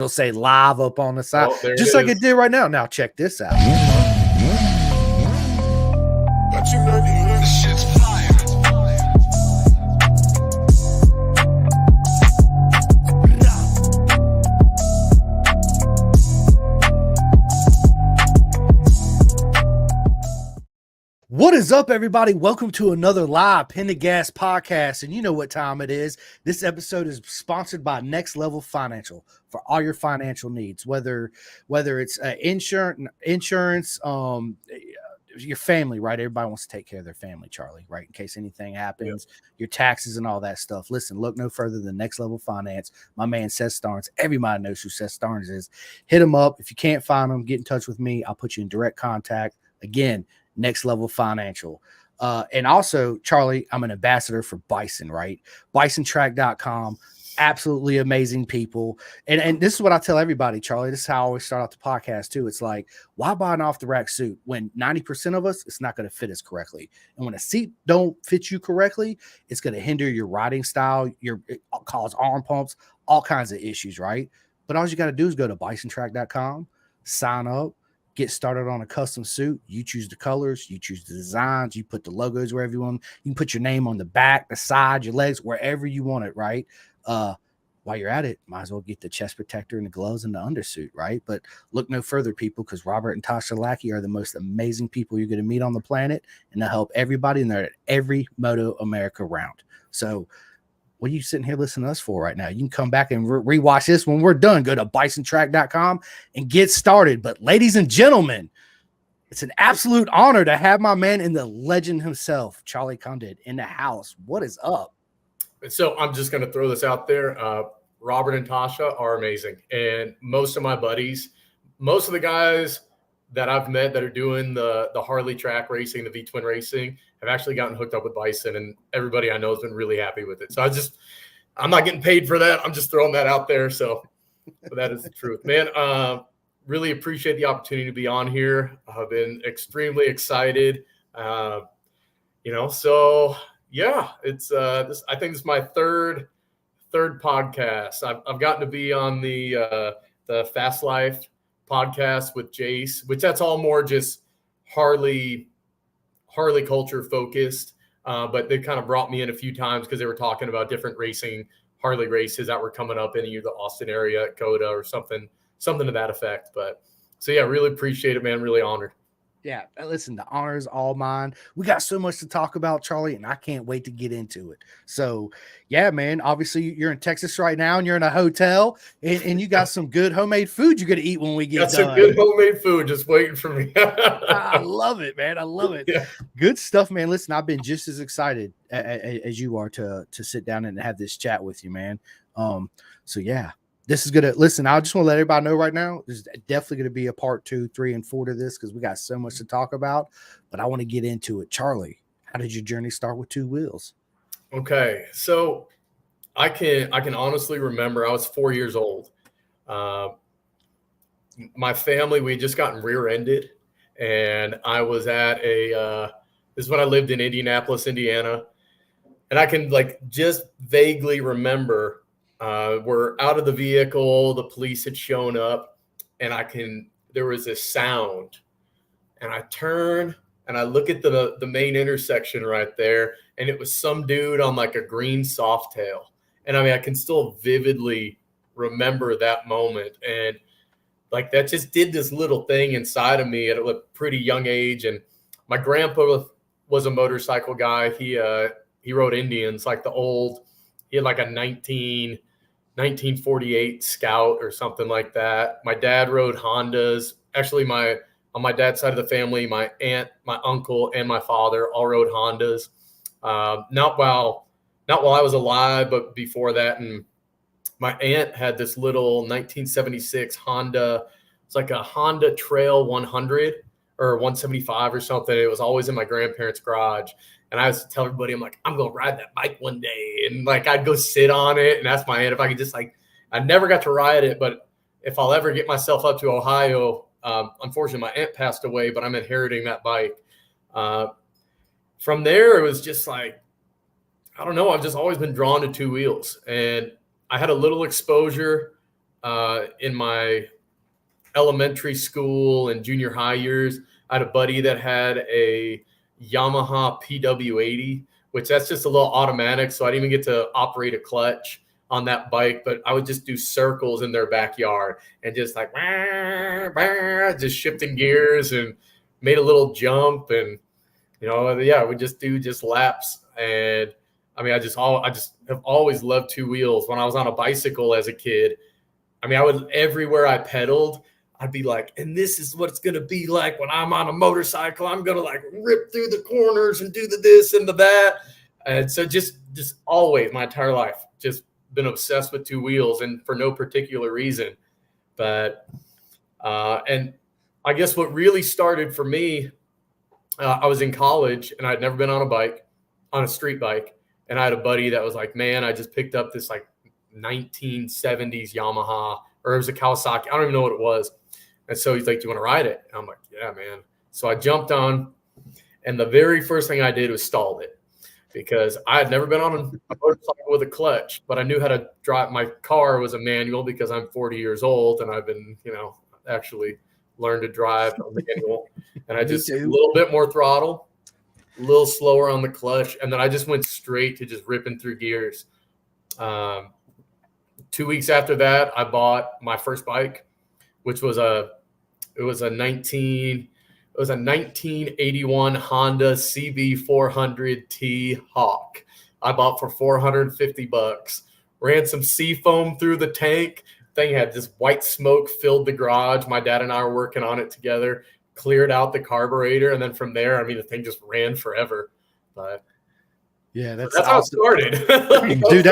It'll say live up on the side, just like it did right now. Now check this out. But you know this shit's fire. What is up, everybody? Welcome to another live Pin to Gas podcast. And you know what time it is. This episode is sponsored by Next Level Financial for all your financial needs, whether it's insurance, your family, right? Everybody wants to take care of their family, Charlie, right? In case anything happens, your taxes and all that stuff. Listen, look no further than Next Level Finance. My man, Seth Starnes. Everybody knows who Seth Starnes is. Hit him up. If you can't find him, get in touch with me. I'll put you in direct contact. Again, Next Level Financial. And also, Charlie, I'm an ambassador for Bison, right? BisonTrack.com. Absolutely amazing people. And this is what I tell everybody, Charlie. This is how I always start out the podcast, too. It's like, why buy an off-the-rack suit when 90% of us, it's not going to fit us correctly? And when a seat don't fit you correctly, it's going to hinder your riding style, it cause arm pumps, all kinds of issues, right? But all you got to do is go to BisonTrack.com, sign up, get started on a custom suit. You choose the colors, you choose the designs, you put the logos wherever you want. You can put your name on the back, the side, your legs, wherever you want it, right? While you're at it, might as well get the chest protector and the gloves and the undersuit, right? But look no further, people, because Robert and Tasha Lackey are the most amazing people you're going to meet on the planet, and they'll help everybody, and they're at every Moto America round. So what are you sitting here listening to us for right now? You can come back and rewatch this when we're done. Go to BisonTrack.com and get started. But ladies and gentlemen, it's an absolute honor to have my man and the legend himself, Charley Condit, in the house. What is up? So I'm just going to throw this out there. Robert and Tasha are amazing. And most of my buddies, most of the guys that I've met that are doing the Harley track racing, the V-twin racing, have actually gotten hooked up with Bison, and everybody I know has been really happy with it. So I'm not getting paid for that. I'm just throwing that out there. So that is the truth, man. Really appreciate the opportunity to be on here. I've been extremely excited. So yeah, it's this. I think it's my third podcast. I've gotten to be on the Fast Life podcast with Jace, which that's all more just Harley culture focused. But they kind of brought me in a few times because they were talking about different racing Harley races that were coming up in either the Austin area at COTA or something to that effect. But so yeah, really appreciate it, man. Really honored. Yeah, listen, the honor is all mine. We got so much to talk about, Charlie, and I can't wait to get into it. So, yeah, man, obviously you're in Texas right now, and you're in a hotel, and you got some good homemade food you're going to eat when we get done. Some good homemade food just waiting for me. I love it, man. I love it. Yeah. Good stuff, man. Listen, I've been just as excited as you are to sit down and have this chat with you, man. So, yeah. This is gonna listen. I just want to let everybody know right now. There's definitely going to be a part 2, 3, and 4 to this because we got so much to talk about. But I want to get into it. Charlie, how did your journey start with two wheels? Okay, so I can honestly remember I was 4 years old. My family, we had just gotten rear-ended, and I was at this is when I lived in Indianapolis, Indiana, and I can just vaguely remember. We're out of the vehicle. The police had shown up, and there was this sound, and I turn and I look at the main intersection right there, and it was some dude on a green Softail. And I mean, I can still vividly remember that moment. And that just did this little thing inside of me at a pretty young age. And my grandpa was a motorcycle guy. He rode Indians, he had a 1948 Scout or something like that. My dad rode Hondas. Actually, on my dad's side of the family, my aunt, my uncle, and my father all rode Hondas. Not while I was alive, but before that. And my aunt had this little 1976 Honda. It's like a Honda Trail 100 or 175 or something. It was always in my grandparents' garage. And I used to tell everybody, I'm going to ride that bike one day. And I'd go sit on it and ask my aunt if I could just I never got to ride it, but if I'll ever get myself up to Ohio, unfortunately my aunt passed away, but I'm inheriting that bike. From there, it was just I don't know. I've just always been drawn to two wheels, and I had a little exposure in my elementary school and junior high years, I had a buddy that had a Yamaha PW80, which that's just a little automatic. So I didn't even get to operate a clutch on that bike, but I would just do circles in their backyard and just like just shifting gears and made a little jump. And, we just do laps. And I mean, I just have always loved two wheels. When I was on a bicycle as a kid, I mean, I would, everywhere I pedaled, I'd be like, and this is what it's going to be like when I'm on a motorcycle. I'm going to like rip through the corners and do the this and the that. And so just always my entire life, just been obsessed with two wheels, and for no particular reason. But, and I guess what really started for me, I was in college and I'd never been on a street bike. And I had a buddy that was like, man, I just picked up this like 1970s Yamaha, or it was a Kawasaki. I don't even know what it was. And so he's like, do you want to ride it? And I'm like, yeah, man. So I jumped on, and the very first thing I did was stalled it, because I had never been on a motorcycle with a clutch, but I knew how to drive. My car was a manual because I'm 40 years old, and I've been, actually learned to drive a manual. And I just a little bit more throttle, a little slower on the clutch, and then I just went straight to just ripping through gears. 2 weeks after that, I bought my first bike, which was a 1981 Honda CB400T Hawk. I bought for $450. Ran some seafoam through the tank. Thing had this white smoke filled the garage. My dad and I were working on it together. Cleared out the carburetor, and then from there, I mean, the thing just ran forever. But yeah, that's awesome. How it started. Dude,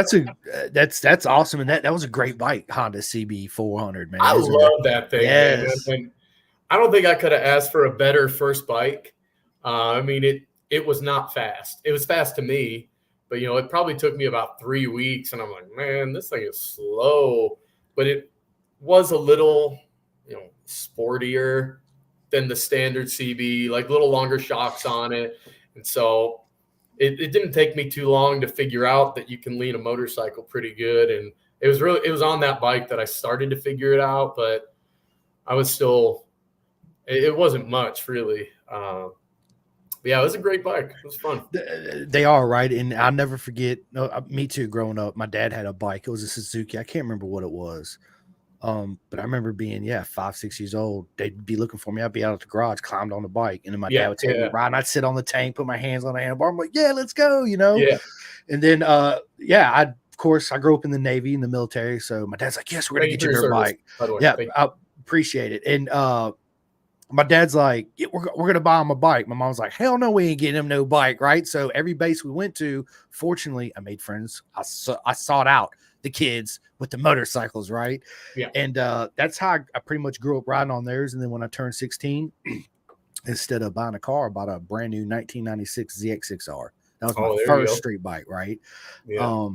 that's awesome. And that was a great bike, Honda CB400, man. I love that thing. Yes. Man. And I don't think I could have asked for a better first bike. I mean, it was not fast. It was fast to me, but it probably took me about 3 weeks, and I'm like, man, this thing is slow. But it was a little, sportier than the standard CB, like little longer shocks on it. And so it didn't take me too long to figure out that you can lean a motorcycle pretty good. And it was on that bike that I started to figure it out, but I was still, it wasn't much really. But yeah, it was a great bike. It was fun. They are, right? And I'll never forget, me too, growing up, my dad had a bike. It was a Suzuki. I can't remember what it was. But I remember being, 5, 6 years old. They'd be looking for me. I'd be out at the garage, climbed on the bike, and then my dad would take me ride. And I'd sit on the tank, put my hands on the handlebar. I'm like, yeah, let's go, Yeah. And then, of course, I grew up in the Navy, in the military. So my dad's like, yes, we're going to get you your bike. Yeah, I appreciate it. And my dad's like, we're going to buy him a bike. My mom's like, hell no, we ain't getting him no bike, right? So every base we went to, fortunately, I made friends. I sought out the kids with the motorcycles, right? Yeah. And that's how I pretty much grew up riding on theirs. And then when I turned 16, instead of buying a car, I bought a brand new 1996 ZX6R. That was my first street bike, right? Yeah.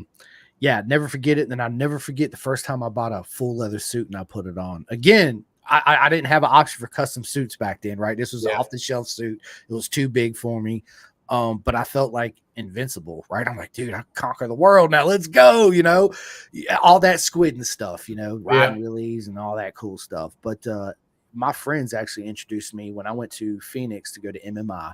Never forget it. And then I never forget the first time I bought a full leather suit and I put it on. Again, I didn't have an option for custom suits back then, right? This was an off-the-shelf suit. It was too big for me. But I felt like invincible, right? I'm like, dude, I conquer the world now. Let's go, all that squid and stuff, riding wheelies and all that cool stuff. But my friends actually introduced me when I went to Phoenix to go to MMI.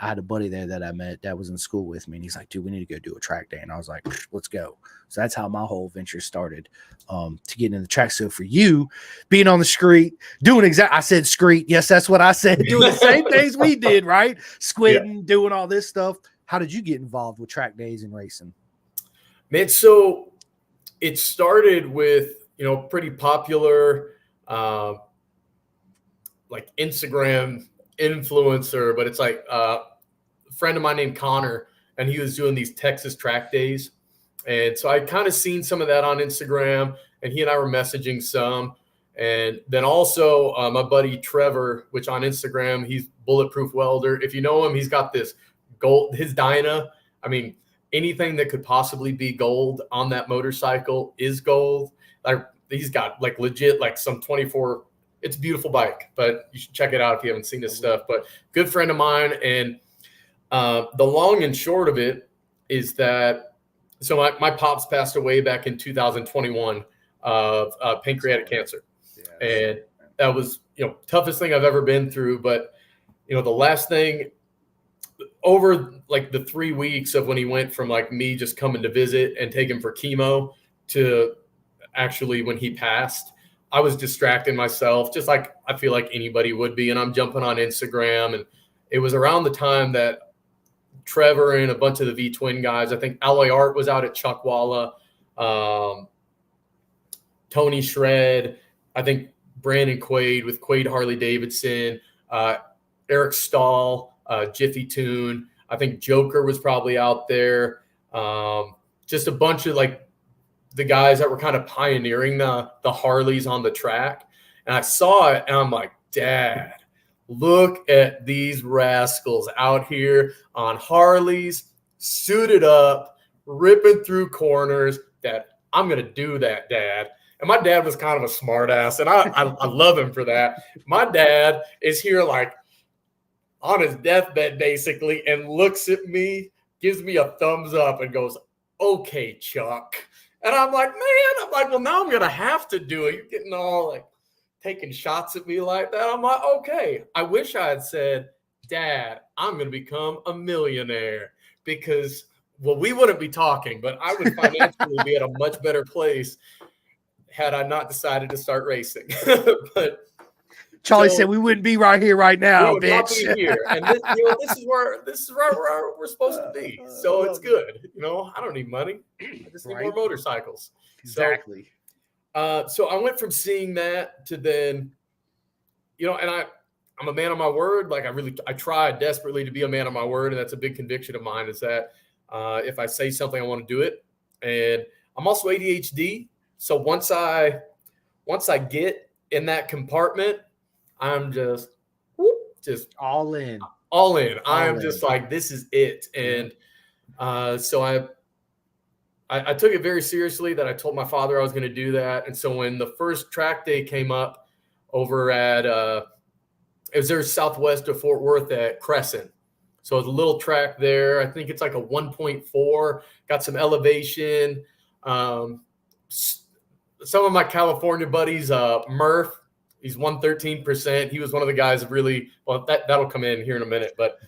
I had a buddy there that I met that was in school with me, and he's like, dude, we need to go do a track day. And I was like, let's go. So that's how my whole venture started, to get in the track. So for you being on the street, I said street. Yes, that's what I said. Doing the same things we did, right? Squidding, doing all this stuff. How did you get involved with track days and racing? Man, so it started with, pretty popular, like Instagram influencer, but it's like a friend of mine named Connor, and he was doing these Texas track days. And so I kind of seen some of that on Instagram, and he and I were messaging some. And then also my buddy Trevor, which on Instagram, he's Bulletproof Welder. If you know him, he's got this gold, his Dyna. I mean, anything that could possibly be gold on that motorcycle is gold. Like he's got like legit, like some 24, it's a beautiful bike, but you should check it out if you haven't seen this stuff. But good friend of mine. And the long and short of it is that, so my pops passed away back in 2021. of pancreatic cancer. Yeah, and that was, toughest thing I've ever been through. But, the last thing over like the 3 weeks of when he went from like me just coming to visit and take him for chemo to actually when he passed, I was distracting myself just like I feel like anybody would be. And I'm jumping on Instagram. And it was around the time that Trevor and a bunch of the V-Twin guys, I think Alloy Art was out at Chuckwalla, Tony Shred, I think Brandon Quaid with Quaid Harley Davidson, Eric Stahl, Jiffy Tune. I think Joker was probably out there. Just a bunch of like the guys that were kind of pioneering the Harleys on the track. And I saw it and I'm like, Dad, look at these rascals out here on Harleys, suited up, ripping through corners. That I'm going to do that, Dad. And my dad was kind of a smart ass, and I love him for that. My dad is here like on his deathbed basically and looks at me, gives me a thumbs up and goes, okay, Chuck. And I'm like, well, now I'm going to have to do it. You're getting all like taking shots at me like that. I'm like, okay. I wish I had said, Dad, I'm going to become a millionaire because, well, we wouldn't be talking, but I would financially be at a much better place had I not decided to start racing. But Charley said we wouldn't be right here right now, bitch. Here. And this is where we're supposed to be. So it's good. I don't need money. I just need more motorcycles. Exactly. So I went from seeing that to then, and I'm a man of my word. Like I try desperately to be a man of my word. And that's a big conviction of mine is that if I say something, I want to do it. And I'm also ADHD. So once I get in that compartment, I'm just all in. I'm just like, this is it. And so I took it very seriously that I told my father I was going to do that. And so when the first track day came up over at it was there southwest of Fort Worth at Crescent. So it's a little track there. I think it's like a 1.4, got some elevation. Some of my California buddies, Murph, he's 113%. He was one of the guys that really, well, that'll come in here in a minute, but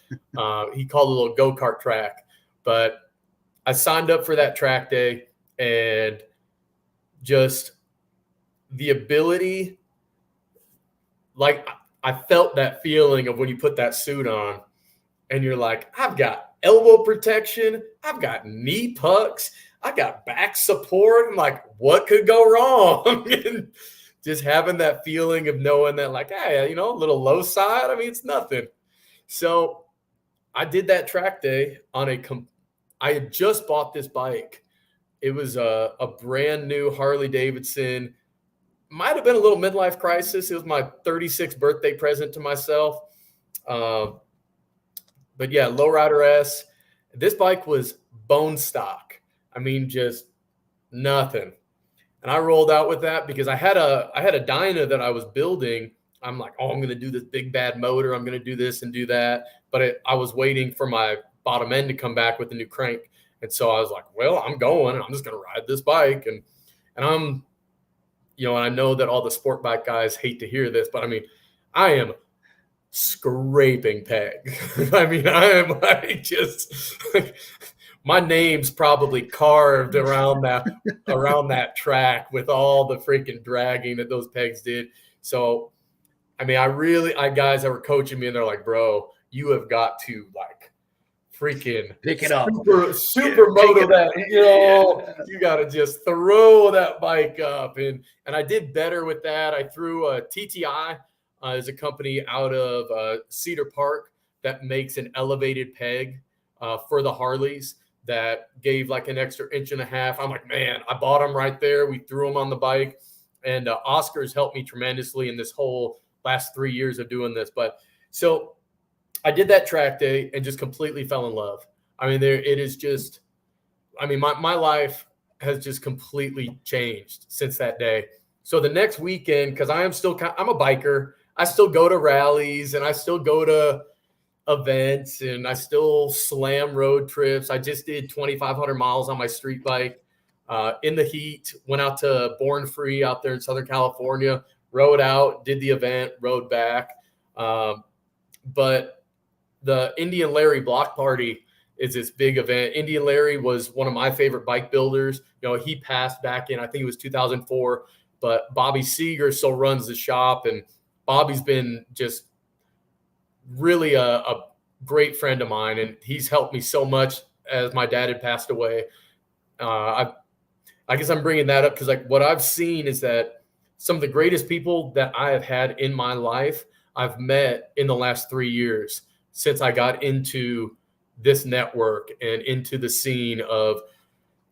he called a little go-kart track. But I signed up for that track day and just the ability, like I felt that feeling of when you put that suit on and you're like, I've got elbow protection, I've got knee pucks, I got back support. I'm like, what could go wrong? And just having that feeling of knowing that, like, hey, a little low side. I mean, it's nothing. So I did that track day I had just bought this bike. It was a brand new Harley Davidson. Might have been a little midlife crisis. It was my 36th birthday present to myself. But yeah, Lowrider S. This bike was bone stock. I mean, just nothing. And I rolled out with that because I had a Dyna that I was building. I'm like, I'm going to do this big bad motor. I'm going to do this and do that. But I was waiting for my bottom end to come back with the new crank. And so I was like, well, I'm going and I'm just going to ride this bike. And I'm, and I know that all the sport bike guys hate to hear this, but I mean, I am scraping peg. I mean, I am like just my name's probably carved around that track with all the freaking dragging that those pegs did. So, I mean, I guys that were coaching me and they're like, bro, you have got to like freaking pick it up, super moto that, you got to just throw that bike up. And I did better with that. I threw a TTI is a company out of Cedar Park that makes an elevated peg for the Harleys that gave like an extra 1.5 inches. I'm like, man, I bought them right there. We threw them on the bike. And Oscar's helped me tremendously in this whole last 3 years of doing this. But so I did that track day and just completely fell in love. I mean, it is just, I mean, my life has just completely changed since that day. So the next weekend, because I'm a biker, I still go to rallies and I still go to events and I still slam road trips. I just did 2,500 miles on my street bike in the heat, went out to Born Free out there in Southern California, rode out, did the event, rode back. But the Indian Larry Block Party is this big event. Indian Larry was one of my favorite bike builders. He passed back in, I think it was 2004, but Bobby Seeger still runs the shop. And Bobby's been just really a great friend of mine. And he's helped me so much as my dad had passed away. I guess I'm bringing that up because what I've seen is that some of the greatest people that I have had in my life, I've met in the last 3 years since I got into this network and into the scene of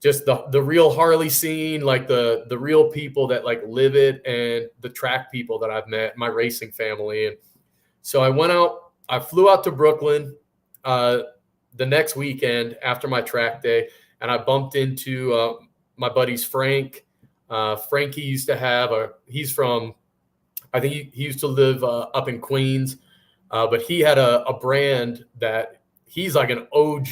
just the real Harley scene, the real people that live it, and the track people that I've met, my racing family. And so I flew out to Brooklyn the next weekend after my track day, and I bumped into my buddies Frank. Frankie used to have he's from, I think he used to live up in Queens, but he had a brand that he's like an OG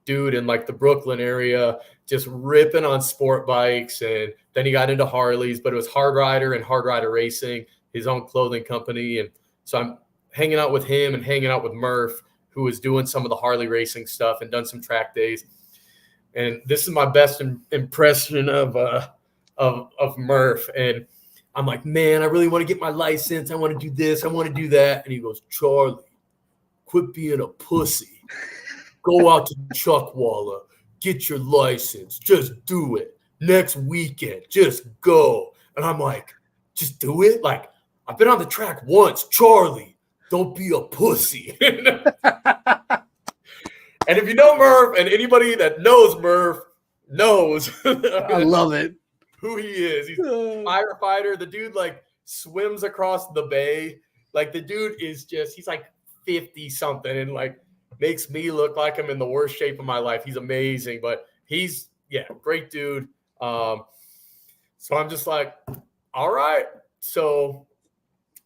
dude in the Brooklyn area, just ripping on sport bikes. And then he got into Harleys, but it was Hard Rider and Hard Rider Racing, his own clothing company. And so I'm hanging out with him and hanging out with Murph, who was doing some of the Harley racing stuff and done some track days. And this is my best impression of Murph. And I'm like, man, I really want to get my license. I want to do this. I want to do that. And he goes, Charlie, quit being a pussy. Go out to Chuckwalla, get your license. Just do it. Next weekend, just go. And I'm like, just do it? I've been on the track once. Charlie, don't be a pussy. And if you know Murph, and anybody that knows Murph knows. I love it. Who he is. He's a firefighter. The dude swims across the bay. The dude is he's 50 something and makes me look like I'm in the worst shape of my life. He's amazing, but he's great dude. So I'm just all right. So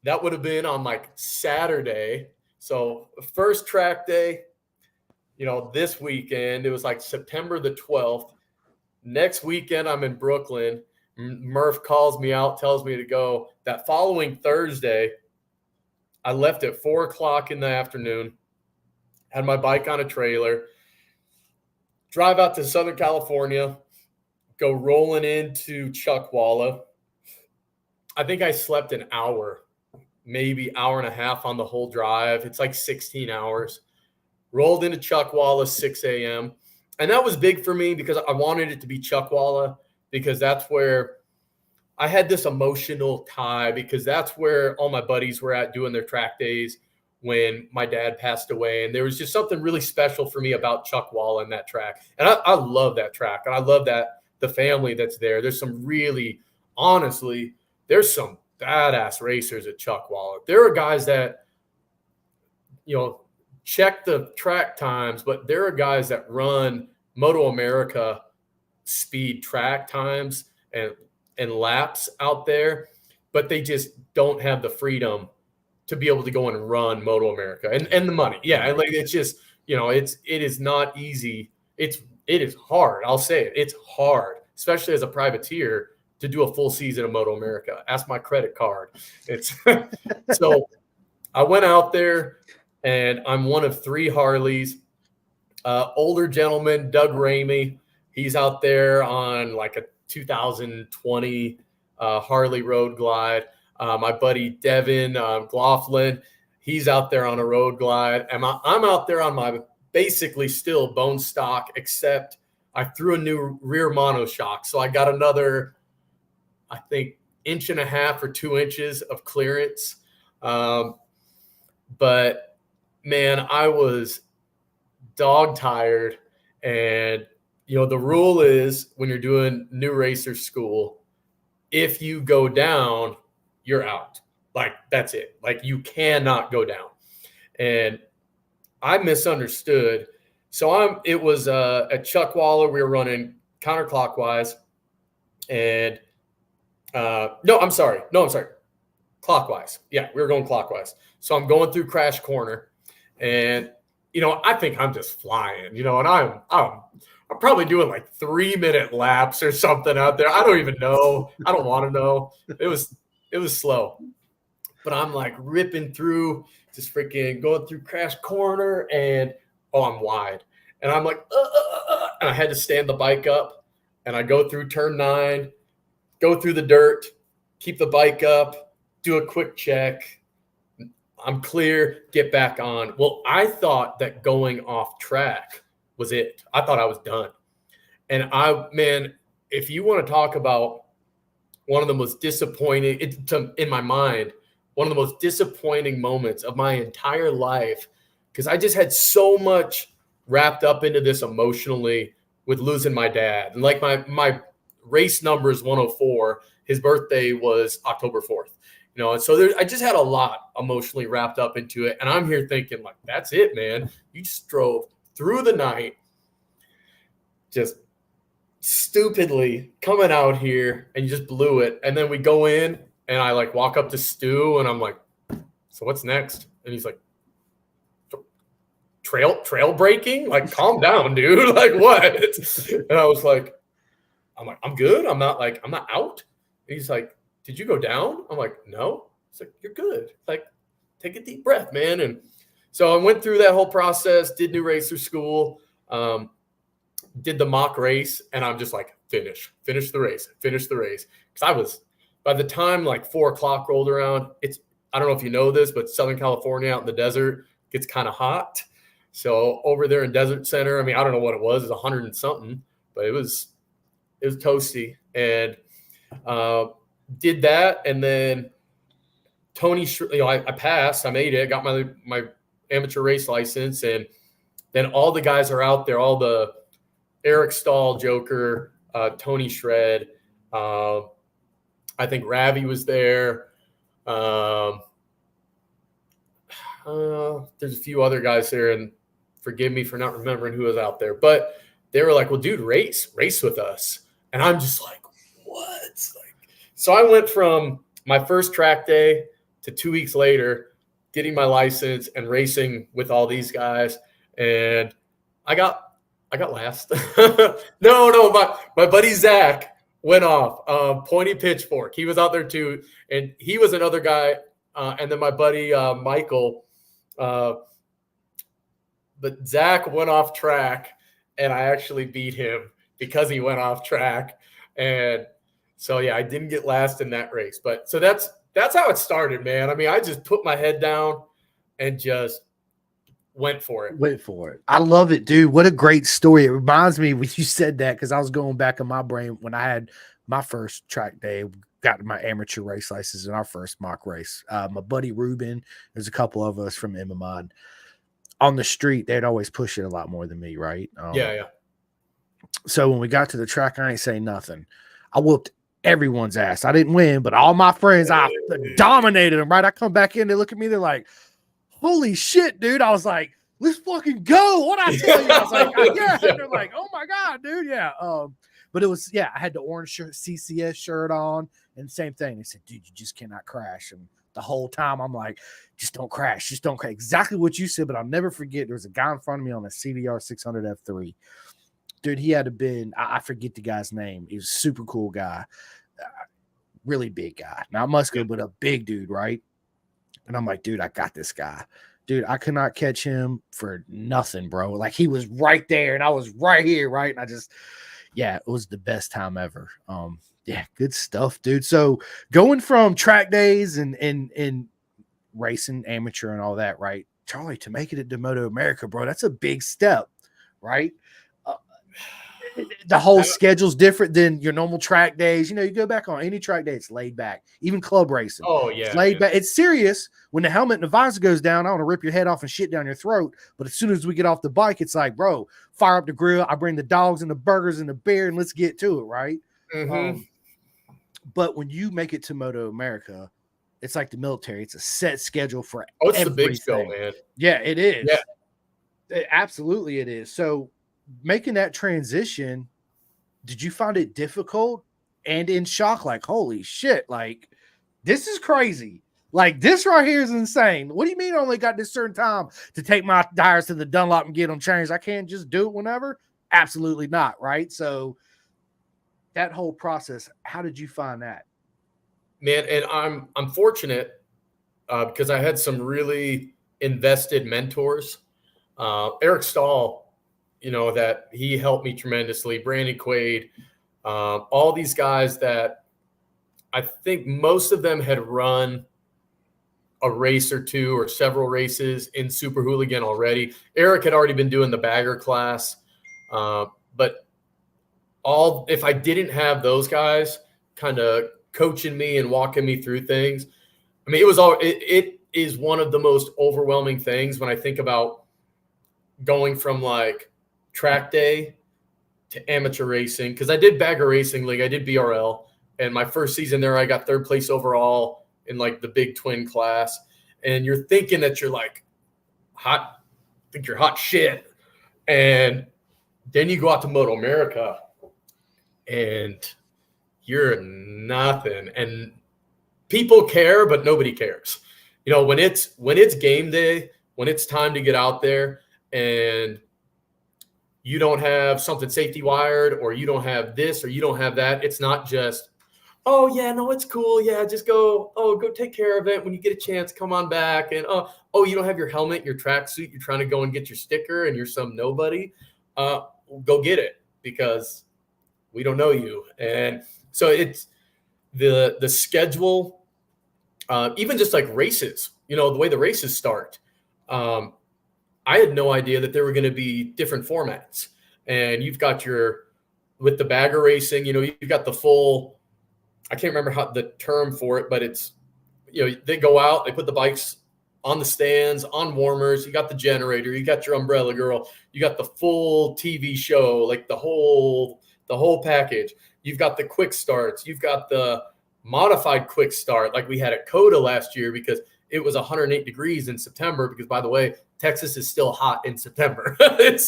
that would have been on Saturday. So first track day, this weekend, it was September the 12th. Next weekend, I'm in Brooklyn. Murph calls me out, tells me to go. That following Thursday, I left at 4:00 in the afternoon, had my bike on a trailer, drive out to Southern California, go rolling into Chuckwalla. I think I slept an hour, maybe hour and a half on the whole drive. It's 16 hours. Rolled into Chuckwalla 6 a.m. And that was big for me because I wanted it to be Chuckwalla, because that's where I had this emotional tie, because that's where all my buddies were at doing their track days when my dad passed away. And there was just something really special for me about Chuckwalla and that track. And I love that track. And I love that the family that's there. There's some really, honestly, there's some badass racers at Chuckwalla. There are guys that, check the track times, but there are guys that run Moto America speed track times and laps out there, but they just don't have the freedom to be able to go and run Moto America and the money. Yeah. It's just, it is not easy. It is hard. I'll say it. It's hard, especially as a privateer, to do a full season of Moto America. Ask my credit card. It's so I went out there, and I'm one of 3 Harleys. Older gentleman, Doug Ramey, he's out there on a 2020 Harley Road Glide. My buddy Devin Gloughlin, he's out there on a Road Glide. And I'm out there on my basically still bone stock, except I threw a new rear monoshock. So I got another, I think, 1.5 or 2 inches of clearance. But man, I was dog tired. And, the rule is when you're doing new racer school, if you go down, you're out. That's it. You cannot go down. And I misunderstood. So it was at Chuckwalla, we were running counterclockwise. And no, I'm sorry. Clockwise. Yeah, we were going clockwise. So I'm going through Crash Corner, and I think I'm just flying, and I'm probably doing like 3-minute laps or something out there. I don't even know. I don't want to know. It was slow, but I'm like ripping through, just freaking going through Crash Corner, and I'm wide, and I'm like, and I had to stand the bike up, and I go through turn 9, go through the dirt, keep the bike up, do a quick check. I'm clear, get back on. Well, I thought that going off track was it. I thought I was done. And man, if you want to talk about one of the most disappointing, in my mind, one of the most disappointing moments of my entire life, because I just had so much wrapped up into this emotionally with losing my dad. And like my race number is 104. His birthday was October 4th. And so I just had a lot emotionally wrapped up into it. And I'm here thinking, like, that's it, man. You just drove through the night, just stupidly coming out here, and you just blew it. And then we go in, and I like walk up to Stu, and I'm like, so what's next? And he's like, trail breaking? Like, calm down, dude. Like, what? And I was like, I'm good. I'm not out. And he's like, did you go down? I'm like, no. It's like, you're good. Like, take a deep breath, man. And so I went through that whole process, did new racer school, did the mock race, and I'm just like, finish the race. Because I was, by the time like 4:00 rolled around, I don't know if you know this, but Southern California out in the desert gets kind of hot. So over there in Desert Center, I mean, I don't know what it was 100 and something, but it was toasty. And, did that, and then Tony, I passed, I made it, got my amateur race license, and then all the guys are out there, all the Eric Stahl, Joker, Tony Shred, I think Ravi was there. There's a few other guys there, and forgive me for not remembering who was out there, but they were like, well, dude, race with us. And I'm just like, what? So I went from my first track day to 2 weeks later, getting my license and racing with all these guys. And I got last. No, my buddy Zach went off. Pointy Pitchfork. He was out there too. And he was another guy. And then my buddy Michael. But Zach went off track, and I actually beat him because he went off track. And so, yeah, I didn't get last in that race. But so that's how it started, man. I mean, I just put my head down and just went for it. I love it, dude. What a great story. It reminds me when you said that, because I was going back in my brain when I had my first track day, got my amateur race license in our first mock race. My buddy Ruben, there's a couple of us from MMI. On the street, they'd always push it a lot more than me, right? Yeah. So when we got to the track, I ain't saying nothing. I whooped everyone's ass. I didn't win, but all my friends, I dominated them, right? I come back in, they look at me, they're like, holy shit, dude. I was like, let's fucking go. What'd I tell you? I was like, yeah. And they're like, oh my God, dude. Yeah. But it was, I had the orange CCS shirt on, and same thing. They said, dude, you just cannot crash. And the whole time I'm like, just don't crash. Exactly what you said, but I'll never forget. There was a guy in front of me on a CDR 600 F3. Dude, he had to been, I forget the guy's name. He was a super cool guy. Really big guy. Not muscular, but a big dude, right? And I'm like, dude, I got this guy. Dude, I could not catch him for nothing, bro. Like, he was right there, and I was right here, right? And it was the best time ever. Good stuff, dude. So going from track days and racing amateur and all that, right? Charlie, to make it to Moto America, bro, that's a big step, right? The whole schedule's different than your normal track days. You go back on any track day, it's laid back. Even club racing. Oh, yeah. It's laid back. It's serious. When the helmet and the visor goes down, I want to rip your head off and shit down your throat. But as soon as we get off the bike, it's like, bro, fire up the grill. I bring the dogs and the burgers and the beer, and let's get to it, right? Mm-hmm. But when you make it to Moto America, it's like the military. It's a set schedule for it's everything. The big show, man. Yeah, it is. Yeah. Absolutely it is. So making that transition, did you find it difficult and in shock? Like, holy shit, like, this is crazy. Like, this right here is insane. What do you mean I only got this certain time to take my tires to the Dunlop and get them changed? I can't just do it whenever? Absolutely not, right? So that whole process, how did you find that? Man, and I'm fortunate because I had some really invested mentors. Eric Stahl, that he helped me tremendously. Brandon Quaid, all these guys that I think most of them had run a race or two or several races in Super Hooligan already. Eric had already been doing the bagger class. But if I didn't have those guys kind of coaching me and walking me through things, I mean, it is one of the most overwhelming things when I think about going from like track day to amateur racing. Because I did bagger racing league, I did BRL, and my first season there, I got third place overall in like the big twin class. And you're thinking that you're like think you're hot shit. And then you go out to Moto America and you're nothing. And people care, but nobody cares. When it's game day, when it's time to get out there and you don't have something safety wired, or you don't have this, or you don't have that, it's not just, oh yeah, no, it's cool. Yeah, just go take care of it. When you get a chance, come on back. And oh, you don't have your helmet, your tracksuit, you're trying to go and get your sticker and you're some nobody. Go get it, because we don't know you. And so it's the schedule, even just like races, the way the races start. I had no idea that there were going to be different formats. And you've got with the bagger racing, you've got the full, I can't remember how the term for it, but it's, they go out, they put the bikes on the stands, on warmers, you got the generator, you got your umbrella girl, you got the full TV show, like the whole package. You've got the quick starts, you've got the modified quick start, like we had at Coda last year, because it was 108 degrees in September, because by the way, Texas is still hot in September. But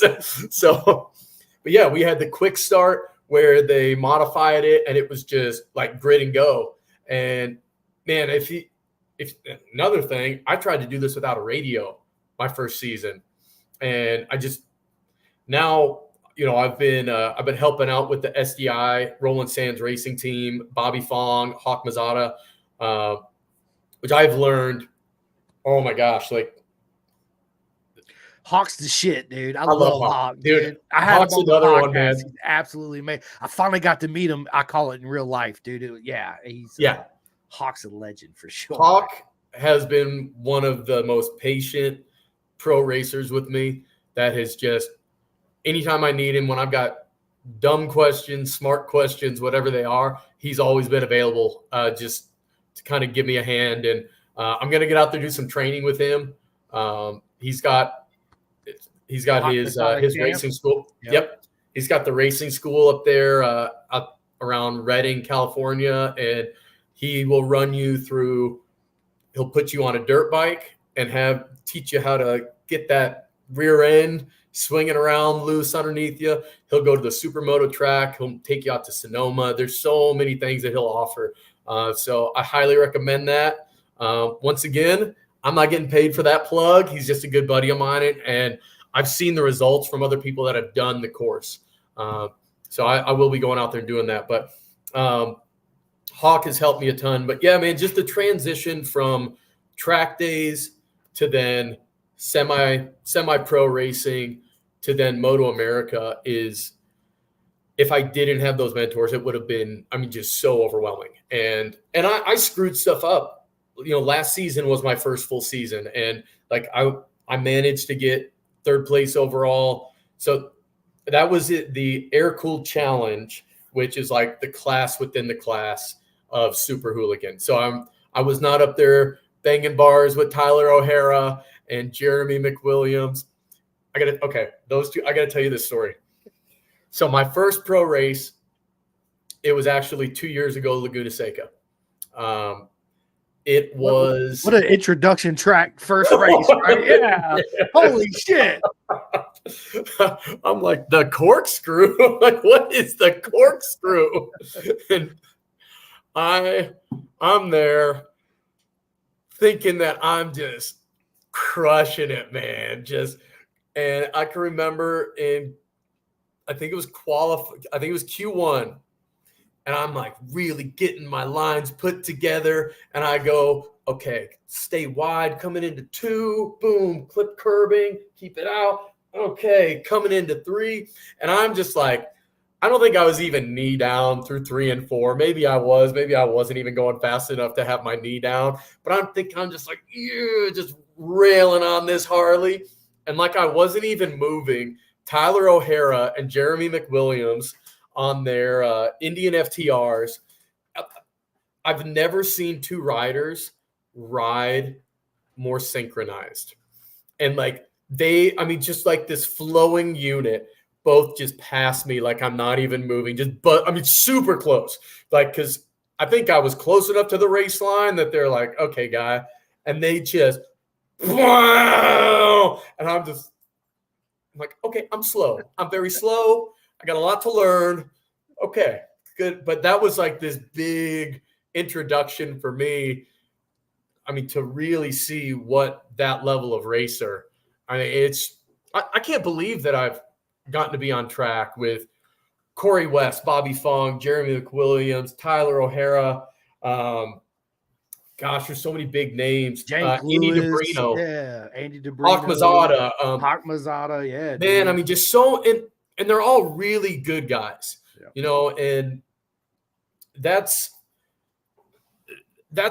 yeah, we had the quick start where they modified it and it was just like grid and go. And man, if another thing, I tried to do this without a radio my first season. And I just, now, I've been helping out with the SDI Roland Sands racing team, Bobby Fong, Hawk Mazada, which I've learned, oh my gosh, like, Hawk's the shit, dude. I love Hawk, dude. I had Hawk's him on the another podcast. one, man. He's absolutely amazing. I finally got to meet him. I call it in real life, dude. Hawk's a legend for sure. Hawk has been one of the most patient pro racers with me. That has just, anytime I need him, when I've got dumb questions, smart questions, whatever they are, he's always been available just to kind of give me a hand. And I'm going to get out there, do some training with him. He's got his racing school. Yep. He's got the racing school up there up around Redding, California, and he will run you through. He'll put you on a dirt bike and teach you how to get that rear end swinging around loose underneath you. He'll go to the supermoto track. He'll take you out to Sonoma. There's so many things that he'll offer. So I highly recommend that. Once again, I'm not getting paid for that plug. He's just a good buddy of mine, and I've seen the results from other people that have done the course. So I will be going out there and doing that. But Hawk has helped me a ton. But yeah, man, just the transition from track days to then semi-pro racing to then Moto America is, if I didn't have those mentors, it would have been, just so overwhelming. And I screwed stuff up. Last season was my first full season, and like I managed to get third place overall. So that was it, the air-cooled challenge, which is like the class within the class of Super Hooligan. So I was not up there banging bars with Tyler O'Hara and Jeremy McWilliams. Those two, I got to tell you this story. So my first pro race, it was actually 2 years ago, Laguna Seca. It was what an introduction track first race, right? Yeah. Holy shit. I'm like, the corkscrew. I'm like, what is the corkscrew? And I'm there thinking that I'm just crushing it, man. And I can remember I think it was Q1. And I'm like really getting my lines put together. And I go, okay, stay wide, coming into 2, boom, clip curbing, keep it out. Okay, coming into 3. And I'm just like, I don't think I was even knee down through 3 and 4. Maybe I was. Maybe I wasn't even going fast enough to have my knee down. But I'm just like, just railing on this Harley. And like I wasn't even moving. Tyler O'Hara and Jeremy McWilliams on their Indian FTRs. I've never seen 2 riders ride more synchronized. And like just like this flowing unit, both just pass me like I'm not even moving, super close. Like, because I think I was close enough to the race line that they're like, okay, guy. And they just, wow! And I'm like, okay, I'm slow. I'm very slow. I got a lot to learn. Okay, good. But that was like this big introduction for me. I mean, to really see what that level of racer. I mean, I can't believe that I've gotten to be on track with Corey West, Bobby Fong, Jeremy McWilliams, Tyler O'Hara. Gosh, there's so many big names. Andy DeBrino. Yeah, Andy DeBrino. Hawk Mazada, yeah. Man, dude. I mean, just so – and they're all really good guys, and that's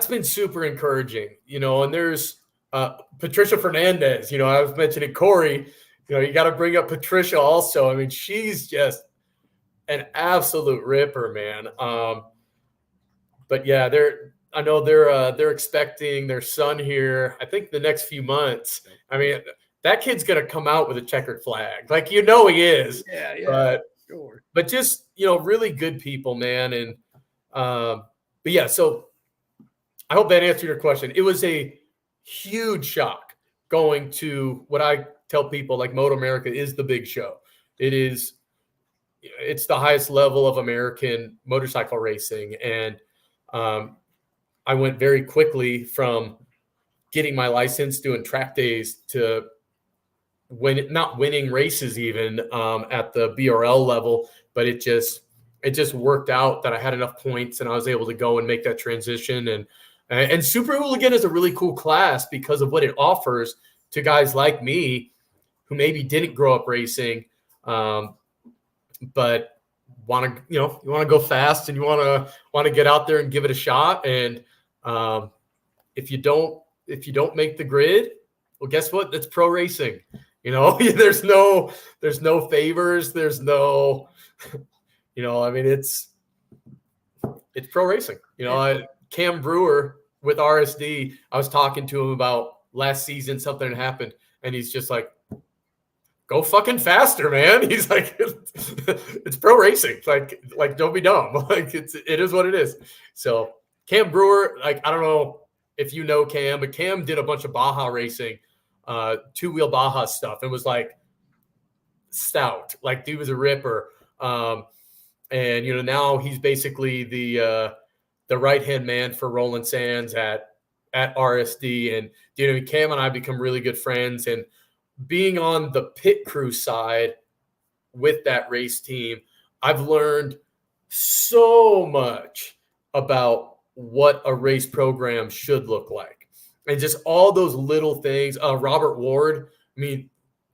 been super encouraging, and there's Patricia Fernandez, I was mentioning Corey, you got to bring up Patricia also. I mean, she's just an absolute ripper, man. But yeah, I know they're expecting their son here, I think the next few months. I mean, that kid's going to come out with a checkered flag. Like, he is. Yeah. But, sure. But just, really good people, man. And, but yeah, so I hope that answered your question. It was a huge shock going to what I tell people, like, Moto America is the big show. It's the highest level of American motorcycle racing. And, I went very quickly from getting my license, doing track days, to not winning races even at the BRL level, but it just worked out that I had enough points and I was able to go and make that transition. And Super Hooligan is a really cool class because of what it offers to guys like me who maybe didn't grow up racing, but want to, you want to go fast and you want to get out there and give it a shot. And if you don't make the grid, well, guess what? That's pro racing. There's no favors. There's no, I mean, it's pro racing. Cam Brewer with RSD, I was talking to him about last season, something had happened, and he's just like, go fucking faster, man. He's like, it's pro racing. Like don't be dumb. Like, it is what it is. So Cam Brewer, like, I don't know if you know Cam, but Cam did a bunch of Baja racing, 2-wheel Baja stuff. It was like stout. Like, dude was a ripper. And now he's basically the right-hand man for Roland Sands at RSD. And Cam and I become really good friends. And being on the pit crew side with that race team, I've learned so much about what a race program should look like. And just all those little things. Robert Ward,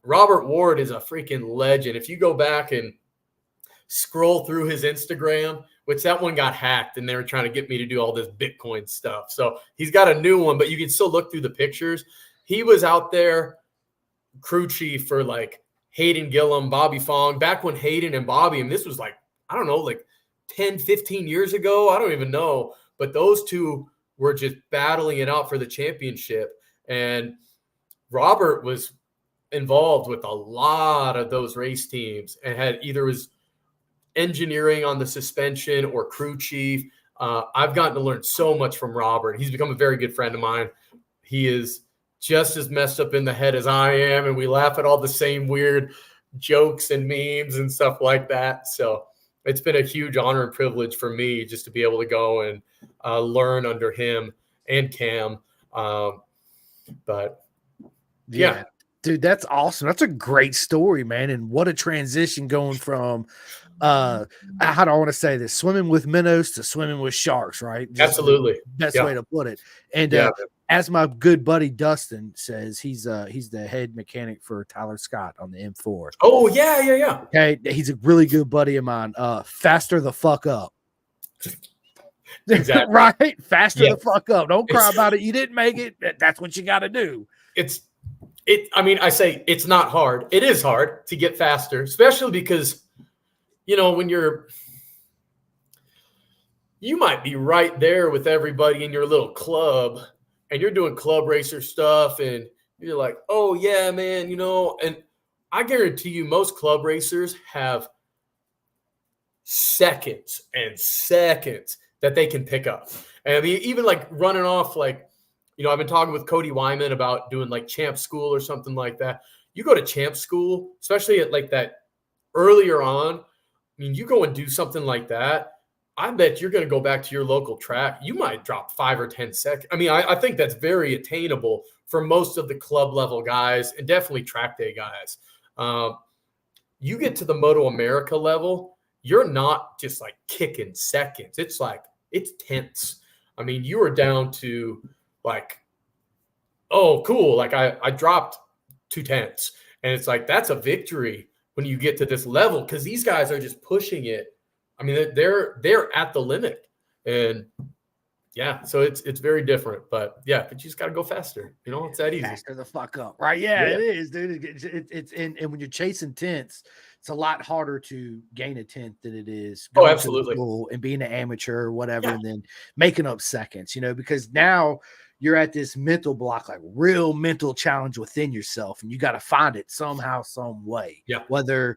Robert Ward is a freaking legend. If you go back and scroll through his Instagram, which that one got hacked and they were trying to get me to do all this Bitcoin stuff. So he's got a new one, but you can still look through the pictures. He was out there crew chief for like Hayden Gillum, Bobby Fong, back when Hayden and Bobby, and this was like, I don't know, like 10, 15 years ago. I don't even know. But those two were just battling it out for the championship. And Robert was involved with a lot of those race teams and had either was engineering on the suspension or crew chief. I've gotten to learn so much from Robert. He's become a very good friend of mine. He is just as messed up in the head as I am, and we laugh at all the same weird jokes and memes and stuff like that. So it's been a huge honor and privilege for me just to be able to go and learn under him and Cam. But yeah, dude, that's awesome. That's a great story, man. And what a transition going from how do I want to say this, swimming with minnows to swimming with sharks, right? Just absolutely. best way to put it. And as my good buddy Dustin says, he's the head mechanic for Tyler Scott on the M4. Oh yeah. Okay, he's a really good buddy of mine. Faster the fuck up. Exactly. Right? Faster the fuck up. Don't cry about it. You didn't make it. That's what you got to do. I mean, I say it's not hard. It is hard to get faster, especially because, when you might be right there with everybody in your little club and you're doing club racer stuff and you're like, oh yeah, man, and I guarantee you most club racers have seconds and seconds that they can pick up. And I mean, even like running off, like, I've been talking with Cody Wyman about doing like champ school or something like that. You go to champ school, especially at like that earlier on. I mean, you go and do something like that. I bet you're going to go back to your local track. You might drop 5 or 10 seconds. I mean, I think that's very attainable for most of the club level guys and definitely track day guys. You get to the Moto America level, you're not just like kicking seconds. It's like, it's tenths. I mean, you are down to like, oh, cool. Like I dropped 2 tenths. And it's like, that's a victory when you get to this level, because these guys are just pushing it. I mean, they're at the limit. And yeah, so it's very different. But yeah, but you just got to go faster. It's that easy. Faster the fuck up. Right. Yeah. It is, dude. It's and when you're chasing tenths, it's a lot harder to gain a tenth than it is going absolutely. to the pool and being an amateur or whatever, and then making up seconds, because now you're at this mental block, like real mental challenge within yourself, and you got to find it somehow, some way. Yeah. Whether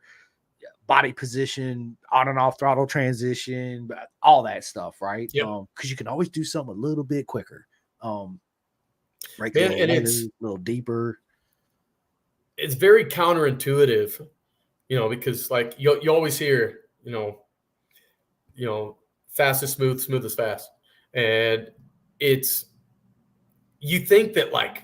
body position, on and off throttle transition, all that stuff, right? Yeah. Because you can always do something a little bit quicker. Right. Man, and it's a little deeper. It's very counterintuitive, because like you always hear, fast is smooth, smooth is fast. And you think that like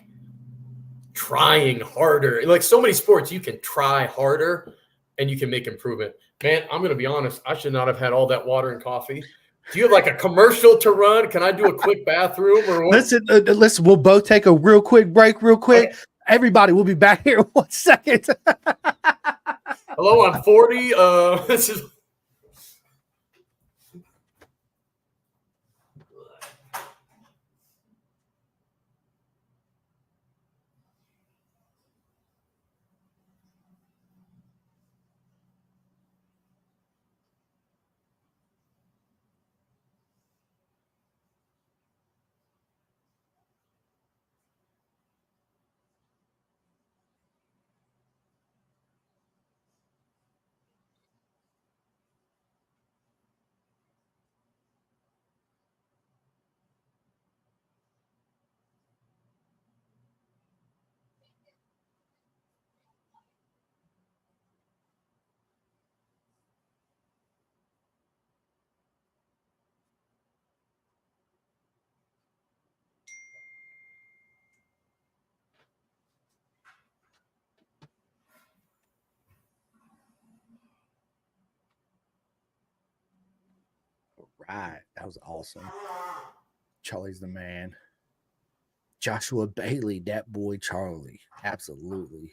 trying harder, like so many sports, you can try harder and you can make improvement. Man, I'm going to be honest. I should not have had all that water and coffee. Do you have like a commercial to run? Can I do a quick bathroom or what? Listen, we'll both take a real quick break real quick. Okay. Everybody, we'll be back here in 1 second. Hello, I'm 40. This is right. That was awesome. Charlie's the man. Joshua Bailey, that boy Charlie. Absolutely.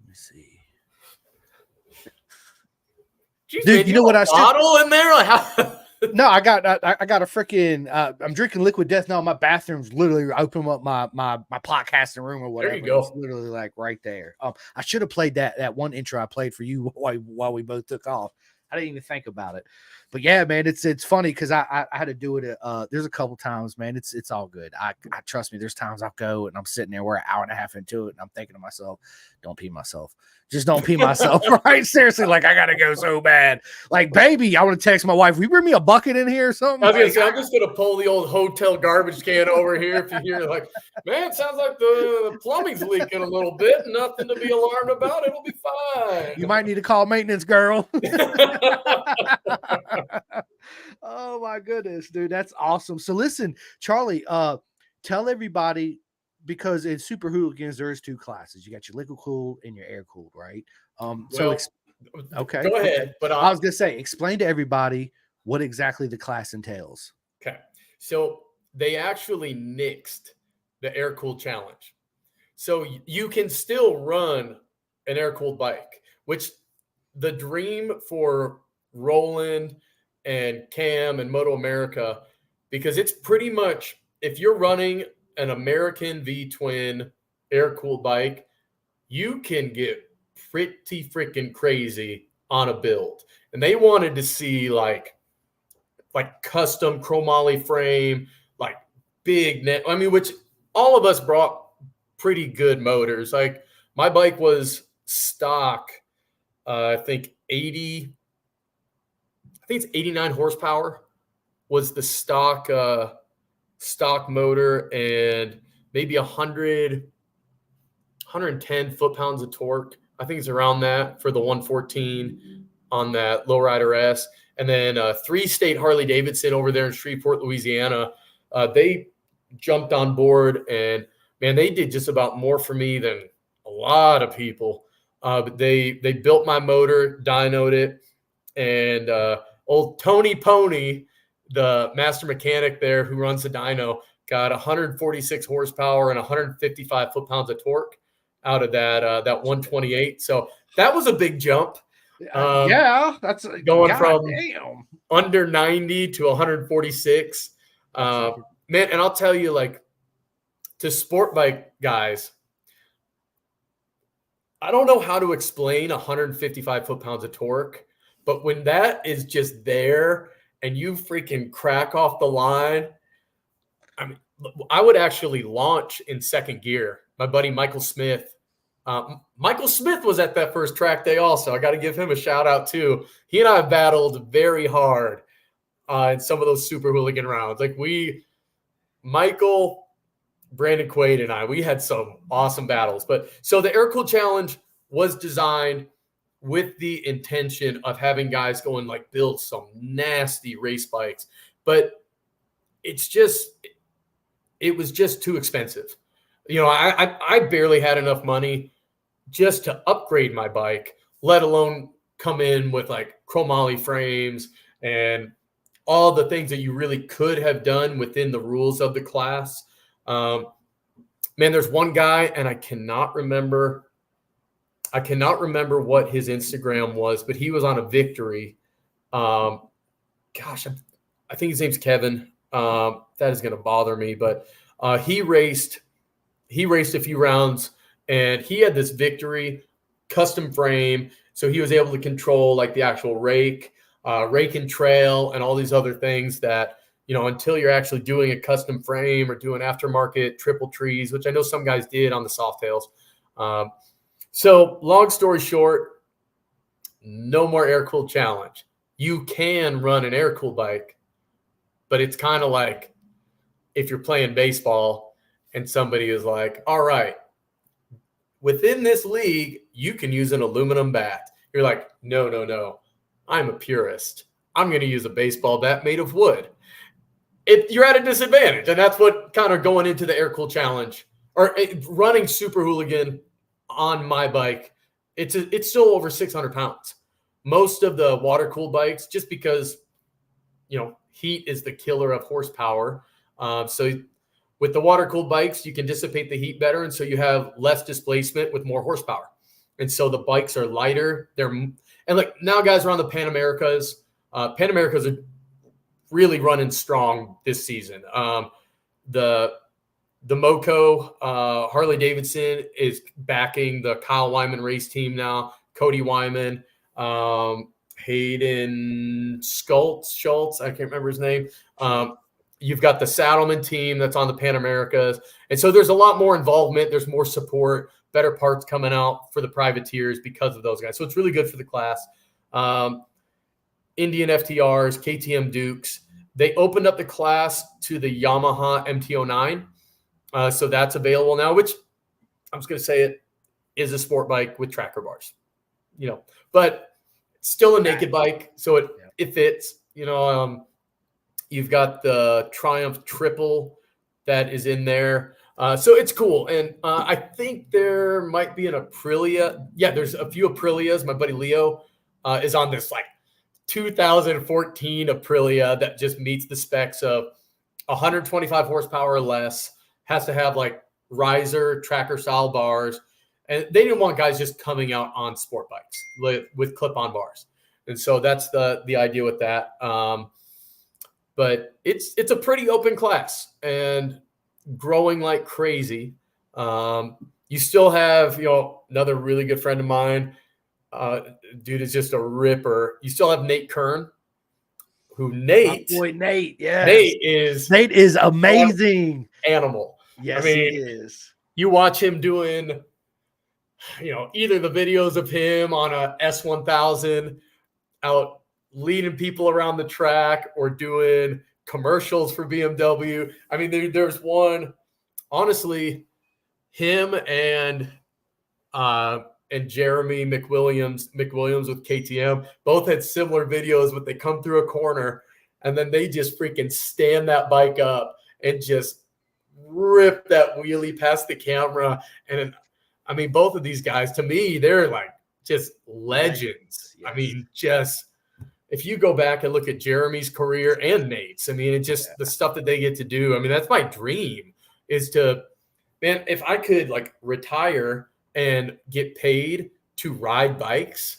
Let me see. Jeez, dude, you know what I should bottle in there? Like how... No, I got a freaking. I'm drinking Liquid Death now. My bathroom's literally open up my podcasting room or whatever. There you go. It's literally like right there. I should have played that one intro I played for you while we both took off. I didn't even think about it, but yeah, man, it's funny because I had to do it. There's a couple times, man. It's all good. I trust me. There's times I'll go and I'm sitting there, we're an hour and a half into it, and I'm thinking to myself, don't pee myself. Just don't pee myself, right? Seriously, like I gotta go so bad. Like, baby, I want to text my wife. Will you bring me a bucket in here or something? I was gonna say, I'm just gonna pull the old hotel garbage can over here. If you hear like, man, it sounds like the plumbing's leaking a little bit. Nothing to be alarmed about. It'll be fine. You might need to call maintenance, girl. Oh my goodness, dude, that's awesome. So listen, Charlie, tell everybody, because in Super Hooligans there is two classes. You got your liquid cooled and your air cooled, right? So Well, okay, go okay. ahead. But I was gonna say, explain to everybody what exactly the class entails. okay. So they actually nixed the air cooled challenge. So you can still run an air cooled bike, which the dream for Roland and Cam and Moto America, because it's pretty much, if you're running an American V twin air cooled bike, you can get pretty freaking crazy on a build. And they wanted to see like custom chromoly frame, like big net. I mean, which all of us brought pretty good motors. Like my bike was stock, I think 89 horsepower was the stock motor, and maybe 110 foot-pounds of torque. I think it's around that for the 114 on that Lowrider S. And then three-state Harley-Davidson over there in Shreveport, Louisiana, they jumped on board, and, man, they did just about more for me than a lot of people. But they built my motor, dynoed it, and old Tony Pony, the master mechanic there who runs the dyno, got 146 horsepower and 155 foot-pounds of torque out of that 128. So that was a big jump. Yeah, that's going from damn. under 90 to 146. Man, and I'll tell you, like, to sport bike guys, I don't know how to explain 155 foot-pounds of torque, but when that is just there and you freaking crack off the line, I mean, I would actually launch in second gear. My buddy Michael Smith was at that first track day also. I got to give him a shout out too. He and I battled very hard in some of those Super Hooligan rounds. Like Michael, Brandon Quaid, and we had some awesome battles. But so the Air Cool Challenge was designed with the intention of having guys go and like build some nasty race bikes. But it was just too expensive. You know, I barely had enough money just to upgrade my bike, let alone come in with like chromoly frames and all the things that you really could have done within the rules of the class. Man, there's one guy, and I cannot remember what his Instagram was, but he was on a victory. I think his name's Kevin. That is going to bother me, but he raced a few rounds, and he had this victory custom frame. So he was able to control like the actual rake and trail and all these other things that, you know, until you're actually doing a custom frame or doing aftermarket triple trees, which I know some guys did on the Softails. So long story short, no more air-cooled challenge. You can run an air-cooled bike, but it's kind of like if you're playing baseball and somebody is like, all right, within this league, you can use an aluminum bat. You're like, no. I'm a purist. I'm going to use a baseball bat made of wood. You're at a disadvantage. And that's what kind of going into the air-cooled challenge or running Super Hooligan on my bike. It's still over 600 pounds. Most of the water-cooled bikes, just because, you know, heat is the killer of horsepower. So with the water-cooled bikes, you can dissipate the heat better, and so you have less displacement with more horsepower. And so the bikes are lighter. And like now guys are on the Pan Americas. Pan Americas are really running strong this season. The Moco Harley Davidson is backing the Kyle Wyman race team now. Cody Wyman, Hayden Schultz, I can't remember his name. You've got the Saddleman team that's on the Pan Americas. And so there's a lot more involvement. There's more support, better parts coming out for the privateers because of those guys. So it's really good for the class. Indian FTRs, KTM Dukes. They opened up the class to the Yamaha MT-09. So that's available now, which I'm just going to say it is a sport bike with tracker bars, you know, but it's still a naked bike. So it fits. You've got the Triumph Triple that is in there. So it's cool. And I think there might be an Aprilia. Yeah, there's a few Aprilias. My buddy Leo is on this like 2014 Aprilia that just meets the specs of 125 horsepower or less, has to have like riser tracker style bars. And they didn't want guys just coming out on sport bikes with clip-on bars. And so that's the idea with that. But it's a pretty open class and growing like crazy. You still have, another really good friend of mine. Dude is just a ripper. You still have Nate Kern, who My boy Nate, yes. Nate is amazing. Animal. Yes, he is. You watch him doing, either the videos of him on a S1000 out leading people around the track or doing commercials for BMW. I mean, there's one, honestly, him and Jeremy McWilliams with KTM both had similar videos, but they come through a corner and then they just freaking stand that bike up and just rip that wheelie past the camera. And I mean, both of these guys, to me, they're like just legends. Yes. I mean, just if you go back and look at Jeremy's career and Nate's, I mean, it's just the stuff that they get to do. I mean, that's my dream is to, man, if I could like retire and get paid to ride bikes,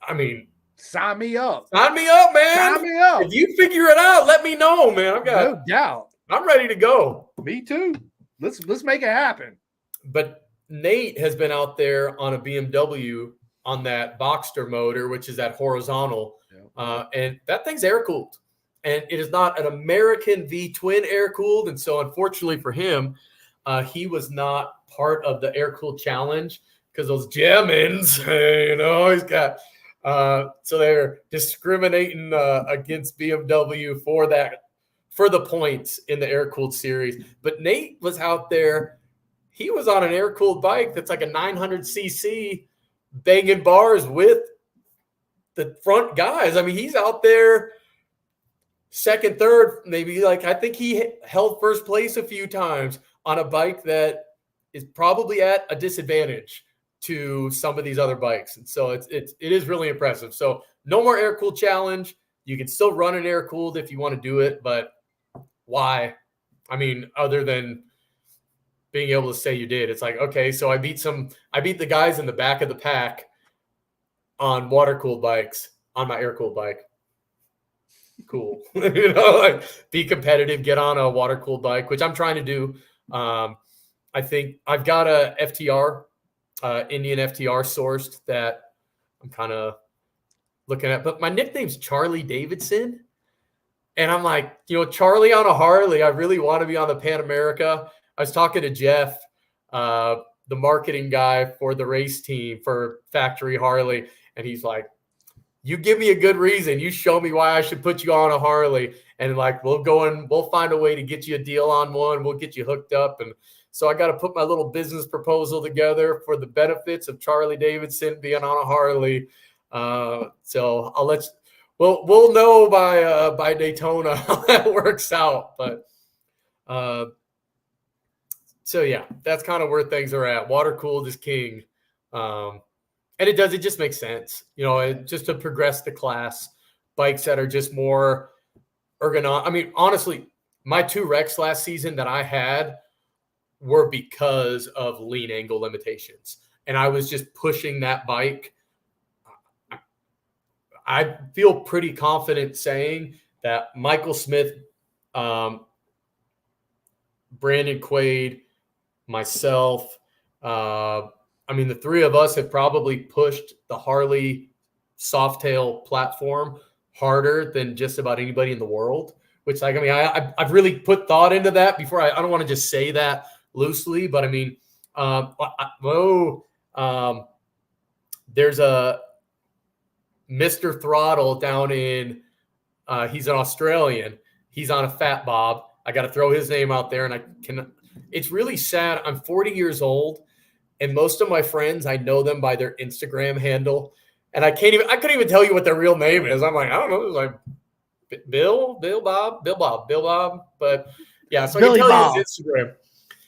I mean, sign me up. Sign me up, man. Sign me up. If you figure it out, let me know, man. No doubt. I'm ready to go. Me too. Let's make it happen. But Nate has been out there on a BMW on that Boxster motor, which is that horizontal. And that thing's air cooled, and it is not an American V twin air cooled. And so unfortunately for him, he was not part of the air cooled challenge because those Germans, he's got, so they're discriminating against BMW for the points in the air cooled series. But Nate was out there. He was on an air cooled bike that's like a 900cc banging bars with the front guys. I mean, he's out there second, third, maybe. Like, I think he held first place a few times on a bike that is probably at a disadvantage to some of these other bikes. And so it is really impressive. So no more air cooled challenge. You can still run an air cooled if you want to do it, but why? I mean, other than being able to say you did, it's like, okay, so I beat the guys in the back of the pack on water-cooled bikes on my air-cooled bike. Cool. Like be competitive, get on a water-cooled bike, which I'm trying to do. I think I've got a FTR, Indian FTR sourced that I'm kind of looking at, but my nickname's Charley Davidson. And I'm like, Charlie on a Harley, I really want to be on the Pan America. I was talking to Jeff, the marketing guy for the race team for Factory Harley. And he's like, you give me a good reason. You show me why I should put you on a Harley. And like, we'll find a way to get you a deal on one. We'll get you hooked up. And so I got to put my little business proposal together for the benefits of Charley Davidson being on a Harley. So we'll know by Daytona how that works out. But so yeah, that's kind of where things are at. Water cooled is king. And it just makes sense, just to progress the class. Bikes that are just more ergonomic. I mean, honestly, my 2 wrecks last season that I had were because of lean angle limitations. And I was just pushing that bike. I feel pretty confident saying that Michael Smith, Brandon Quaid, myself, the 3 of us have probably pushed the Harley Softail platform harder than just about anybody in the world, which I've really put thought into that before. I don't want to just say that loosely, but there's a Mr. Throttle down in, he's an Australian. He's on a Fat Bob. I got to throw his name out there, and it's really sad. I'm 40 years old. And most of my friends, I know them by their Instagram handle. And I couldn't even tell you what their real name is. I'm like, I don't know. It's like Bill Bob. But yeah, so I can Billy tell Bob. you his Instagram.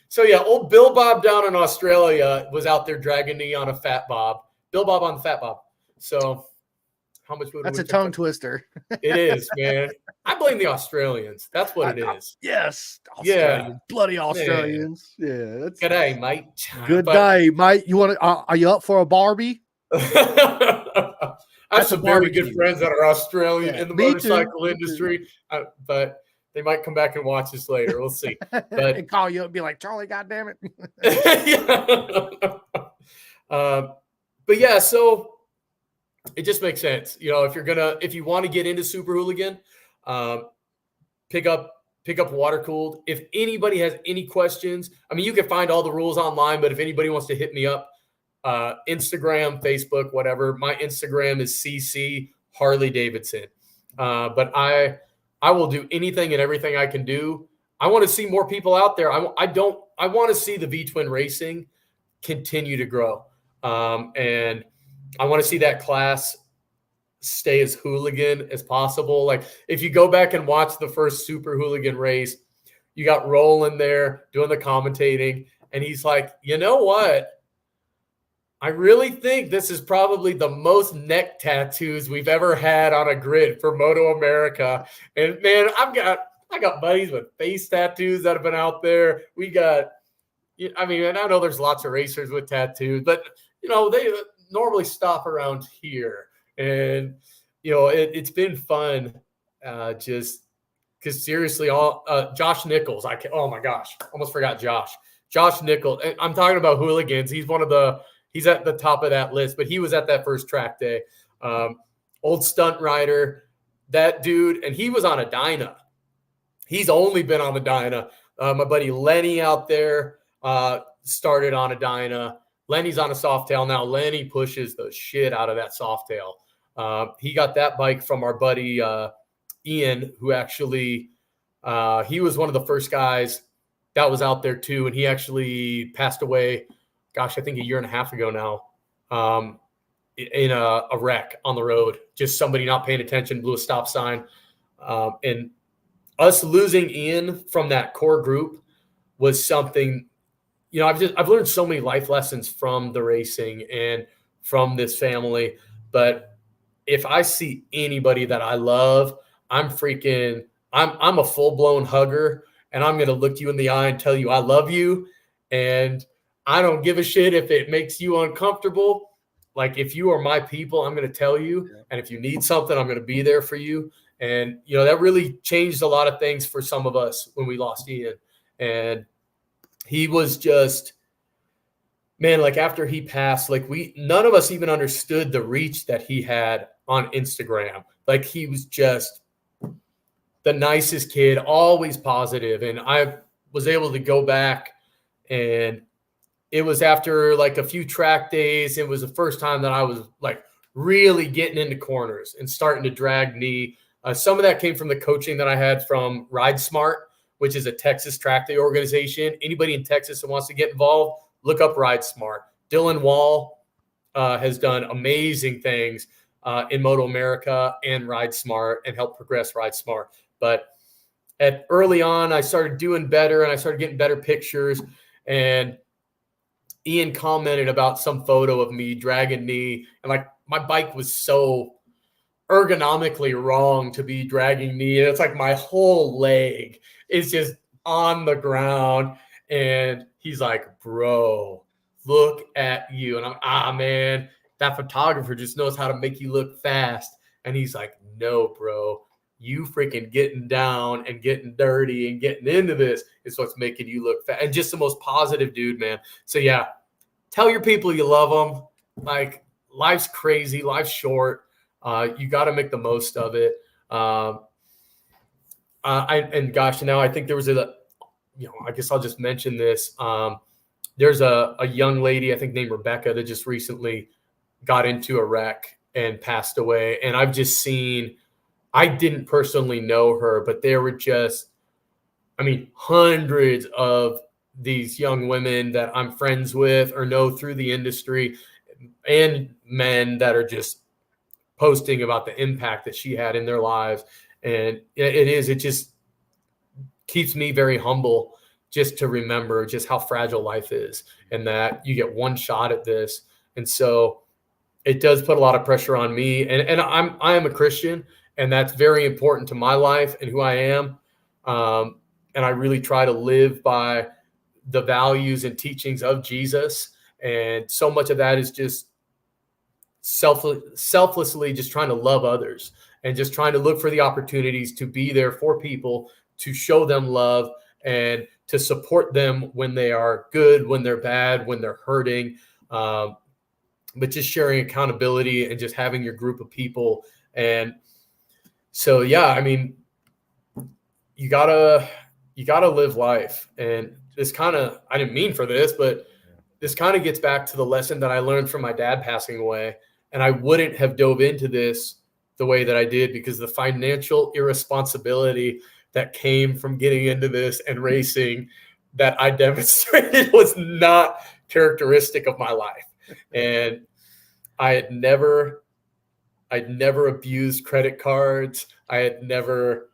So yeah, old Bill Bob down in Australia was out there dragging knee on a fat bob. Bill Bob on the fat bob. So how much would That's we a tongue twister. It is, man. I blame the Australians. That's what it is. Yes, Yeah, Australians, bloody man. Australians. Yeah, that's G'day, mate. good But day, mate. You want to? Are you up for a Barbie? I have That's a some very good barbecue. friends that are Australian Yeah, in the me too, motorcycle me too. industry, but they might come back and watch this later. We'll see. But And call you up and be like, Charlie, goddamn it. but yeah, so it just makes sense. You know, if you want to get into super hooligan, pick up water cooled. If anybody has any questions, I mean, you can find all the rules online, but if anybody wants to hit me up, Instagram, Facebook, whatever, my Instagram is CC Harley Davidson. But I will do anything and everything I can do. I want to see more people out there. I want to see the V-twin racing continue to grow. And I want to see that class stay as hooligan as possible. Like if you go back and watch the first super hooligan race, you got Roland there doing the commentating, and he's like, you know what? I really think this is probably the most neck tattoos we've ever had on a grid for Moto America. And man, I got buddies with face tattoos that have been out there. I mean, and I know there's lots of racers with tattoos, but you know, they normally stop around here. And you know, it's been fun, just because seriously, Josh Nichols. Oh my gosh, almost forgot Josh Nichols. I'm talking about hooligans. He's at the top of that list, but he was at that first track day. Old stunt rider, that dude, and he was on a Dyna. He's only been on the Dyna. My buddy Lenny out there started on a Dyna. Lenny's on a Softail now. Lenny pushes the shit out of that Softail. He got that bike from our buddy Ian, who actually he was one of the first guys that was out there too, and he actually passed away. Gosh, I think a year and a half ago now, in a wreck on the road. Just somebody not paying attention, blew a stop sign, and us losing Ian from that core group was something. You know, I've learned so many life lessons from the racing and from this family, but if I see anybody that I love, I'm a full-blown hugger, and I'm going to look you in the eye and tell you I love you. And I don't give a shit if it makes you uncomfortable. Like if you are my people, I'm going to tell you. And if you need something, I'm going to be there for you. And, you know, that really changed a lot of things for some of us when we lost Ian. And he was just, man, like after he passed, like none of us even understood the reach that he had on Instagram. Like he was just the nicest kid, always positive. And I was able to go back, and it was after like a few track days. It was the first time that I was like really getting into corners and starting to drag knee. Some of that came from the coaching that I had from Ride Smart, which is a Texas track day organization. Anybody in Texas that wants to get involved, look up Ride Smart. Dylan Wall has done amazing things in Moto America and Ride Smart, and helped progress Ride Smart. But early on, I started doing better, and I started getting better pictures. And Ian commented about some photo of me dragging knee, and like my bike was so ergonomically wrong to be dragging knee. And it's like my whole leg is just on the ground. And he's like, bro, look at you. And I'm, man, that photographer just knows how to make you look fast. And he's like, no, bro, you freaking getting down and getting dirty and getting into this is what's making you look fast. And just the most positive dude, man. So yeah, tell your people you love them. Like, life's crazy, life's short. You got to make the most of it. And gosh, now I think there was I guess I'll just mention this. There's a young lady, I think named Rebecca, that just recently got into a wreck and passed away. And I've just seen, I didn't personally know her, but there were just, I mean, hundreds of these young women that I'm friends with or know through the industry, and men that are just posting about the impact that she had in their lives. And it just keeps me very humble just to remember just how fragile life is and that you get one shot at this. And so it does put a lot of pressure on me. And I am a Christian, and that's very important to my life and who I am. And I really try to live by the values and teachings of Jesus. And so much of that is just selflessly just trying to love others and just trying to look for the opportunities to be there for people, to show them love and to support them when they are good, when they're bad, when they're hurting. But just sharing accountability and just having your group of people. And so, yeah, I mean, you gotta live life. And this kind of, I didn't mean for this, but this kind of gets back to the lesson that I learned from my dad passing away. And I wouldn't have dove into this the way that I did because the financial irresponsibility that came from getting into this and racing that I demonstrated was not characteristic of my life. And I'd never abused credit cards. I had never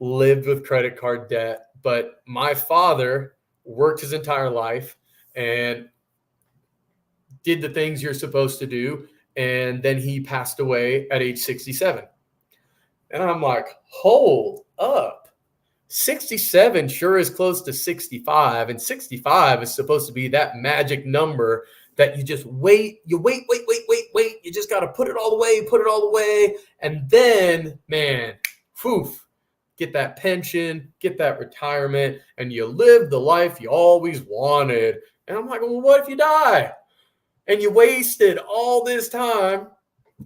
lived with credit card debt, but my father worked his entire life and did the things you're supposed to do. And then he passed away at age 67. And I'm like, hold up. 67 sure is close to 65. And 65 is supposed to be that magic number that you just wait. You wait. You just got to put it all away. And then, man, get that pension, get that retirement, and you live the life you always wanted. And I'm like, well, what if you die? And you wasted all this time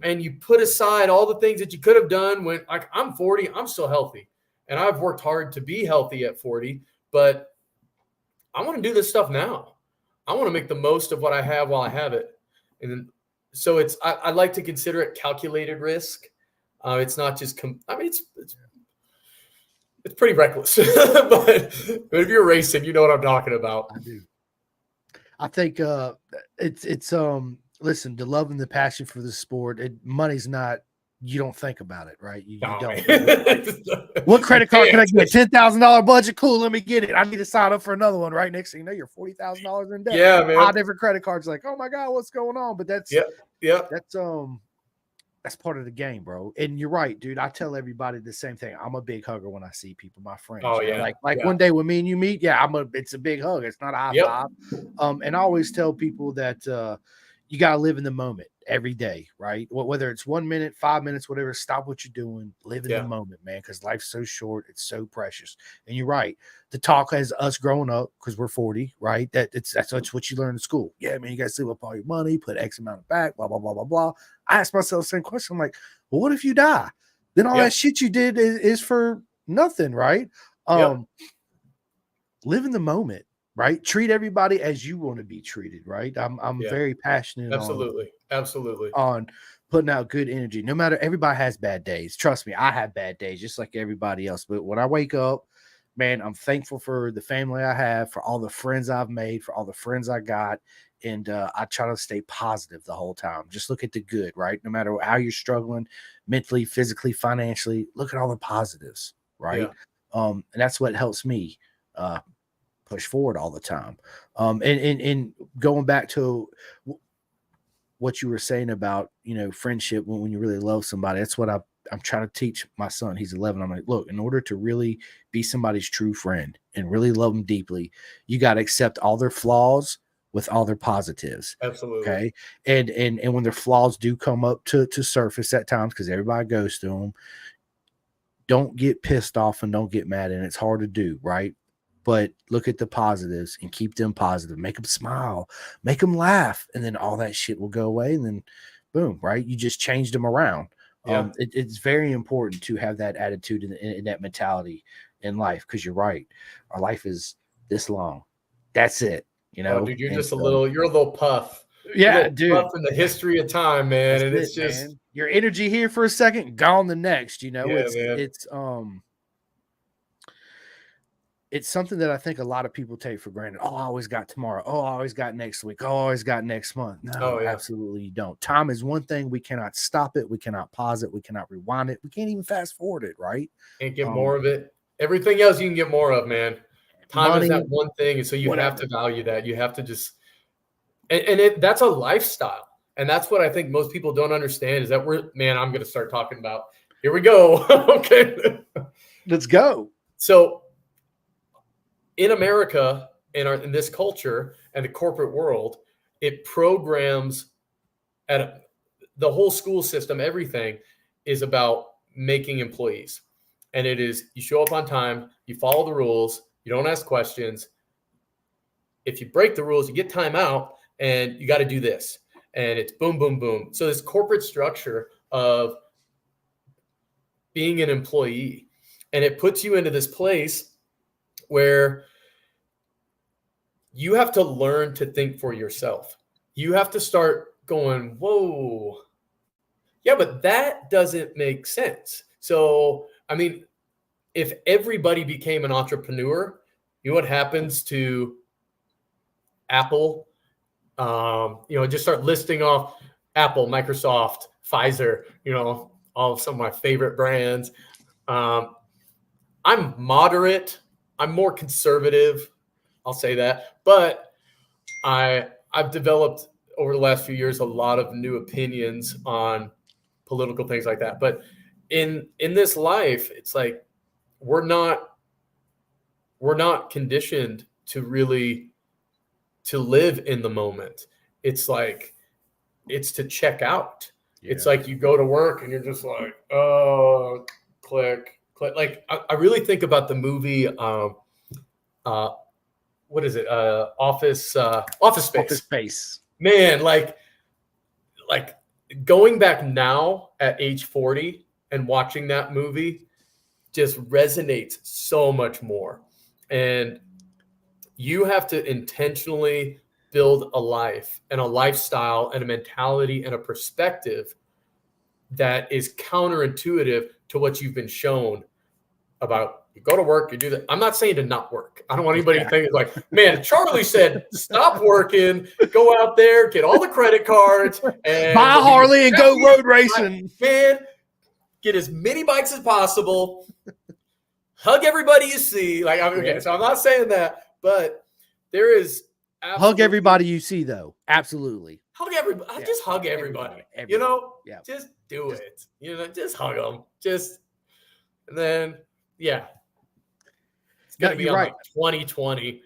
and you put aside all the things that you could have done when, like, I'm 40, I'm still healthy. And I've worked hard to be healthy at 40, but I want to do this stuff now. I want to make the most of what I have while I have it. And so I like to consider it calculated risk. It's not just, it's pretty reckless, but if you're racing, you know what I'm talking about. I do. I think it's listen, the love and the passion for the sport. Money's not. You don't think about it, right? You don't. Like, what credit card can I get? $10,000 budget. Cool, let me get it. I need to sign up for another one. Right next thing you know, you're $40,000 in debt. Yeah, man. 5 different credit cards. Like, oh my god, what's going on? But that's that's part of the game, bro. And you're right, dude. I tell everybody the same thing. I'm a big hugger when I see people, my friends. Oh yeah. Like one day when me and you meet, it's a big hug. It's not a high five. And I always tell people that you gotta live in the moment every day, right? Whether it's 1 minute, 5 minutes, whatever, stop what you're doing, live in the moment, man, because life's so short, it's so precious. And you're right. The talk as us growing up, because we're 40, right? That's what you learn in school. Yeah, man, you gotta save up all your money, put X amount back, blah, blah, blah, blah, blah. I ask myself the same question. I'm like, well, what if you die? Then all that shit you did is for nothing, right? Live in the moment. Right. Treat everybody as you want to be treated. Right. I'm very passionate. Absolutely. On putting out good energy. No matter, everybody has bad days. Trust me, I have bad days just like everybody else. But when I wake up, man, I'm thankful for the family I have, for all the friends I've made, for all the friends I got. And I try to stay positive the whole time. Just look at the good, right? No matter how you're struggling mentally, physically, financially, look at all the positives, right? And that's what helps me push forward all the time. And going back to what you were saying about, friendship when you really love somebody, that's what I'm trying to teach my son. He's 11. I'm like, look, in order to really be somebody's true friend and really love them deeply, you got to accept all their flaws with all their positives. Absolutely. Okay. And when their flaws do come up to surface at times, because everybody goes through them, don't get pissed off and don't get mad. And it's hard to do, right? But look at the positives and keep them positive. Make them smile, make them laugh, and then all that shit will go away. And then, boom, right? You just changed them around. Yeah. It's very important to have that attitude and that mentality in life, because you're right. Our life is this long. That's it. Dude, you're just you're a little puff. Yeah, dude. Puff in the history of time, man. And it's just, man. Your energy here for a second, gone the next. Man. It's it's something that I think a lot of people take for granted. Oh, I always got tomorrow. Oh, I always got next week. Oh, I always got next month. No, Oh yeah. absolutely you don't. Time is one thing. We cannot stop it. We cannot pause it. We cannot rewind it. We can't even fast forward it, right? Can't get more of it. Everything else you can get more of, man. Time Money, is that one thing, and so you have whatever. to value that. You have to just, that's a lifestyle, and that's what I think most people don't understand is that I'm going to start talking about. Here we go. Okay, Let's go. so in America, in this culture and the corporate world, it programs the whole school system. Everything is about making employees, and it is you show up on time, you follow the rules, you don't ask questions. If you break the rules, you get time out, and you got to do this, and it's boom, boom, boom. So this corporate structure of being an employee, and it puts you into this place where you have to learn to think for yourself. You have to start going, whoa, yeah, but that doesn't make sense. So, I mean, if everybody became an entrepreneur, you know what happens to Apple? Just start listing off Apple, Microsoft, Pfizer, all of some of my favorite brands. I'm moderate. I'm more conservative. I'll say that. But I've developed over the last few years a lot of new opinions on political things like that. But in this life, it's like we're not conditioned to really to live in the moment. It's like it's to check out. Yeah. It's like you go to work and you're just like, oh, click. Like I really think about the movie what is it? Office Space. Office Space. Man, like going back now at age 40 and watching that movie just resonates so much more. And you have to intentionally build a life and a lifestyle and a mentality and a perspective that is counterintuitive to what you've been shown about. You go to work, you do that. I'm not saying to not work. I don't want anybody to think it's like, man, Charlie said, stop working, go out there, get all the credit cards, and buy a Harley and go road racing. Man, get as many bikes as possible. Hug everybody you see. Like, okay, so I'm not saying that, but there is hug everybody you see, though. Absolutely. Hug everybody. Yeah. Just hug everybody. Yeah. Just do it. Just hug them. And then, yeah. It's going to be on right. Like 2020.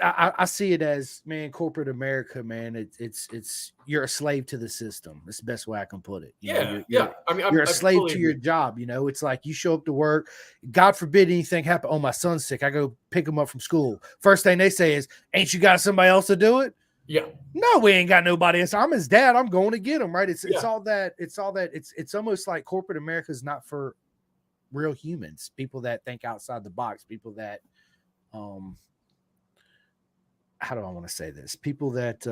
I see it as, man, corporate America, man. It's you're a slave to the system. That's the best way I can put it. Yeah. I mean, you're a slave to your job. It's like you show up to work. God forbid anything happen. Oh, my son's sick. I go pick him up from school. First thing they say is, "Ain't you got somebody else to do it?" Yeah. No, we ain't got nobody else. I'm his dad. I'm going to get him. Right. It's all that. It's almost like corporate America is not for real humans, people that think outside the box, people that how do I want to say this? People that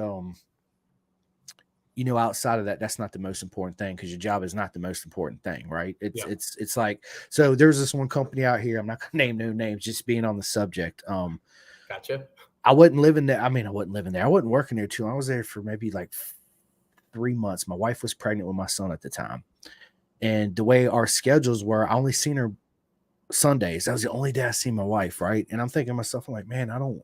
outside of that, that's not the most important thing, because your job is not the most important thing, right? It's like, so there's this one company out here, I'm not gonna name no names, just being on the subject. Gotcha. I wasn't living there. I wasn't working there too long. I was there for maybe like 3 months. My wife was pregnant with my son at the time. And the way our schedules were, I only seen her Sundays. That was the only day I seen my wife, right? And I'm thinking to myself, I'm like, man, I don't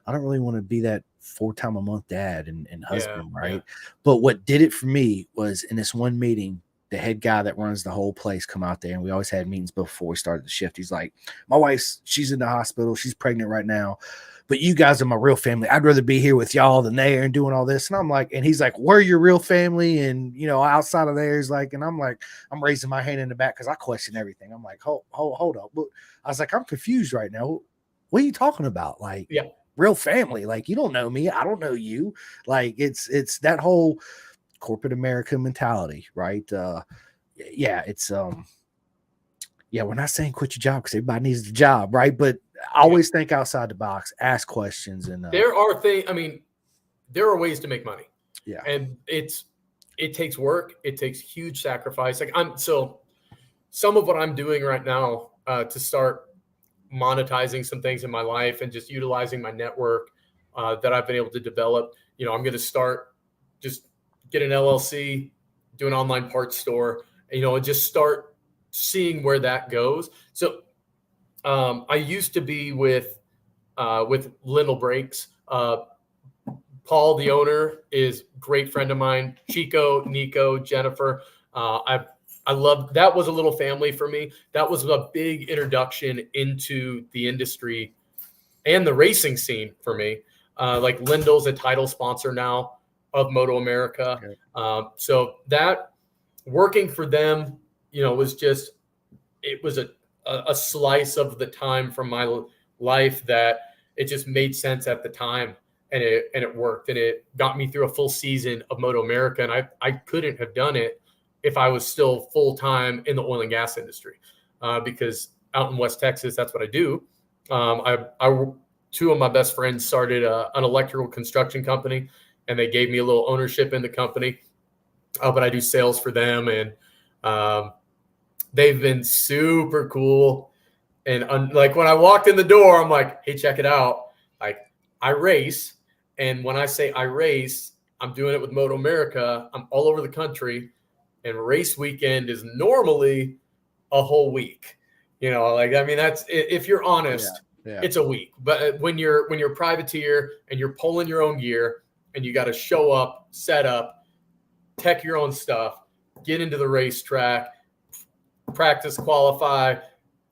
really want to be that 4 times a month dad and husband, right? Yeah. But what did it for me was, in this one meeting, the head guy that runs the whole place come out there, and we always had meetings before we started the shift. He's like, my wife's, she's in the hospital. She's pregnant right now. But you guys are my real family. I'd rather be here with y'all than there and doing all this. And I'm like, and he's like, we're your real family. And, outside of there, he's like, and I'm like, I'm raising my hand in the back because I question everything. I'm like, hold up. I was like, I'm confused right now. What are you talking about? Like, yeah, real family. Like, you don't know me. I don't know you. Like, it's that whole corporate America mentality, right? We're not saying quit your job because everybody needs a job, right? But always think outside the box, ask questions. And there are things, there are ways to make money. Yeah. And it takes work. It takes huge sacrifice. Like some of what I'm doing right now to start monetizing some things in my life and just utilizing my network that I've been able to develop. I'm going to start just get an LLC, do an online parts store, and just start seeing where that goes. So I used to be with Lindell Brakes. Paul, the owner, is a great friend of mine. Chico, Nico, Jennifer. I love that. Was a little family for me. That was a big introduction into the industry and the racing scene for me. Like Lindell's a title sponsor now of Moto America. Okay. So that working for them, was just, it was a slice of the time from my life that it just made sense at the time. And it worked, and it got me through a full season of Moto America. And I couldn't have done it if I was still full-time in the oil and gas industry, because out in West Texas, that's what I do. Two of my best friends started an electrical construction company, and they gave me a little ownership in the company. But I do sales for them, and they've been super cool. And like when I walked in the door, I'm like, hey, check it out. Like, I race. And when I say I race, I'm doing it with Moto America. I'm all over the country, and race weekend is normally a whole week. That's, if you're honest, it's a week. But when you're privateer and you're pulling your own gear and you got to show up, set up, tech your own stuff, get into the racetrack, practice, qualify,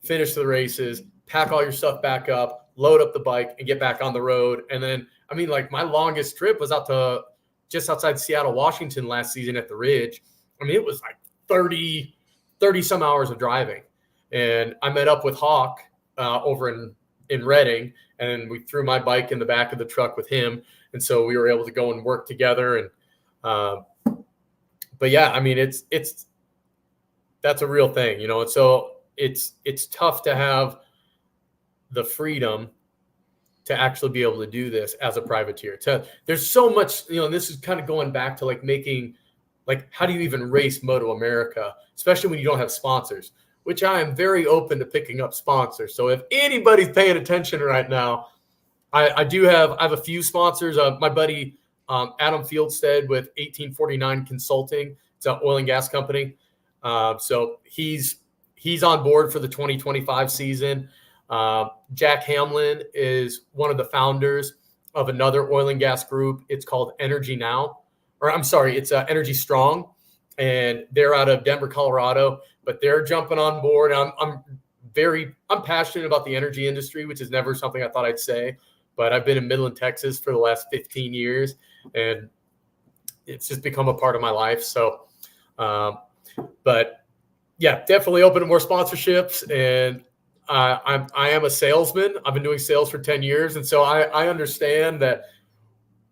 finish the races, pack all your stuff back up, load up the bike, and get back on the road. And then, my longest trip was out to just outside Seattle, Washington last season at the Ridge. It was like 30 some hours of driving. And I met up with Hawk over in Reading, and we threw my bike in the back of the truck with him. And so we were able to go and work together. And, but yeah, that's a real thing, and so it's tough to have the freedom to actually be able to do this as a privateer. There's so much, and this is kind of going back to making, how do you even race Moto America, especially when you don't have sponsors, which I am very open to picking up sponsors. So if anybody's paying attention right now, I have a few sponsors. My buddy Adam Fieldstead with 1849 Consulting. It's an oil and gas company. So he's on board for the 2025 season. Jack Hamlin is one of the founders of another oil and gas group. It's called Energy Now, it's Energy Strong, and they're out of Denver, Colorado, but they're jumping on board. I'm passionate about the energy industry, which is never something I thought I'd say, but I've been in Midland, Texas for the last 15 years, and it's just become a part of my life. So, but yeah, definitely open to more sponsorships. And I am a salesman. I've been doing sales for 10 years. And so I understand that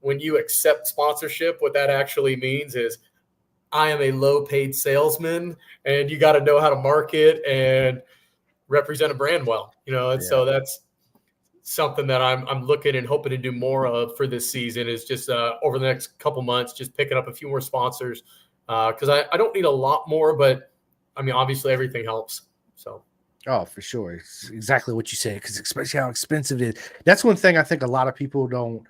when you accept sponsorship, what that actually means is I am a low paid salesman, and you got to know how to market and represent a brand well, and so that's something that I'm looking and hoping to do more of for this season, is just over the next couple months, just picking up a few more sponsors. Cause I don't need a lot more, but obviously everything helps. So. Oh, for sure. It's exactly what you said, because especially how expensive it is. That's one thing I think a lot of people don't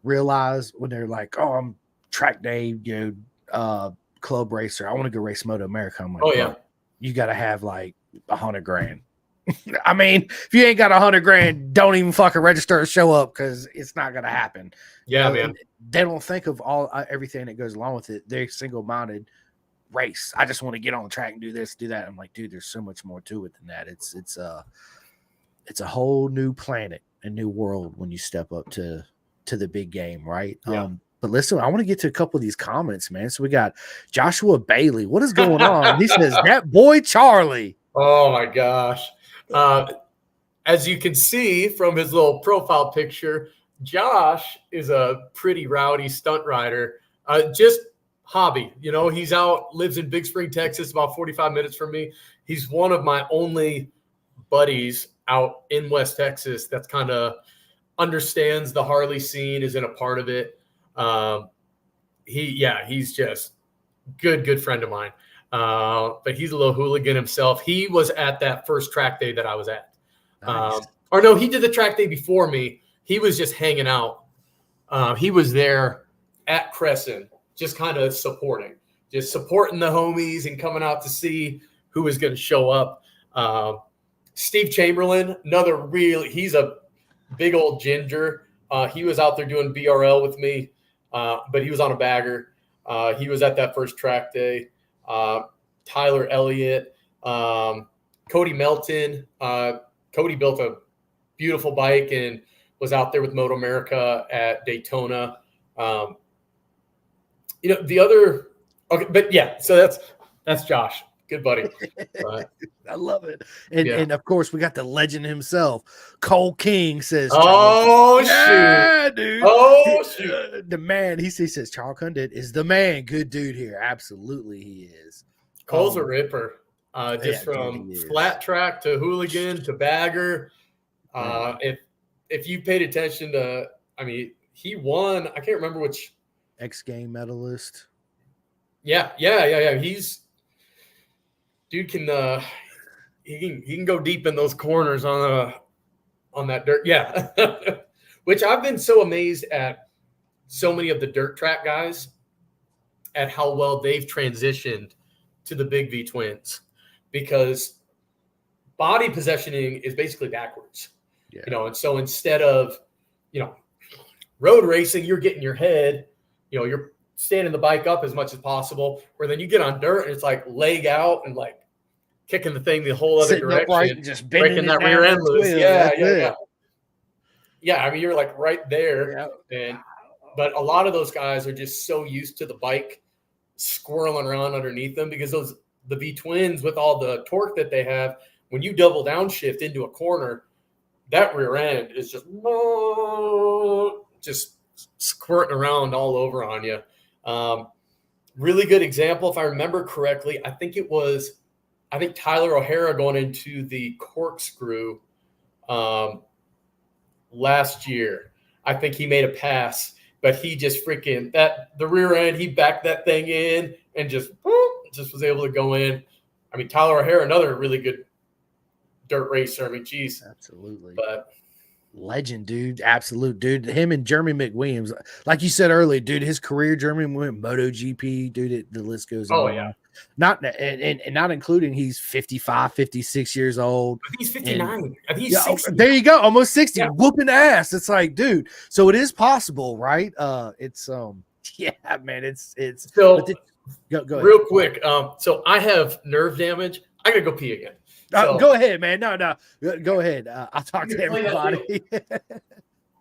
realize when they're like, oh, I'm track day, club racer. I want to go race Moto America. I'm like, oh, yeah, you got to have like $100,000. If you ain't got $100,000, don't even fucking register or show up, because it's not going to happen. Yeah, man. They don't think of everything that goes along with it. They're single-minded. Race. I just want to get on the track and do this, do that. I'm like, dude, there's so much more to it than that. It's a whole new planet, a new world when you step up to the big game, right? Yeah. But listen, I want to get to a couple of these comments, man. So we got Joshua Bailey. What is going on? He says, that boy Charley. Oh my gosh. As you can see from his little profile picture, Josh is a pretty rowdy stunt rider. Just hobby, he's out, lives in Big Spring, Texas, about 45 minutes from me. He's one of my only buddies out in West Texas that's kind of understands the Harley scene, is in a part of it. He's just good friend of mine. But he's a little hooligan himself. He was at that first track day that I was at. Nice. Or no, he did the track day before me. He was just hanging out. He was there at Crescent, just kind of supporting the homies and coming out to see who was going to show up. Steve Chamberlain, he's a big old ginger. He was out there doing BRL with me, but he was on a bagger. He was at that first track day. Tyler Elliott, Cody Melton. Cody built a beautiful bike and was out there with Moto America at Daytona. So that's Josh. Good buddy. I love it. And of course, we got the legend himself. Cole King says, "Oh, yeah, dude. Oh, shoot. The man." He says, Charley Condit is the man. Good dude here. Absolutely, he is. Cole's a ripper. From flat track to hooligan to bagger. If you paid attention to, he won. I can't remember which. X Game medalist. Yeah. Dude can he can go deep in those corners on that dirt. Yeah. Which I've been so amazed at so many of the dirt track guys at how well they've transitioned to the Big V twins, because body positioning is basically backwards. Yeah. And so instead of, road racing, you're getting your head, you're standing the bike up as much as possible, where then you get on dirt and it's like leg out and like kicking the thing the whole other direction, upright and just breaking that rear end loose. Yeah. You're like right there. Yeah. But a lot of those guys are just so used to the bike swirling around underneath them, because the V twins, with all the torque that they have, when you double downshift into a corner, that rear end is just squirting around all over on you. Really good example, if I remember correctly. I think Tyler O'Hara going into the corkscrew last year. I think he made a pass, but he just the rear end, he backed that thing in and just was able to go in. Tyler O'Hara, another really good dirt racer. Geez. Absolutely. But legend, dude. Absolute dude. Him and Jeremy McWilliams, like you said earlier, dude, his career, Jeremy went MotoGP, dude, the list goes on. Oh, yeah. Not including he's 55, 56 years old. I think he's 59. I think he's 60. There you go. Almost 60. Yeah. Whooping ass. It's like, dude, so it is possible, right? It's yeah, man. It's so go ahead. Real quick. So I have nerve damage. I gotta go pee again. Go ahead, man. No. Go ahead. I'll talk to everybody.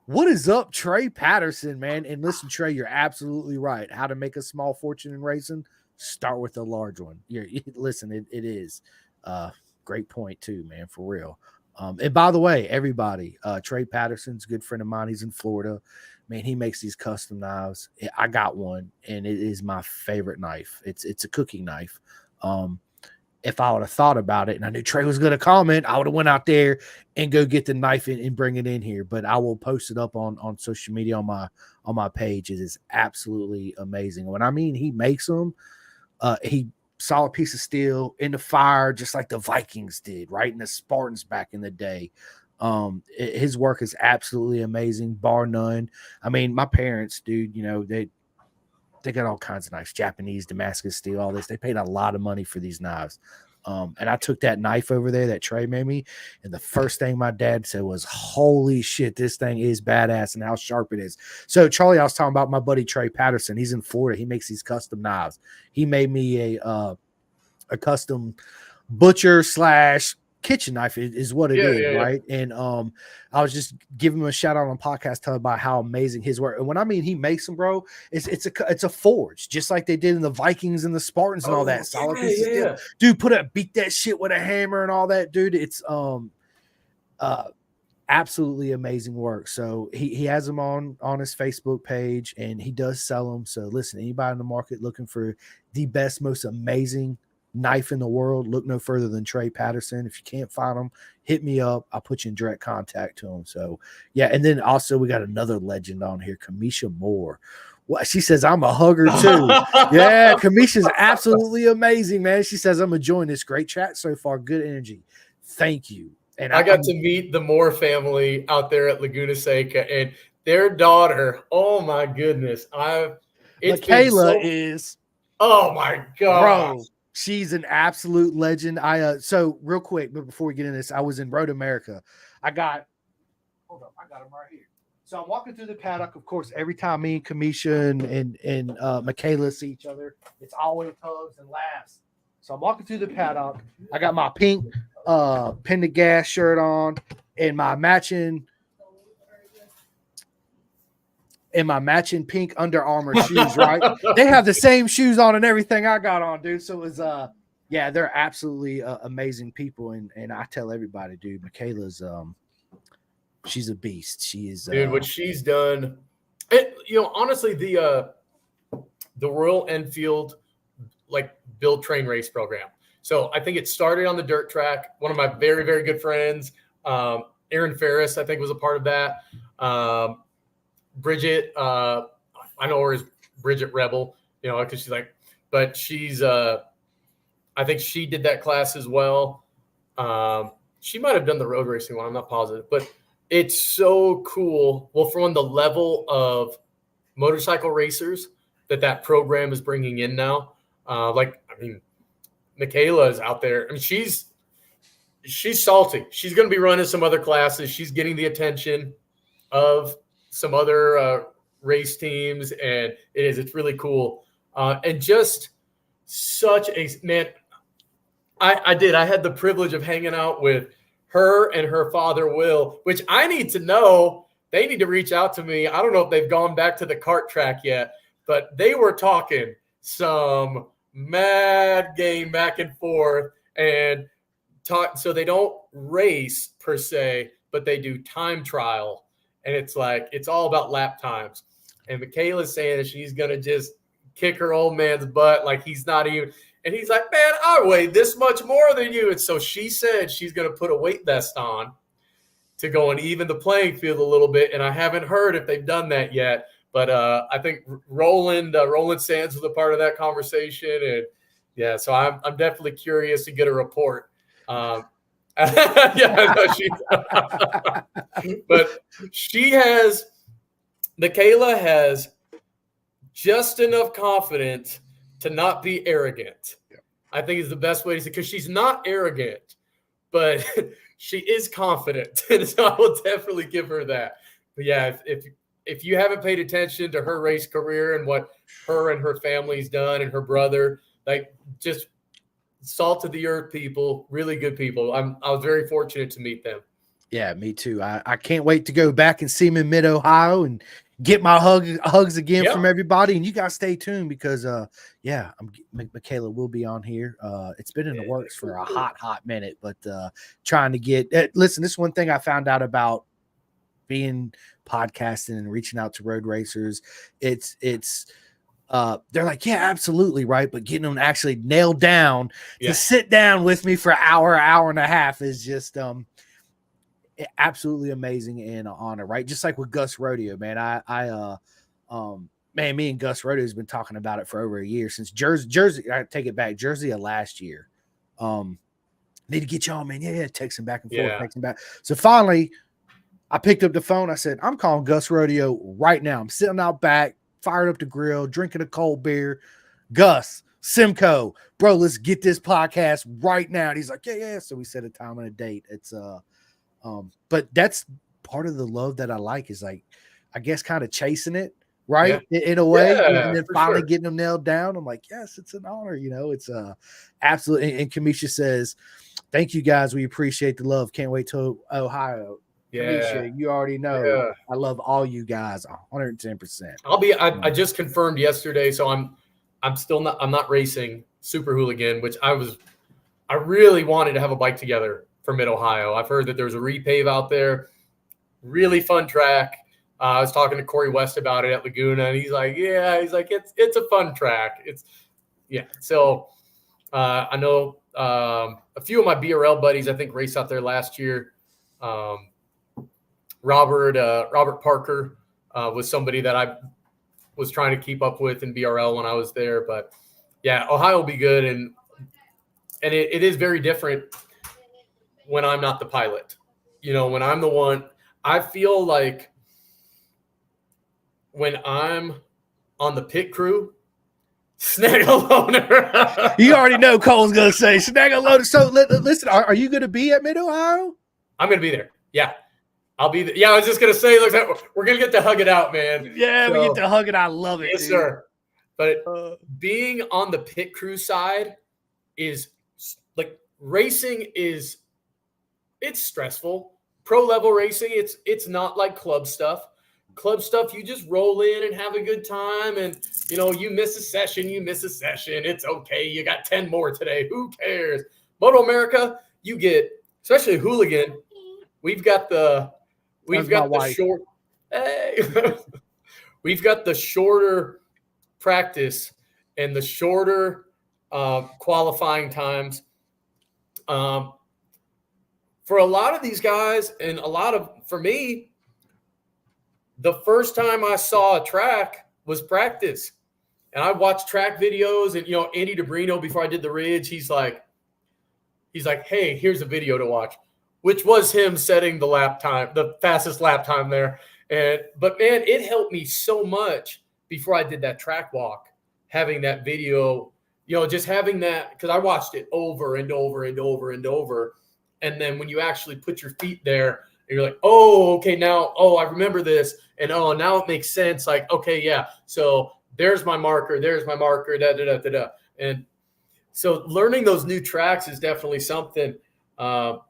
What is up, Trey Patterson, man? And listen, Trey, you're absolutely right. How to make a small fortune in racing? Start with a large one. Listen, it is. Great point too, man, for real. And by the way, everybody, Trey Patterson's a good friend of mine. He's in Florida. Man, he makes these custom knives. I got one, and it is my favorite knife. It's a cooking knife. If I would have thought about it and I knew Trey was going to comment, I would have went out there and go get the knife and bring it in here. But I will post it up on social media on my page. It is absolutely amazing. When he makes them, he saw a piece of steel in the fire, just like the Vikings did, right? And the Spartans back in the day. His work is absolutely amazing, bar none. My parents, dude, they got all kinds of knives, Japanese, Damascus steel, all this. They paid a lot of money for these knives. And I took that knife over there that Trey made me, and the first thing my dad said was, holy shit, this thing is badass and how sharp it is. So, Charlie, I was talking about my buddy Trey Patterson. He's in Florida. He makes these custom knives. He made me a custom butcher / kitchen knife is what it is, right? And I was just giving him a shout out on podcast, telling about how amazing his work. And when he makes them, bro, it's a forge, just like they did in the Vikings and the Spartans and all that. Solid piece of steel. Dude, beat that shit with a hammer and all that, dude. It's absolutely amazing work. So he has them on his Facebook page, and he does sell them. So listen, anybody in the market looking for the best, most amazing knife in the world, look no further than Trey Patterson. If you can't find him, hit me up. I'll put you in direct contact to him. So yeah, and then also we got another legend on here, Kamisha Moore. Well, she says I'm a hugger too. Yeah, Kamisha's absolutely amazing, man. She says I'm enjoying this great chat so far. Good energy. Thank you. And I got to meet the Moore family out there at Laguna Seca, and their daughter. Oh my goodness, Michaela is. Oh my god, Bro, she's an absolute legend. So real quick, but before we get into this, I was in Road America. Hold up, I got him right here. So I'm walking through the paddock. Of course, every time me and Kamisha and Michaela see each other, it's always hugs and laughs. So I'm walking through the paddock. I got my pink Pin the Gas shirt on and my matching pink Under Armour shoes, right? They have the same shoes on and everything I got on, dude. So it was yeah, they're absolutely amazing people, and I tell everybody, dude, Michaela's she's a beast. She is dude. What she's done, honestly, the Royal Enfield build train race program. So I think it started on the dirt track. One of my very, very good friends, Aaron Ferris, I think was a part of that. Bridget, I know her as Bridget Rebel, because she's I think she did that class as well. She might have done the road racing one. I'm not positive, but it's so cool. Well, from the level of motorcycle racers that program is bringing in now, Michaela is out there. I mean, she's salty. She's going to be running some other classes. She's getting the attention of some other race teams, and it's really cool. And just such a man. I had the privilege of hanging out with her and her father, Will, which I need to know. They need to reach out to me. I don't know if they've gone back to the kart track yet, but they were talking some mad game back and forth and talk. So they don't race per se, but they do time trial. And it's all about lap times. And Michaela's saying that she's going to just kick her old man's butt like he's not even. And he's like, man, I weigh this much more than you. And so she said she's going to put a weight vest on to go and even the playing field a little bit. And I haven't heard if they've done that yet. But I think Roland Sands was a part of that conversation. And, yeah, so I'm definitely curious to get a report. Yeah, but Michaela has just enough confidence to not be arrogant. Yeah. I think is the best way to say, because she's not arrogant, but she is confident. And so I will definitely give her that. But yeah, if you haven't paid attention to her race career and what her and her family's done and her brother, just salt of the earth people, really good people. I was very fortunate to meet them. Yeah, me too. I can't wait to go back and see them in mid-Ohio and get my hugs again from everybody. And you guys stay tuned because, Michaela will be on here. It's been in the works for a hot minute, but trying to get listen, this is one thing I found out about being podcasting and reaching out to road racers. It's they're like, yeah, absolutely, right. But getting them actually nailed down to sit down with me for an hour and a half is just absolutely amazing and an honor, right? Just like with Gus Rodeo, man. Man, me and Gus Rodeo has been talking about it for over a year since Jersey. I take it back, Jersey of last year. Need to get you on, man. Yeah, texting back and forth, texting back. So finally, I picked up the phone. I said, I'm calling Gus Rodeo right now. I'm sitting out back, fired up the grill, drinking a cold beer. Gus, Simcoe, bro, let's get this podcast right now. And he's like, yeah. So we set a time and a date. It's but that's part of the love that I like is I guess kind of chasing it, right? In a way, and then finally getting them nailed down. I'm like, yes, it's an honor. It's absolutely. And Kamisha says, thank you guys. We appreciate the love. Can't wait till Ohio. Yeah, Kamisha, you already know. Yeah. I love all you guys 110%. I just confirmed yesterday, so I'm not racing Super Hooligan, which I really wanted to have a bike together for Mid-Ohio. I've heard that there's a repave out there, really fun track. I was talking to Corey West about it at Laguna, and he's like, it's a fun track. So I know a few of my BRL buddies, I think, raced out there last year. Robert Parker was somebody that I was trying to keep up with in BRL when I was there. But yeah, Ohio will be good, and it is very different. when I'm not the pilot. When I'm the one, I feel like when I'm on the pit crew, snag a loaner. You already know Cole's going to say snag a loaner. So listen, are you going to be at Mid-Ohio? I'm going to be there. Yeah. I'll be there. Yeah, I was just going to say, look, we're going to get to hug it out, man. Yeah, we get to hug it. I love it. Yes, dude. Sir. But being on the pit crew side is like racing it's stressful. Pro level racing, it's not like club stuff. Club stuff, you just roll in and have a good time. And, you miss a session. It's okay. You got 10 more today. Who cares? Moto America, you get, especially a hooligan, we've got the short. Hey, we've got the shorter practice and the shorter qualifying times. For a lot of these guys, and for me, the first time I saw a track was practice. And I watched track videos, and Andy DeBrino, before I did the Ridge, he's like, hey, here's a video to watch, which was him setting the fastest lap time there. But man, it helped me so much before I did that track walk, having that video, just having that, because I watched it over and over and over and over. And then when you actually put your feet there, and you're like, oh, okay, now, I remember this. And now it makes sense. Like, okay, yeah. So there's my marker, da. And so learning those new tracks is definitely something. But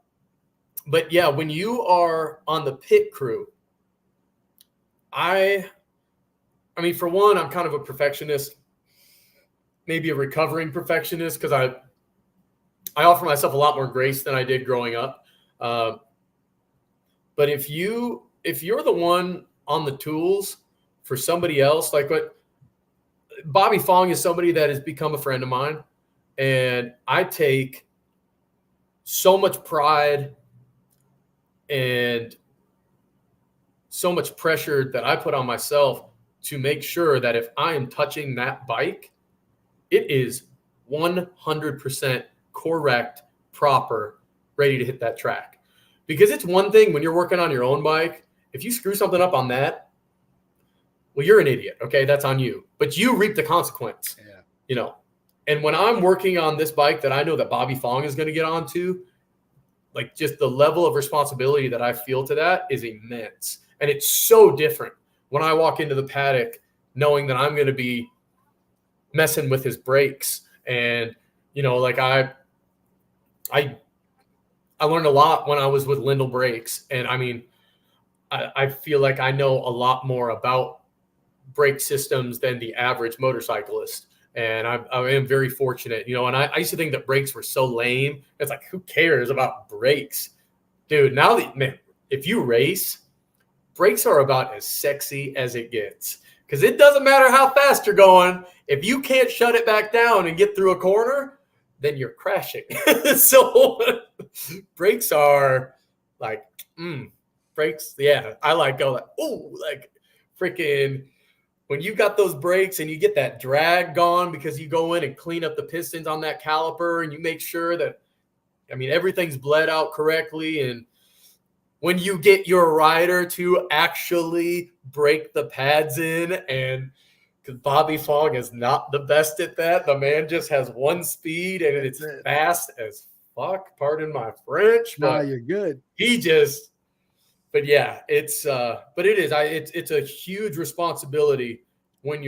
yeah, when you are on the pit crew, I mean, for one, I'm kind of a perfectionist, maybe a recovering perfectionist, because I offer myself a lot more grace than I did growing up. But if you're the one on the tools for somebody else, like what Bobby Fong is, somebody that has become a friend of mine, and I take so much pride and so much pressure that I put on myself to make sure that if I am touching that bike, it is 100% correct, proper, ready to hit that track. Because it's one thing when you're working on your own bike, if you screw something up on that, well, you're an idiot. Okay, that's on you. But you reap the consequence. Yeah. And when I'm working on this bike that I know that Bobby Fong is going to get onto, like, just the level of responsibility that I feel to that is immense. And it's so different when I walk into the paddock knowing that I'm going to be messing with his brakes. And, like I learned a lot when I was with Lindell Brakes. And I mean, I feel like I know a lot more about brake systems than the average motorcyclist. And I am very fortunate, and I used to think that brakes were so lame. It's like, who cares about brakes? Dude, now if you race, brakes are about as sexy as it gets. Because it doesn't matter how fast you're going. If you can't shut it back down and get through a corner, then you're crashing. So brakes are like, brakes. Yeah, I go freaking when you got those brakes and you get that drag gone because you go in and clean up the pistons on that caliper and you make sure that, everything's bled out correctly. And when you get your rider to actually break the pads in, and because Bobby Fong is not the best at that, the man just has one speed and it's fast as fuck. Pardon my French. No, you're good. But yeah, it's a huge responsibility when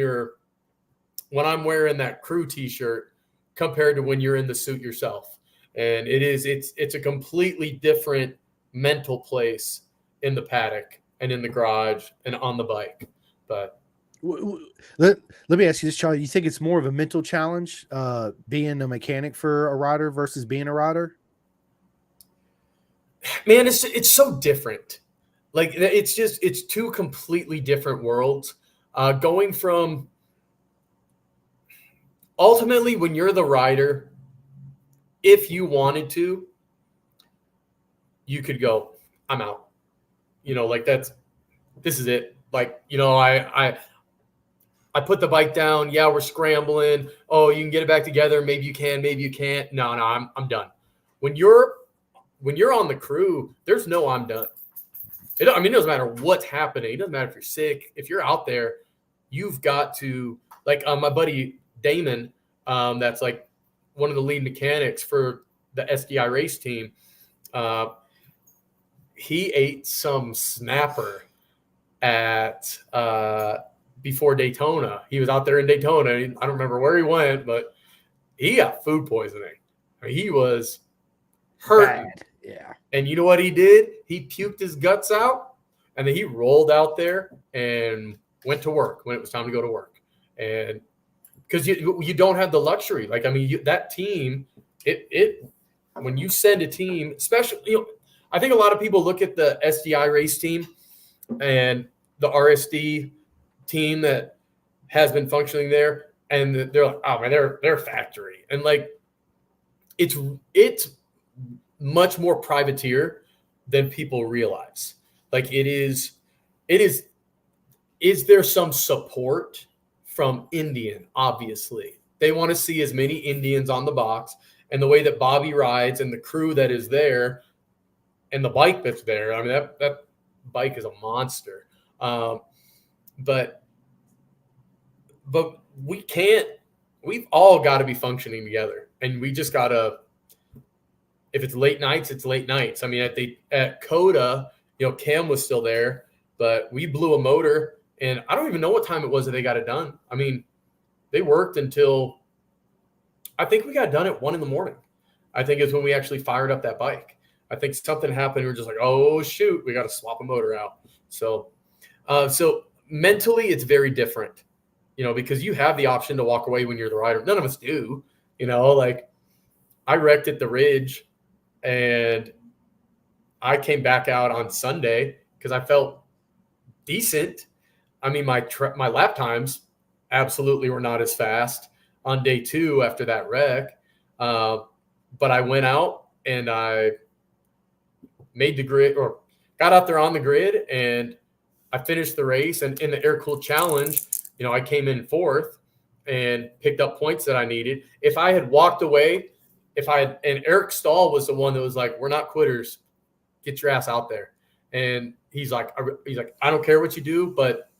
I'm wearing that crew t-shirt compared to when you're in the suit yourself. And it's a completely different mental place in the paddock and in the garage and on the bike. But let me ask you this, Charlie. You think it's more of a mental challenge being a mechanic for a rider versus being a rider? Man, it's so different. Like, it's two completely different worlds. Going from ultimately when you're the rider, if you wanted to, you could go, I'm out. This is it. Like, I put the bike down. Yeah, we're scrambling. Oh, you can get it back together. Maybe you can, maybe you can't. No, I'm done. When you're when you're on the crew, there's no I'm done. It doesn't matter what's happening. It doesn't matter if you're sick. If you're out there, you've got to, like my buddy Damon, that's like one of the lead mechanics for the SDI race team. He ate some snapper at before Daytona. He was out there in Daytona. I don't remember where he went, but he got food poisoning. I mean, he was hurting. Bad. Yeah. And you know what he did? He puked his guts out, and then he rolled out there and went to work when it was time to go to work. And because you don't have the luxury. Like, I mean, that team, when you send a team, especially, I think a lot of people look at the SDI race team and the RSD team that has been functioning there, and they're like, oh man, they're factory. And like, it's much more privateer than people realize. Like it is, there some support from Indian? Obviously. They want to see as many Indians on the box, and the way that Bobby rides and the crew that is there and the bike that's there. I mean, that bike is a monster. But we've all got to be functioning together, and we just got to, if it's late nights, it's late nights. I mean, at Coda, Cam was still there, but we blew a motor, and I don't even know what time it was that they got it done. I mean, they worked until, I think we got done at 1 a.m. I think is when we actually fired up that bike. I think something happened. We were just like, oh shoot, we got to swap a motor out. So mentally it's very different, because you have the option to walk away when you're the rider. None of us do, like I wrecked at the Ridge, and I came back out on Sunday because I felt decent. I mean, my lap times absolutely were not as fast on day 2 after that wreck. But I went out and I made the grid, or got out there on the grid, and I finished the race. And in the Air Cooled Challenge, I came in 4th and picked up points that I needed. If I had walked away, and Eric Stahl was the one that was like, we're not quitters, get your ass out there. And he's like, I don't care what you do, but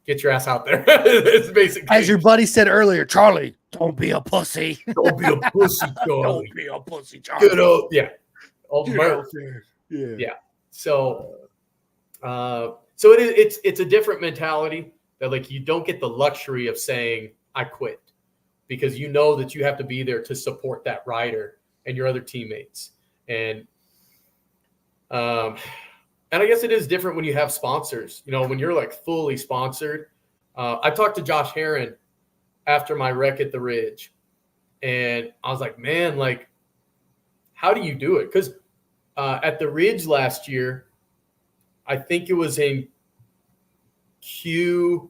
get your ass out there. It's basically, as your buddy said earlier, Charlie, don't be a pussy. Don't be a pussy, Charlie. Don't be a pussy, Charlie. Good old, yeah. Get out there. Yeah. So it's a different mentality that, like, you don't get the luxury of saying I quit, because you know that you have to be there to support that rider and your other teammates. And I guess it is different when you have sponsors, when you're like fully sponsored. I talked to Josh Heron after my wreck at the Ridge, and I was like, man, like, how do you do it? Because at the Ridge last year, I think it was in Q2,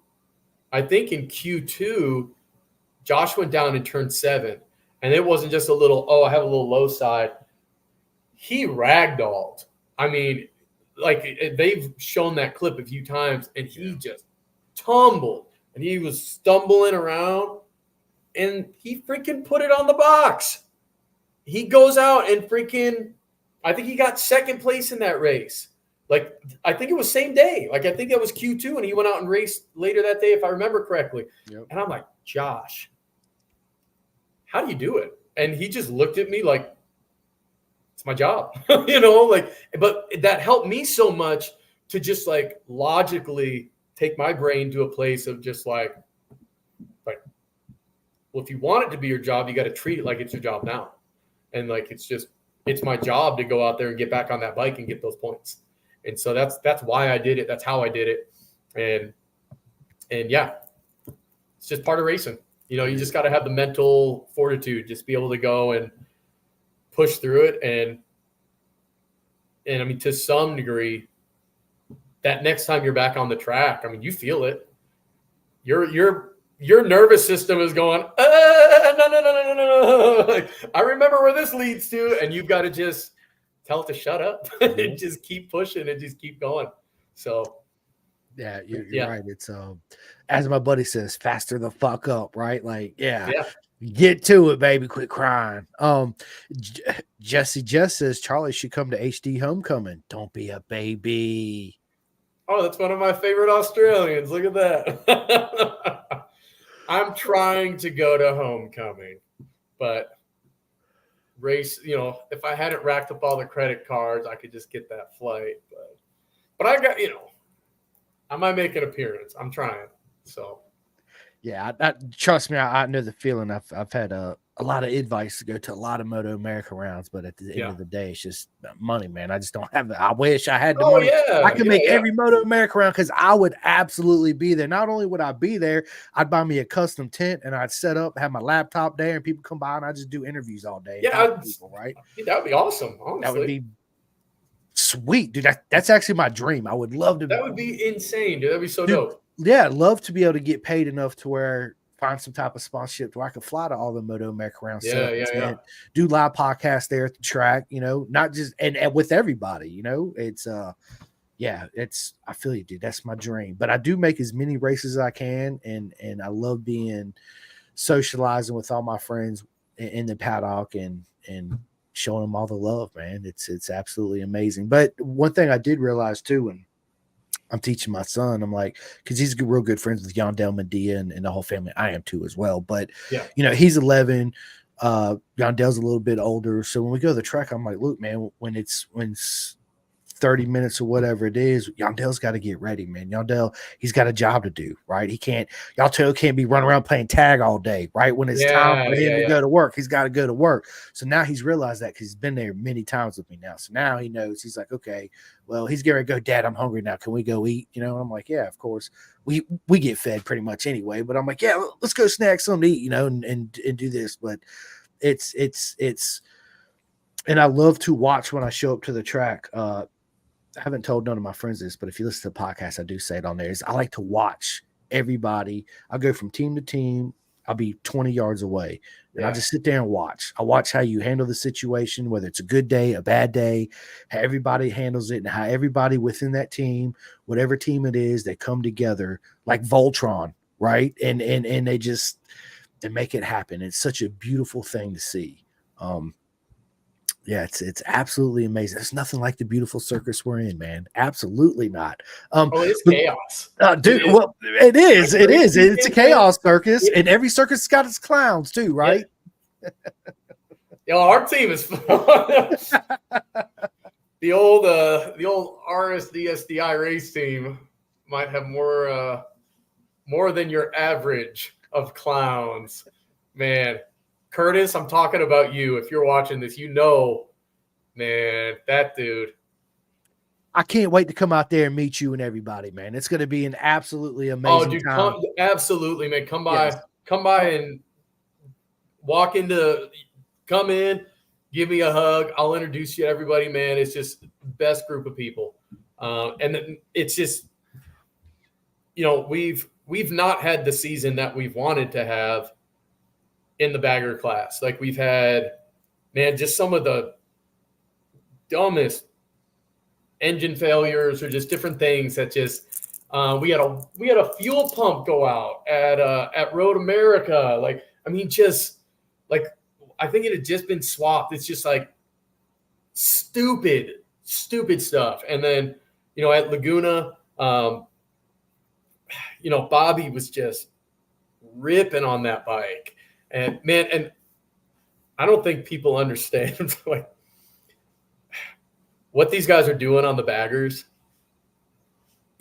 Josh went down and turned 7. And it wasn't just a little, I have a little low side. He ragdolled. I mean, like, they've shown that clip a few times, and he just tumbled, and he was stumbling around, and he freaking put it on the box. He goes out and freaking, I think he got 2nd place in that race. Like, I think it was same day. Like, I think that was Q2, and he went out and raced later that day, if I remember correctly. Yep. And I'm like, Josh, how do you do it? And he just looked at me like, it's my job, but that helped me so much to just like logically take my brain to a place of just like, well, if you want it to be your job, you got to treat it like it's your job now. And like, it's my job to go out there and get back on that bike and get those points. And so that's why I did it. That's how I did it. And yeah, it's just part of racing. You just got to have the mental fortitude, just be able to go and push through it. And I mean, to some degree, that next time you're back on the track, I mean, you feel it. Your nervous system is going, no. Like, I remember where this leads to, and you've got to just tell it to shut up and just keep pushing and just keep going. So yeah, you're right. It's as my buddy says, faster the fuck up, right? Like, yeah. Get to it, baby. Quit crying. Jesse just says Charlie should come to HD Homecoming. Don't be a baby. Oh, that's one of my favorite Australians. Look at that. I'm trying to go to Homecoming, but race, if I hadn't racked up all the credit cards, I could just get that flight. But I got, I might make an appearance. I'm trying. So. Yeah, trust me, I know the feeling. I've had a lot of advice to go to a lot of Moto America rounds, but at the end of the day, it's just money, man. I just don't have it. I wish I had the money. Yeah, I could make every Moto America round because I would absolutely be there. Not only would I be there, I'd buy me a custom tent and I'd set up, have my laptop there, and people come by and I just do interviews all day. Yeah, people, right? That would be awesome. Honestly, that would be sweet, dude. That's actually my dream. I would love to. That would be insane, dude. That'd be so dope. Yeah, I'd love to be able to get paid enough to where find some type of sponsorship where I could fly to all the Moto America rounds. Yeah. Do live podcasts there at the track, not just and with everybody, it's I feel you, dude. That's my dream. But I do make as many races as I can, and I love being socializing with all my friends in the paddock and showing them all the love, man. It's absolutely amazing. But one thing I did realize too, and I'm teaching my son, I'm like, because he's real good friends with Yandel Medea and the whole family. I am too as well. But, he's 11. Yondel's a little bit older. So when we go to the track, I'm like, look, man, when it's 30 minutes or whatever it is, Yondel's got to get ready, man. Yondel, he's got a job to do, right? Yontel can't be running around playing tag all day, right? When it's time for him to go to work, he's got to go to work. So now he's realized that because he's been there many times with me now. So now he knows. He's like, okay, well, he's going to go, Dad, I'm hungry now. Can we go eat? And I'm like, yeah, of course. We get fed pretty much anyway. But I'm like, yeah, let's go snack something to eat, and do this. But it's and I love to watch when I show up to the track. I haven't told none of my friends this, but if you listen to the podcast, I do say it on there. I like to watch everybody. I'll go from team to team. I'll be 20 yards away, and I just sit there and watch. I watch how you handle the situation, whether it's a good day, a bad day, how everybody handles it, and how everybody within that team, whatever team it is, they come together like Voltron, right? And they just make it happen. It's such a beautiful thing to see. Yeah, it's absolutely amazing. There's nothing like the beautiful circus we're in, man. Absolutely not. It's chaos. Dude, well, it is. It is. It's a chaos circus, and every circus has got its clowns too, right? Our team is the old RSDSDI race team might have more than your average of clowns, man. Curtis, I'm talking about you. If you're watching this, man, that dude. I can't wait to come out there and meet you and everybody, man. It's going to be an absolutely amazing time. Absolutely, man. Come by and come in, give me a hug. I'll introduce you to everybody, man. It's just the best group of people. And it's just, we've not had the season that we've wanted to have in the bagger class. Like we've had, man, just some of the dumbest engine failures or just different things that just we had a fuel pump go out at Road America. Like, I mean, just like I think it had just been swapped. It's just like stupid stuff. And then, at Laguna, Bobby was just ripping on that bike. And man, and I don't think people understand like what these guys are doing on the baggers.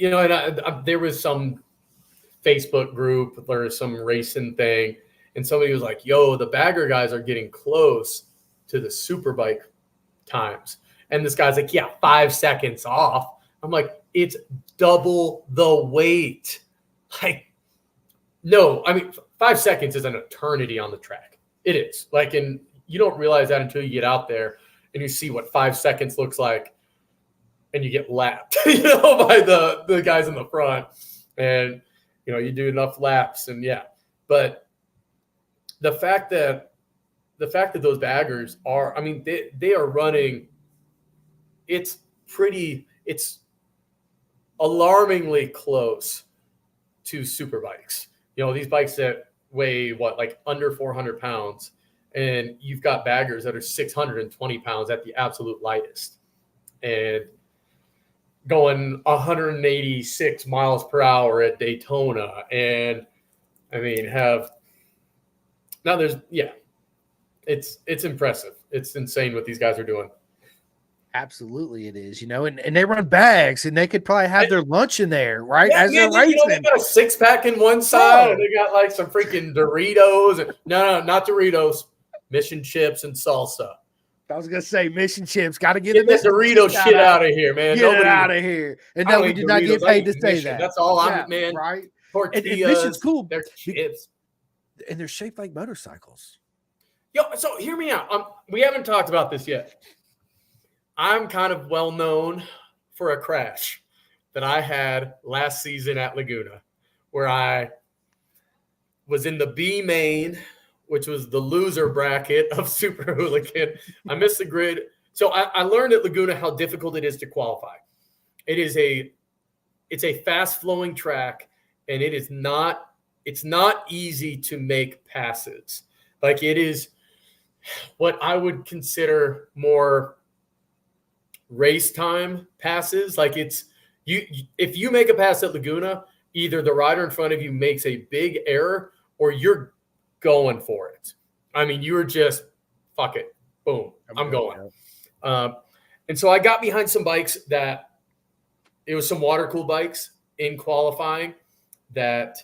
And there was some Facebook group or some racing thing, and somebody was like, "Yo, the bagger guys are getting close to the superbike times," and this guy's like, "Yeah, 5 seconds off." I'm like, "It's double the weight." Like, no, I mean, 5 seconds is an eternity on the track. It is. Like, and you don't realize that until you get out there and you see what 5 seconds looks like, and you get lapped, by the guys in the front, and you do enough laps, and but the fact that those baggers are, I mean, they are running. It's alarmingly close to super bikes. These bikes that weigh like under 400 pounds, and you've got baggers that are 620 pounds at the absolute lightest, and going 186 miles per hour at Daytona. And I mean, it's impressive. It's insane what these guys are doing. Absolutely, it is. And they run bags, and they could probably have their lunch in there, right? As they're racing, they got a 6-pack in one side, and they got like some freaking Doritos. And no, not Doritos, Mission chips and salsa. I was gonna say Mission chips. Got to get the Dorito shit out of here, man. Get it out of here. And no, we did not get paid to say that. That's all man. Right? Tortillas. And Mission's cool. They're chips, and they're shaped like motorcycles. Yo, so hear me out. We haven't talked about this yet. I'm kind of well known for a crash that I had last season at Laguna, where I was in the B main, which was the loser bracket of Super Hooligan. I missed the grid. So I learned at Laguna how difficult it is to qualify. It's a fast flowing track, and it's not easy to make passes. Like, it is what I would consider more race time passes. Like, it's if you make a pass at Laguna, either the rider in front of you makes a big error or you're going for it. I mean, you were just fuck it, boom, I'm going. And so I got behind some bikes that it was some water cooled bikes in qualifying that,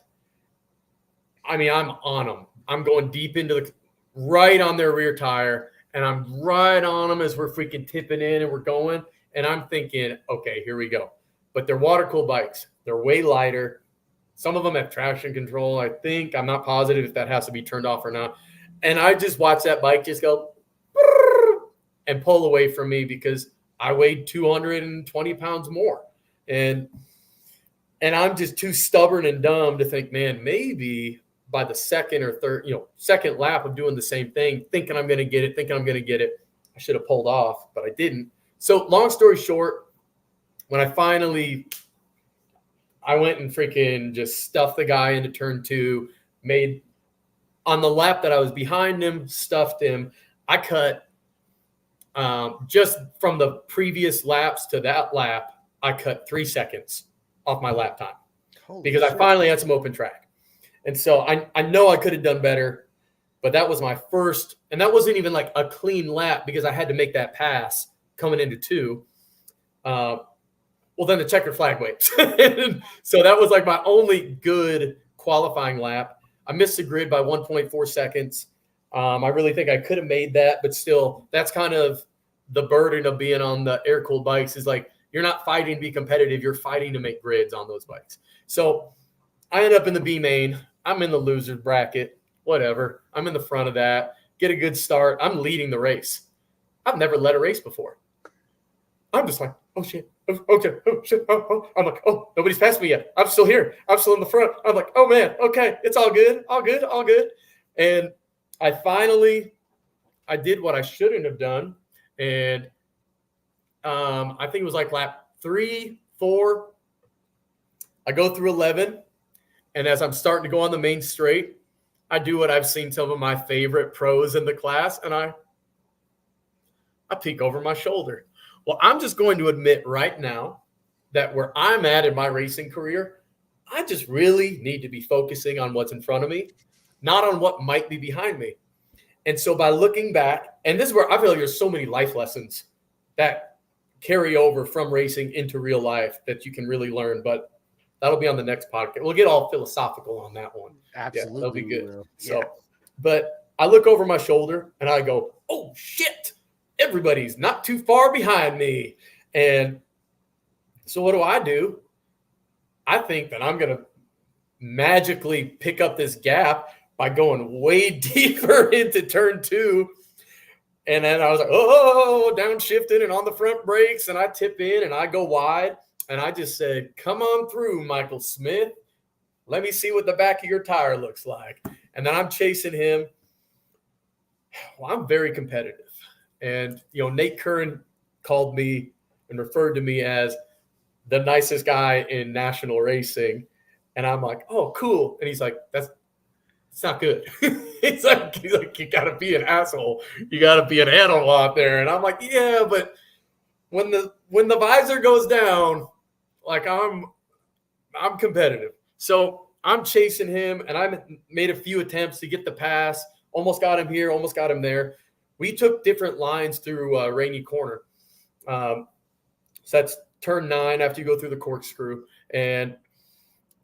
I mean, I'm on them. I'm going deep into right on their rear tire, and I'm right on them as we're freaking tipping in and we're going. And I'm thinking, okay, here we go. But they're water-cooled bikes. They're way lighter. Some of them have traction control, I think. I'm not positive if that has to be turned off or not. And I just watched that bike just go and pull away from me because I weighed 220 pounds more. And I'm just too stubborn and dumb to think, man, maybe by the second or third, second lap of doing the same thing, thinking I'm going to get it, I should have pulled off, but I didn't. So long story short, when I went and freaking just stuffed the guy into turn 2, made on the lap that I was behind him, stuffed him. I cut just from the previous laps to that lap, I cut 3 seconds off my lap time. Because I finally had some open track. And so I know I could have done better, but that was my first, and that wasn't even like a clean lap because I had to make that pass coming into 2. Well, then the checkered flag waves. So that was like my only good qualifying lap. I missed the grid by 1.4 seconds. I really think I could have made that, but still, that's kind of the burden of being on the air-cooled bikes is like, you're not fighting to be competitive. You're fighting to make grids on those bikes. So I end up in the B main. I'm in the loser bracket, whatever. I'm in the front of that. Get a good start. I'm leading the race. I've never led a race before. I'm just like, oh, shit. Okay. Oh, shit. Oh. I'm like, oh, nobody's passed me yet. I'm still here. I'm still in the front. I'm like, oh, man. Okay. It's all good. All good. All good. And I did what I shouldn't have done. And I think it was like lap 3, 4. I go through 11. And as I'm starting to go on the main straight, I do what I've seen some of my favorite pros in the class, and I peek over my shoulder. Well, I'm just going to admit right now that where I'm at in my racing career, I just really need to be focusing on what's in front of me, not on what might be behind me. And so by looking back, and this is where I feel like there's so many life lessons that carry over from racing into real life that you can really learn, but that'll be on the next podcast. We'll get all philosophical on that one. Absolutely. Yeah, that'll be good. Will. So, but I look over my shoulder and I go, oh, shit, everybody's not too far behind me. And so what do? I think that I'm going to magically pick up this gap by going way deeper into turn 2. And then I was like, oh, downshifting and on the front brakes. And I tip in and I go wide. And I just said, come on through, Michael Smith. Let me see what the back of your tire looks like. And then I'm chasing him. Well, I'm very competitive. And, Nate Curran called me and referred to me as the nicest guy in national racing. And I'm like, oh, cool. And he's like, that's it's not good. He's like, you got to be an asshole. You got to be an animal out there. And I'm like, yeah, but when the visor goes down, like I'm competitive. So I'm chasing him, and I made a few attempts to get the pass. Almost got him here, almost got him there. We took different lines through Rainy Corner. So that's turn 9 after you go through the corkscrew. And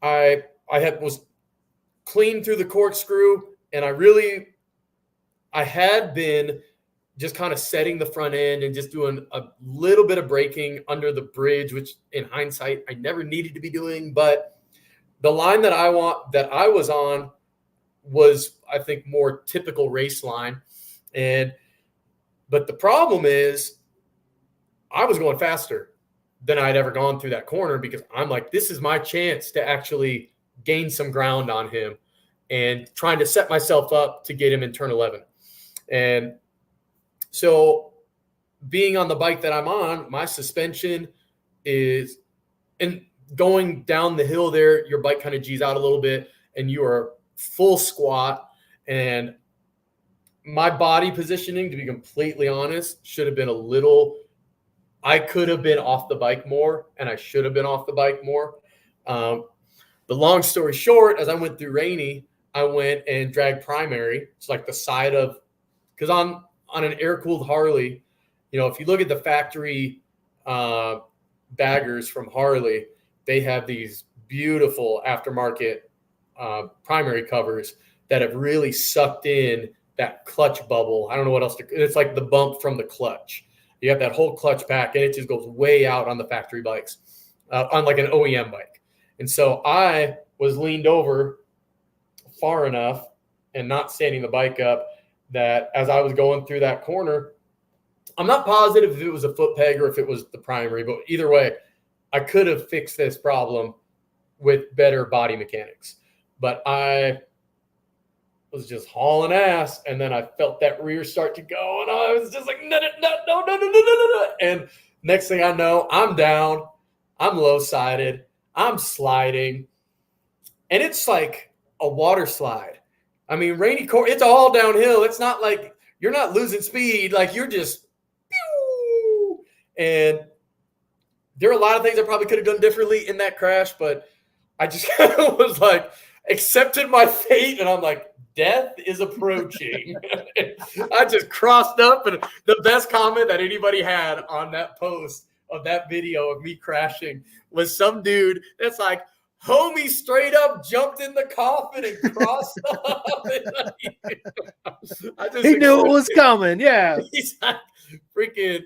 I was clean through the corkscrew, and I had been just kind of setting the front end and just doing a little bit of braking under the bridge, which in hindsight I never needed to be doing. But the line that I was on was, I think, more typical race line. But the problem is I was going faster than I'd ever gone through that corner, because I'm like, this is my chance to actually gain some ground on him, and trying to set myself up to get him in turn 11. And so being on the bike that I'm on, my suspension is, and going down the hill there, your bike kind of G's out a little bit and you are full squat. And my body positioning, to be completely honest, should have been I could have been off the bike more, and I should have been off the bike more. The long story short, as I went through Rainy, I went and dragged primary. It's like the side of, because on an air-cooled Harley, if you look at the factory baggers from Harley, they have these beautiful aftermarket primary covers that have really sucked in that clutch bubble. I don't know what else it's like the bump from the clutch. You have that whole clutch pack, and it just goes way out on the factory bikes, on like an OEM bike. And so I was leaned over far enough and not standing the bike up that as I was going through that corner, I'm not positive if it was a foot peg or if it was the primary, but either way, I could have fixed this problem with better body mechanics. But I was just hauling ass, and then I felt that rear start to go, and I was just like, no. And next thing I know, I'm down, I'm low-sided, I'm sliding, and it's like a water slide. I mean, Rainy Corner, it's all downhill. It's not like you're not losing speed. Like, you're just, pew! And there are a lot of things I probably could have done differently in that crash, but I just kind of was like, accepted my fate, and I'm like, death is approaching. I just crossed up, and the best comment that anybody had on that post of that video of me crashing was some dude that's like, homie straight up jumped in the coffin and crossed up. He knew it was coming. Yeah. He's like, freaking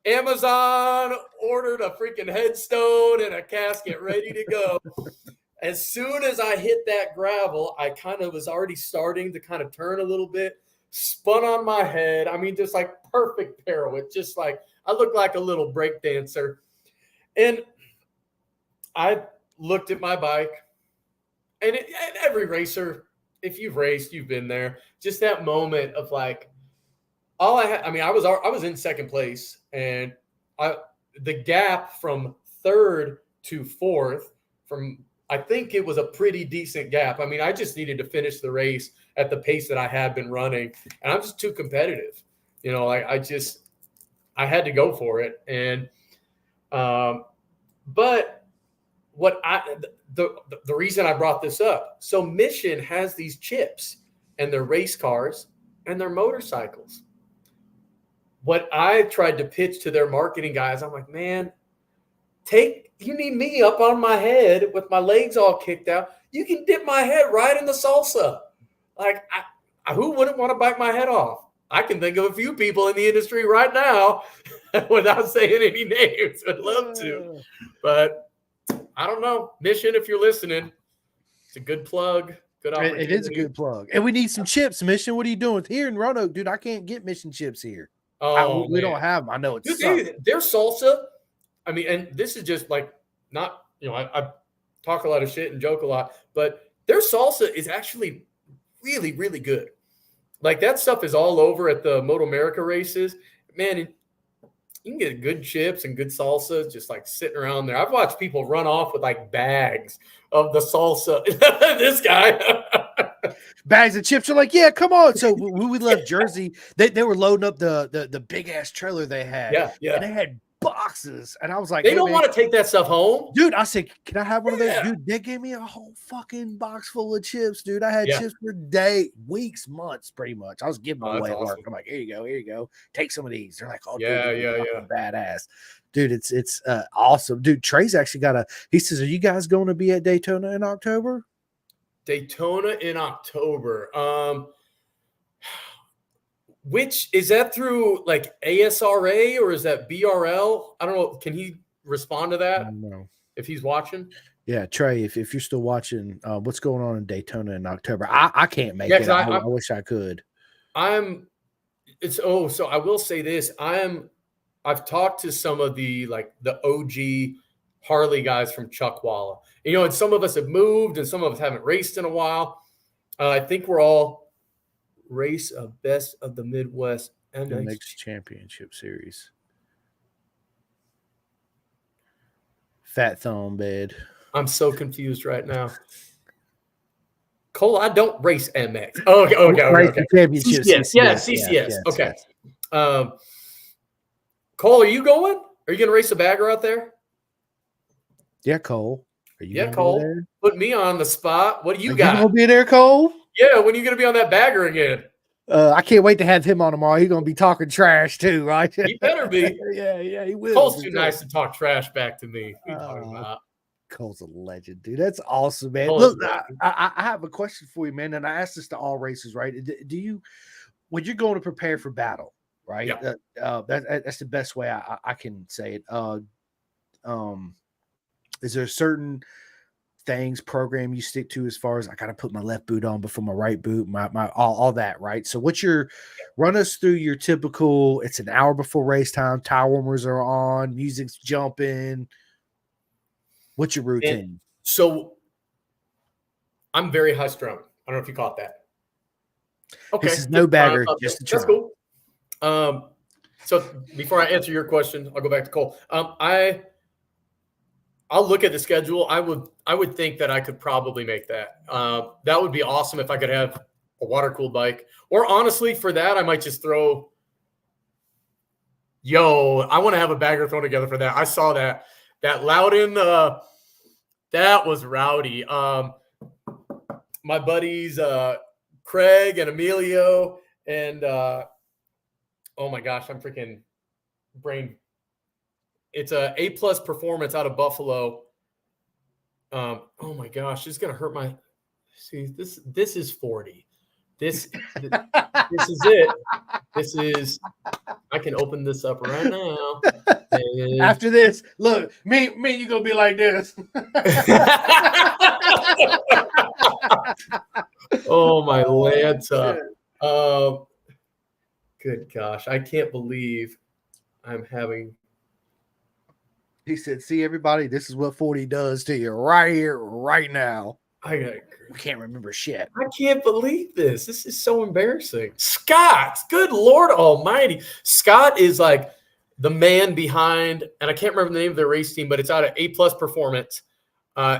Amazon ordered a freaking headstone and a casket ready to go. As soon as I hit that gravel, I kind of was already starting to kind of turn a little bit, spun on my head. I mean, just like perfect pirouette, just like I looked like a little break dancer. And I looked at my bike, and every racer, if you've raced, you've been there, just that moment of like, all I had, I mean, I was in second place, and the gap from third to fourth, I think it was a pretty decent gap. I mean, I just needed to finish the race at the pace that I had been running, and I'm just too competitive. I had to go for it. And, but the reason I brought this up, so Mission has these chips and their race cars and their motorcycles. What I tried to pitch to their marketing guys, I'm like, man, you need me up on my head with my legs all kicked out. You can dip my head right in the salsa. Like, who wouldn't want to bite my head off? I can think of a few people in the industry right now without saying any names. Would love to. But I don't know. Mission, if you're listening, it's a good plug. Good opportunity. It is a good plug. And we need some chips, Mission. What are you doing here in Roanoke? Dude, I can't get Mission chips here. Oh, we don't have them. I know it's their salsa. I mean, and this is just like not, I talk a lot of shit and joke a lot, but their salsa is actually really, really good. Like, that stuff is all over at the Moto America races. Man, you can get good chips and good salsa just like sitting around there. I've watched people run off with like bags of the salsa. This guy. bags of chips are like, yeah, come on. So when we left Jersey, they were loading up the big ass trailer they had. Yeah, yeah. And they had boxes. And I was like, They hey, don't man, want to take that stuff home. dude, I said, can I have one of those? Yeah. Dude, they gave me a whole fucking box full of chips, dude. I had Yeah. chips for weeks, months, pretty much. I was giving them away at work. I'm like, here you go. Take some of these. They're like, oh, Yeah, dude, yeah. badass. Dude, it's awesome. Dude, Trey's actually he says, are you guys going to be at Daytona in October? Daytona in October. Which is that through like ASRA or is that BRL? I don't know. Can he respond to that? No. If he's watching? Yeah, Trey, if you're still watching, what's going on in Daytona in October? I can't make it. I wish I could. So I will say this. I've talked to some of the OG Harley guys from Chuckwalla. And some of us have moved and some of us haven't raced in a while. I think we're all race of best of the Midwest MX Championship Series. Fat thumb bed. I'm so confused right now. Cole, I don't race MX. Okay. Championship. CCS. Okay. Yes. Cole, are you going? Are you going to race a bagger out there? Yeah, Cole. Are you? Yeah, Cole. Put me on the spot. What do you got? You gonna be there, Cole? Yeah. When are you going to be on that bagger again? I can't wait to have him on tomorrow. He's gonna be talking trash too, right? He better be. yeah, he will. Cole's too nice to talk trash back to me. What are you talking about? Cole's a legend, dude. That's awesome, man. Cole's Look, I have a question for you, man, and I asked this to all races, right? Do you, when you're going to prepare for battle, right? Yeah. That's the best way I can say it. Is there certain program you stick to as far as I got to put my left boot on before my right boot, my all that, right? So run us through your typical, it's an hour before race time, tire warmers are on, music's jumping. What's your routine? And so I'm very high strung. I don't know if you caught that. Okay. This is no bagger, just a try. That's cool. So before I answer your question, I'll go back to Cole. I'll look at the schedule. I would think that I could probably make that. That would be awesome if I could have a water-cooled bike. Or honestly, for that, I might just throw – I want to have a bagger thrown together for that. I saw that Loudon, that was rowdy. My buddies Craig and Emilio and oh my gosh, I'm freaking brain. It's a A+ performance out of Buffalo. Oh my gosh, it's gonna hurt my. See, this is 40. This is it. This is. I can open this up right now. And after this, look, me, you gonna be like this. Oh my Lanta. Good gosh, I can't believe I'm having. He said, "See, everybody, this is what 40 does to you right here, right now." I can't remember shit. I can't believe this. This is so embarrassing. Scott, good Lord Almighty. Scott is like the man behind, and I can't remember the name of their race team, but it's out of A+ Performance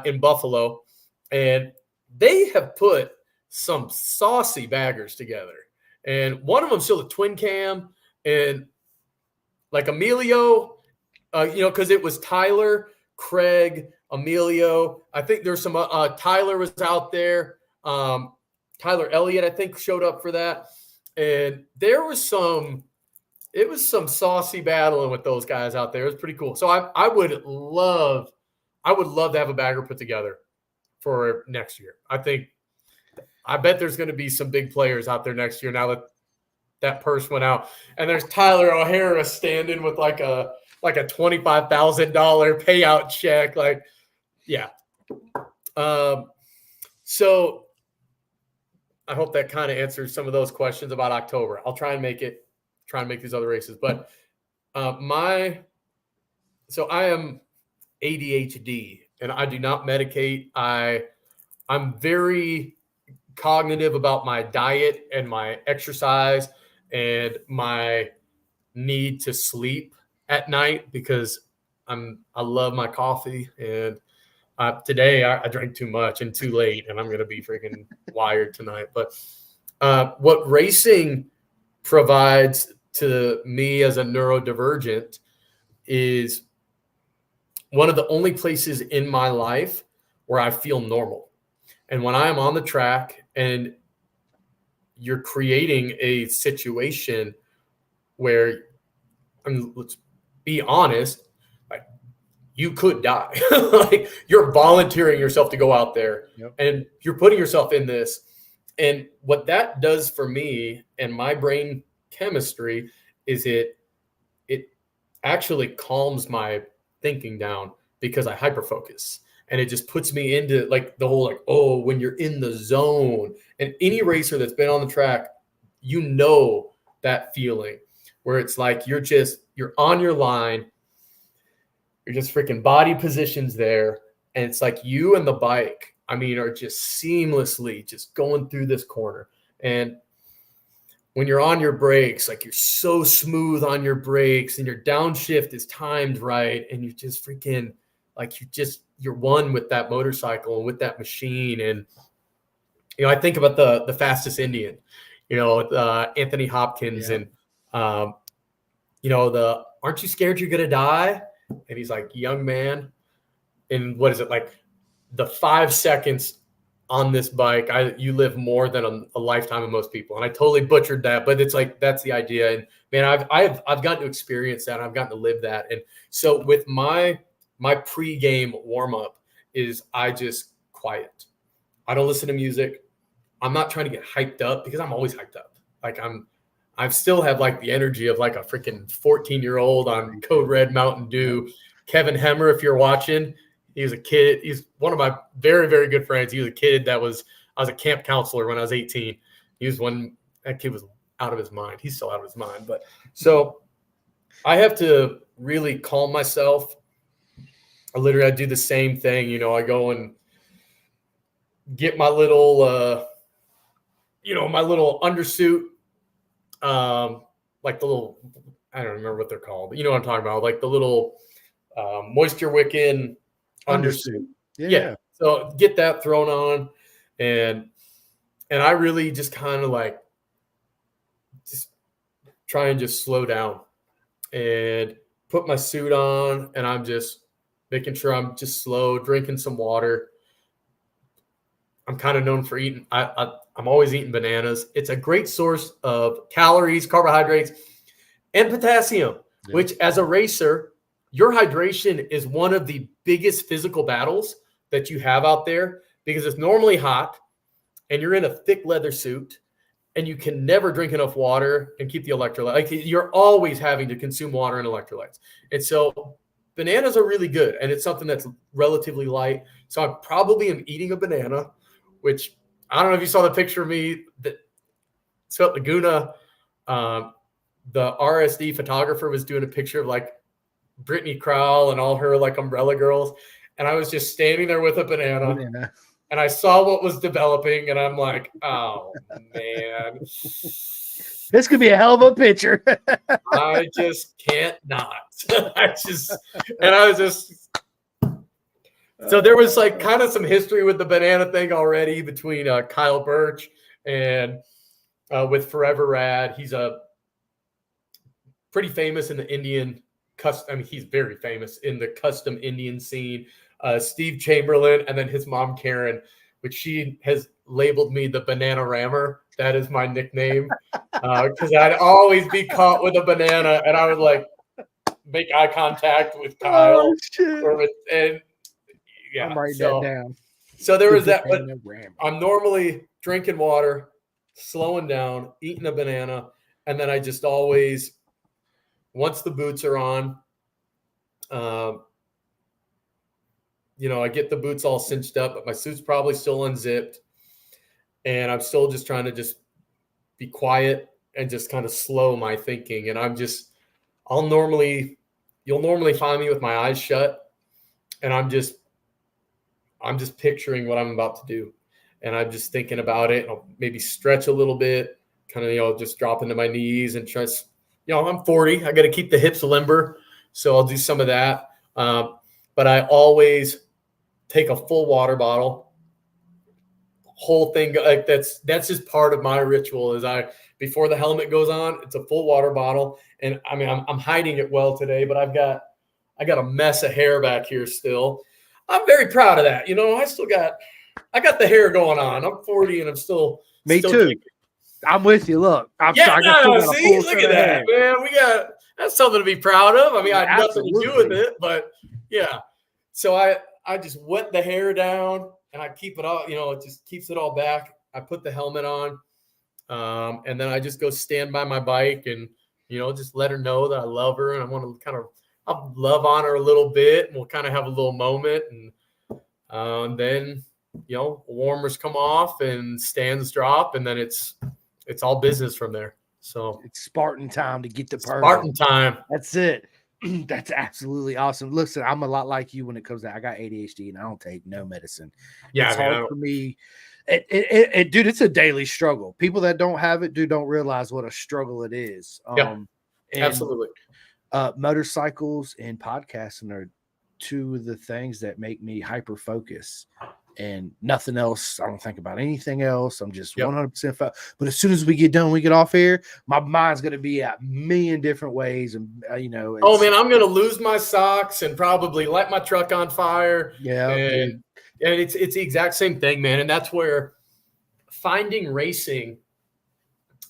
in Buffalo. And they have put some saucy baggers together. And one of them still a twin cam. And like Emilio, because it was Tyler, Craig, Emilio. I think there's some Tyler was out there. Tyler Elliott, I think, showed up for that. And it was some saucy battling with those guys out there. It was pretty cool. So I would love to have a bagger put together for next year. I bet there's going to be some big players out there next year now that purse went out. And there's Tyler O'Hara standing with like a $25,000 payout check. Like, yeah. So I hope that kind of answers some of those questions about October. I'll try and make these other races. But I am ADHD and I do not medicate. I'm very cognitive about my diet and my exercise and my need to sleep at night because I love my coffee and Today I drank too much and too late, and I'm going to be freaking wired tonight. But what racing provides to me as a neurodivergent is one of the only places in my life where I feel normal. And when I am on the track and you're creating a situation where, I mean, let's be honest, like, you could die. Like, you're volunteering yourself to go out there, and you're putting yourself in this. And what that does for me and my brain chemistry is it actually calms my thinking down, because I hyperfocus, and it just puts me into like the whole, like, oh, when you're in the zone. And any racer that's been on the track, you know that feeling where it's like you're on your line, you're just freaking body positions there, and it's like you and the bike, I mean, are just seamlessly just going through this corner. And when you're on your brakes, like, you're so smooth on your brakes, and your downshift is timed right, and you just freaking, like, you're one with that motorcycle and with that machine. And, you know, I think about the fastest Indian, you know, Anthony Hopkins, and, you know, aren't you scared you're going to die? And he's like, young man, and what is it, like, the 5 seconds on this bike, you live more than a lifetime of most people. And I totally butchered that, but it's like, that's the idea. And man, I've gotten to experience that. I've gotten to live that. And so with my pre-game warm-up is I just quiet. I don't listen to music. I'm not trying to get hyped up, because I'm always hyped up. Like, I still have like the energy of like a freaking 14-year-old on Code Red Mountain Dew. Kevin Hemmer, if you're watching, he was a kid. He's one of my very, very good friends. He was a kid I was a camp counselor when I was 18. That kid was out of his mind. He's still out of his mind. But so I have to really calm myself. I do the same thing. You know, I go and get my little, my little undersuit. Like the little, I don't remember what they're called, but you know what I'm talking about. Like the little moisture wicking undersuit. Yeah. So get that thrown on, and I really just kind of like just try and just slow down and put my suit on, and I'm just making sure I'm just slow, drinking some water. I'm kind of known for eating. I'm always eating bananas. It's a great source of calories, carbohydrates, and potassium, which, as a racer, your hydration is one of the biggest physical battles that you have out there, because it's normally hot and you're in a thick leather suit and you can never drink enough water and keep the electrolytes. Like, you're always having to consume water and electrolytes. And so bananas are really good, and it's something that's relatively light. So I probably am eating a banana, which I don't know if you saw the picture of me that Svet Laguna, the RSD photographer, was doing a picture of like Brittany Crowell and all her like umbrella girls. And I was just standing there with a banana. And I saw what was developing, and I'm like, oh man, this could be a hell of a picture. I just can't not. I was just. So there was like kind of some history with the banana thing already between Kyle Birch and with Forever Rad. He's pretty famous in the Indian custom. I mean, he's very famous in the custom Indian scene. Steve Chamberlain, and then his mom, Karen, which she has labeled me the banana rammer. That is my nickname, because I'd always be caught with a banana, and I would like make eye contact with Kyle. And yeah, I'm writing that down. So there was that, but I'm normally drinking water, slowing down, eating a banana, and then I just always, once the boots are on, I get the boots all cinched up, but my suit's probably still unzipped, and I'm still just trying to just be quiet and just kind of slow my thinking. And you'll normally find me with my eyes shut, and I'm just picturing what I'm about to do, and I'm just thinking about it. I'll maybe stretch a little bit, kind of, just drop into my knees and try. I'm 40. I got to keep the hips limber, so I'll do some of that. But I always take a full water bottle, whole thing. Like that's just part of my ritual is before the helmet goes on, it's a full water bottle. And I mean, I'm hiding it well today, but I got a mess of hair back here still. I'm very proud of that. I got the hair going on. I'm 40 and I'm still Me still too. kicking. I'm with you. Look, See, look at that, man. That's something to be proud of. I mean, I had nothing to do with it, but yeah. So I just wet the hair down and I keep it all, it just keeps it all back. I put the helmet on, and then I just go stand by my bike and, just let her know that I love her and I want to I'll love on her a little bit and we'll kind of have a little moment. And then, warmers come off and stands drop, and then it's all business from there. So it's Spartan time to get the purse. Spartan time. That's it. That's absolutely awesome. Listen, I'm a lot like you when it comes to I got ADHD and I don't take no medicine. Yeah, it's hard for me. Dude, it's a daily struggle. People that don't have it, don't realize what a struggle it is. Absolutely. Motorcycles and podcasting are two of the things that make me hyper focus. And nothing else. I don't think about anything else. I'm just 100% But as soon as we get done, we get off here, my mind's going to be a million different ways. And, oh, man, I'm going to lose my socks and probably light my truck on fire. Yeah. And it's the exact same thing, man. And that's where finding racing,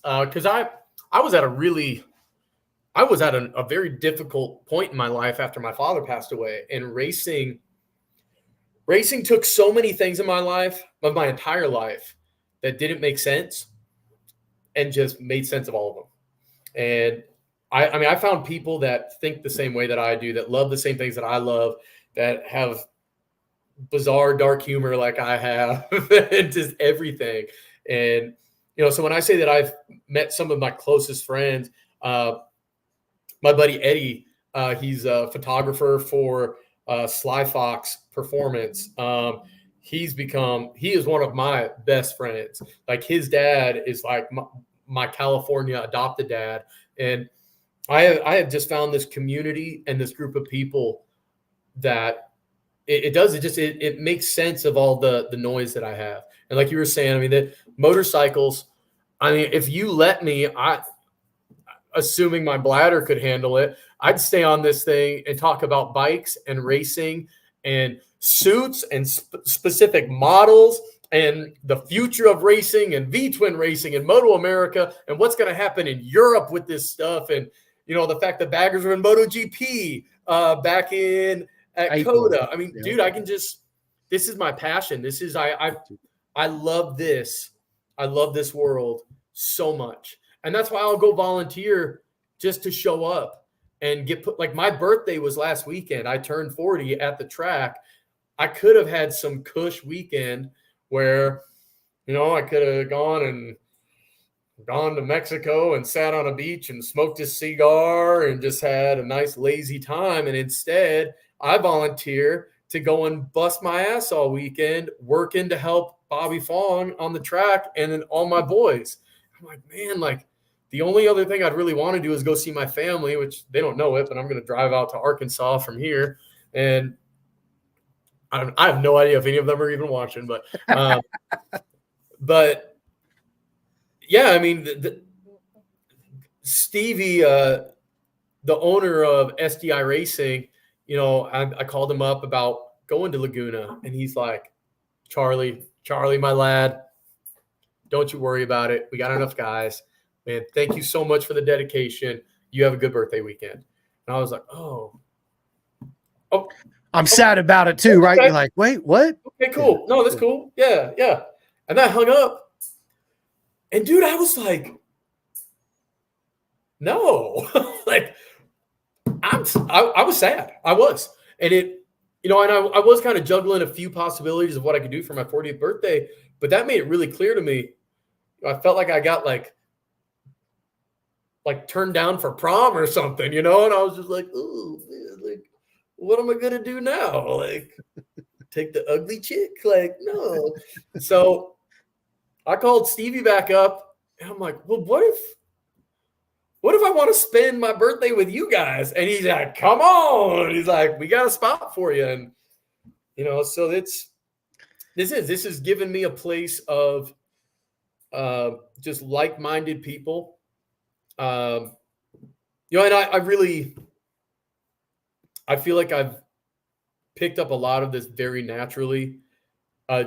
because I was at a very difficult point in my life after my father passed away, and racing took so many things in my life, of my entire life, that didn't make sense and just made sense of all of them. And I found people that think the same way that I do, that love the same things that I love, that have bizarre dark humor like I have, and just everything. And, so when I say that I've met some of my closest friends, my buddy Eddie, he's a photographer for Sly Fox Performance. He is one of my best friends. Like, his dad is like my California adopted dad. And I have just found this community and this group of people that it makes sense of all the noise that I have. And like you were saying, I mean, the motorcycles, if you let me, assuming my bladder could handle it, I'd stay on this thing and talk about bikes and racing and suits and specific models and the future of racing and V-twin racing and Moto America and what's going to happen in Europe with this stuff. And, the fact that baggers were in MotoGP back in at Coda. I mean, dude, this is my passion. This is, I love this. I love this world so much. And that's why I'll go volunteer just to show up and get put. Like, my birthday was last weekend. I turned 40 at the track. I could have had some cush weekend where, I could have gone to Mexico and sat on a beach and smoked a cigar and just had a nice lazy time. And instead, I volunteer to go and bust my ass all weekend, working to help Bobby Fong on the track and then all my boys. I'm like, man, like, the only other thing I'd really want to do is go see my family, which they don't know it, but I'm going to drive out to Arkansas from here. And I have no idea if any of them are even watching, but yeah, I mean, Stevie, the owner of SDI Racing, I called him up about going to Laguna, and he's like, Charlie, my lad, don't you worry about it. We got enough guys. Man, thank you so much for the dedication. You have a good birthday weekend. And I was like, oh. I'm sad about it too, right? Okay. You're like, wait, what? Okay, cool. No, that's cool. Yeah. And I hung up. And dude, I was like, no. Like, I was sad. I was. And and I was kind of juggling a few possibilities of what I could do for my 40th birthday, but that made it really clear to me. I felt like I got like turned down for prom or something, and I was just like, oh, man, like, what am I going to do now? Like, take the ugly chick? Like, no. So I called Stevie back up, and I'm like, well, what if I want to spend my birthday with you guys? And he's like, come on. He's like, we got a spot for you. And So this has given me a place of just like-minded people. And I feel like I've picked up a lot of this very naturally,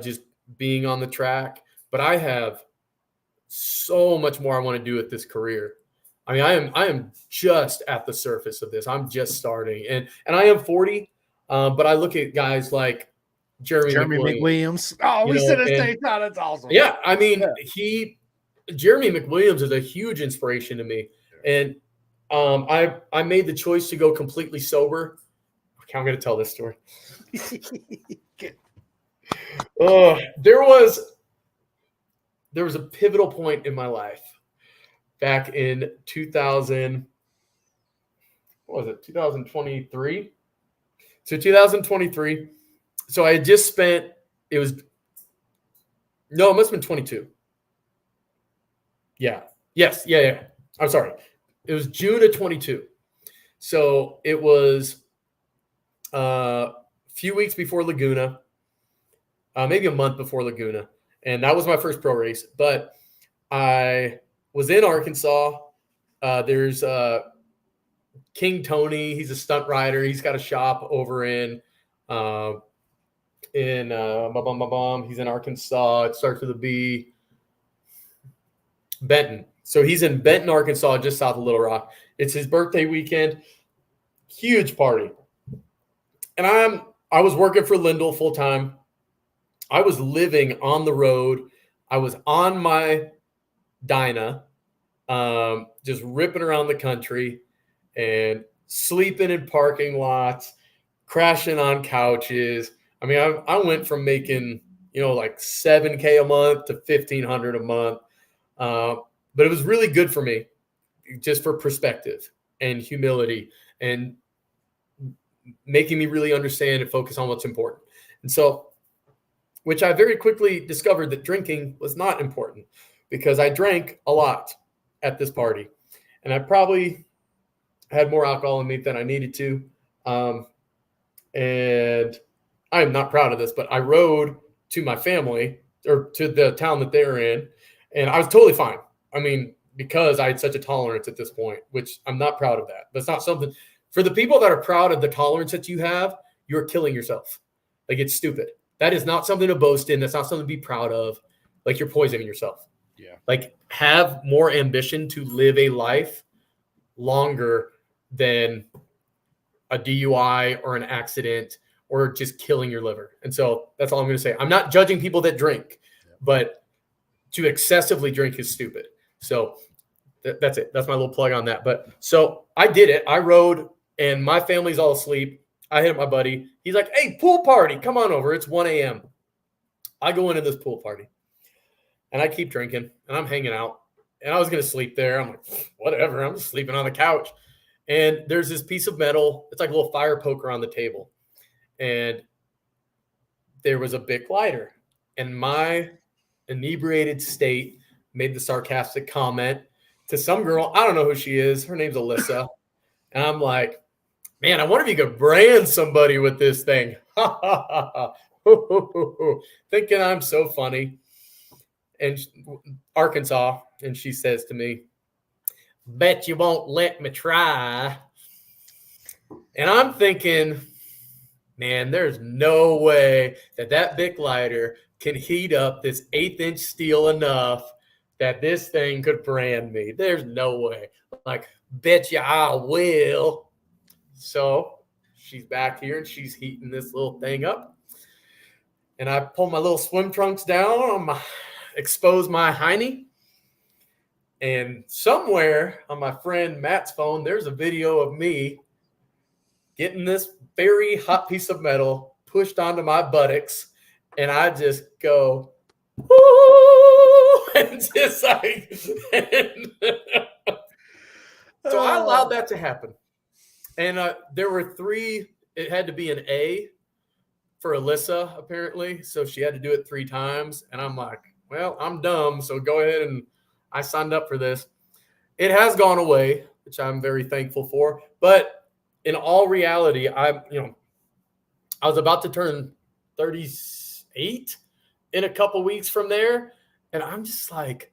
just being on the track. But I have so much more I want to do with this career. I mean, I am just at the surface of this. I'm just starting, and I am 40. But I look at guys like Jeremy McWilliams. Oh, we said the same time. That's awesome. Yeah, I mean, Jeremy McWilliams is a huge inspiration to me, and I made the choice to go completely sober. Okay, I'm going to tell this story. There was a pivotal point in my life back in 2023. So 2023. So I had just spent, it must have been 22. Yeah. Yes. Yeah. I'm sorry. It was June of 22. So it was a few weeks before Laguna, maybe a month before Laguna. And that was my first pro race. But I was in Arkansas. There's King Tony. He's a stunt rider. He's got a shop over he's in Arkansas. It starts with a B. Benton. So he's in Benton, Arkansas, just south of Little Rock. It's his birthday weekend. Huge party. And I was working for Lindell full time. I was living on the road. I was on my Dyna, just ripping around the country and sleeping in parking lots, crashing on couches. I mean, I went from making, like $7K a month to $1,500 a month. But it was really good for me, just for perspective and humility and making me really understand and focus on what's important. And so, which I very quickly discovered that drinking was not important, because I drank a lot at this party, and I probably had more alcohol in me than I needed to. And I am not proud of this, but I rode to my family, or to the town that they were in, and I was totally fine. I mean, because I had such a tolerance at this point, which I'm not proud of that. That's not something for the people that are proud of the tolerance that you have. You're killing yourself. Like, it's stupid. That is not something to boast in. That's not something to be proud of. Like, you're poisoning yourself. Yeah. Like, have more ambition to live a life longer than a DUI or an accident or just killing your liver. And so that's all I'm going to say. I'm not judging people that drink, but to excessively drink is stupid. So that's it. That's my little plug on that. But so I did it. I rode, and my family's all asleep. I hit my buddy. He's like, "Hey, pool party, come on over. It's 1 a.m. I go into this pool party, and I keep drinking, and I'm hanging out. And I was going to sleep there. I'm like, whatever. I'm just sleeping on the couch. And there's this piece of metal. It's like a little fire poker on the table. And there was a Bic lighter. And my inebriated state made the sarcastic comment to some girl. I don't know who she is. Her name's Alyssa. And I'm like, man, I wonder if you could brand somebody with this thing. Thinking I'm so funny. And Arkansas. And she says to me, "Bet you won't let me try." And I'm thinking, man, there's no way that Bic lighter can heat up this 1/8-inch steel enough that this thing could brand me. There's no way. Like, bet you I will. So she's back here and she's heating this little thing up. And I pull my little swim trunks down, expose my hiney. And somewhere on my friend Matt's phone, there's a video of me getting this very hot piece of metal pushed onto my buttocks. And I just go, woo! And just like, so I allowed that to happen. And there were 3, it had to be an A for Alyssa, apparently. So she had to do it 3 times. And I'm like, well, I'm dumb. So go ahead, and I signed up for this. It has gone away, which I'm very thankful for. But in all reality, I was about to turn 38 in a couple weeks from there. And I'm just like,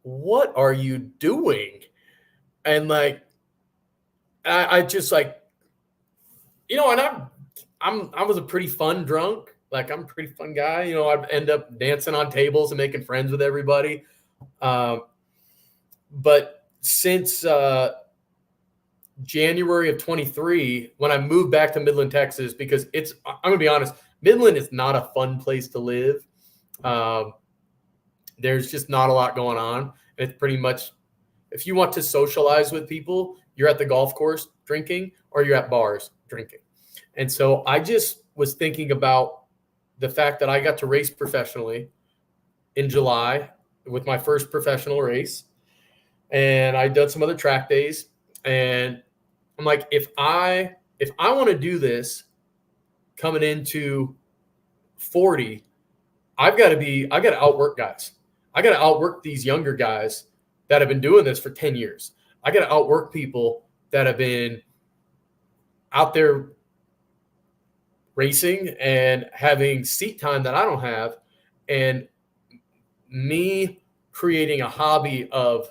what are you doing? And like, I just like, and I was a pretty fun drunk. Like, I'm a pretty fun guy. I'd end up dancing on tables and making friends with everybody. But since January of 23, when I moved back to Midland, Texas, because I'm going to be honest, Midland is not a fun place to live. There's just not a lot going on. It's pretty much, if you want to socialize with people, you're at the golf course drinking or you're at bars drinking. And so I just was thinking about the fact that I got to race professionally in July with my first professional race. And I did some other track days. And I'm like, if I want to do this coming into 40, I've got to outwork guys. I got to outwork these younger guys that have been doing this for 10 years. I got to outwork people that have been out there racing and having seat time that I don't have, and me creating a hobby of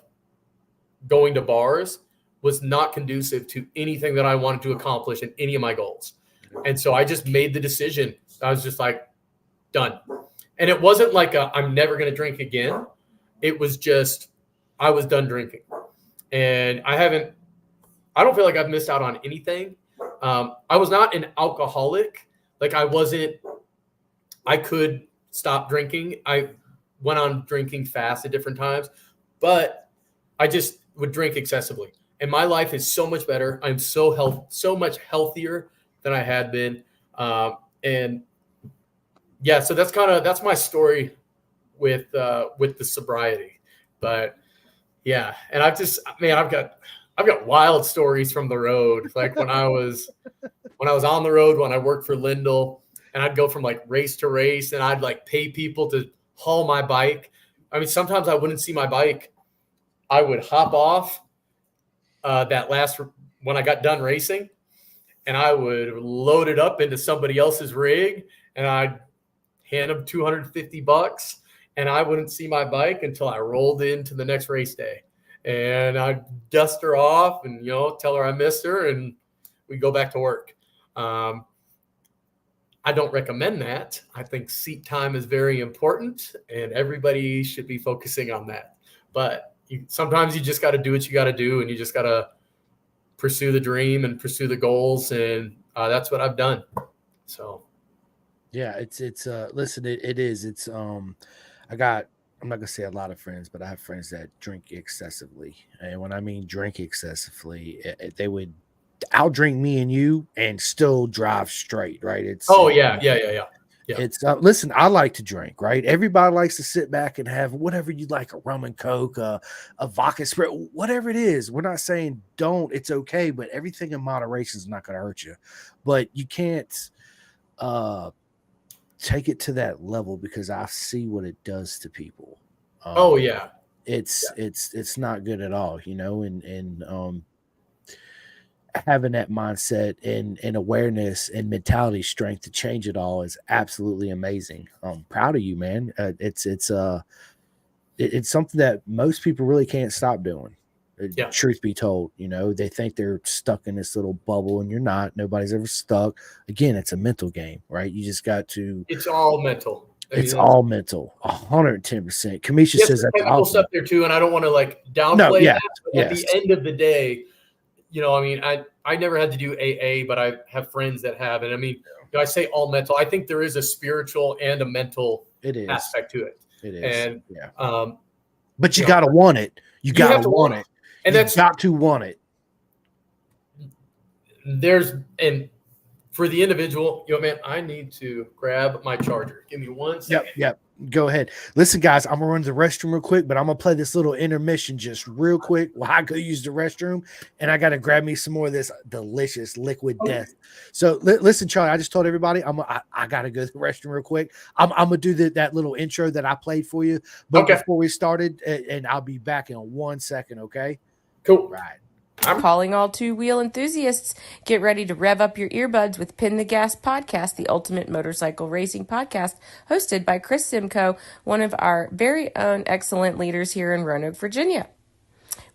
going to bars was not conducive to anything that I wanted to accomplish in any of my goals. And so I just made the decision. I was just like, done. And it wasn't like I'm never going to drink again. It was just, I was done drinking. And I don't feel like I've missed out on anything. I was not an alcoholic. Like, I could stop drinking. I went on drinking fast at different times, but I just would drink excessively. And my life is so much better. I'm so much healthier than I had been. And yeah, so that's my story with the sobriety. But yeah, and I've got wild stories from the road. Like when I was on the road, when I worked for Lindell, and I'd go from like race to race, and I'd like pay people to haul my bike. I mean, sometimes I wouldn't see my bike. I would hop off when I got done racing, and I would load it up into somebody else's rig, and I'd hand them $250, and I wouldn't see my bike until I rolled into the next race day. And I'd dust her off and, tell her I missed her, and we go back to work. I don't recommend that. I think seat time is very important, and everybody should be focusing on that. But sometimes you just got to do what you got to do, and you just got to pursue the dream and pursue the goals. And that's what I've done. So. Yeah, listen, it is. I'm not gonna say a lot of friends, but I have friends that drink excessively. And when I mean drink excessively, they would outdrink me and you and still drive straight, right? Yeah. It's listen, I like to drink, right? Everybody likes to sit back and have whatever you like, a rum and coke, a vodka spread, whatever it is. We're not saying don't, it's okay, but everything in moderation is not going to hurt you. But you can't take it to that level, because I see what it does to people. It's not good at all, and having that mindset and awareness and mentality strength to change it all is absolutely amazing. I'm proud of you, man. It's something that most people really can't stop doing. Truth be told, they think they're stuck in this little bubble, and you're not. Nobody's ever stuck. Again, it's a mental game, right? You just got to. It's all mental. It's all mental, 110%. Kamisha says that's technical stuff there too, and I don't want to like downplay that. But at the end of the day, I never had to do AA, but I have friends that have, and I mean, I say all mental. I think there is a spiritual and a mental aspect to it. It is, and but you got to want it. You got to want it. And that's got to want it. And for the individual, man, I need to grab my charger. Give me 1 second. Yep. Go ahead. Listen, guys, I'm gonna run to the restroom real quick, but I'm gonna play this little intermission just real quick while I go use the restroom, and I gotta grab me some more of this delicious liquid death. So listen, Charlie, I just told everybody I gotta go to the restroom real quick. I'm gonna do that little intro that I played for you, but before we started, and I'll be back in 1 second. Okay. Cool. Right. Calling all two-wheel enthusiasts, get ready to rev up your earbuds with Pin the Gas Podcast, the ultimate motorcycle racing podcast, hosted by Chris Simcoe, one of our very own excellent leaders here in Roanoke, Virginia.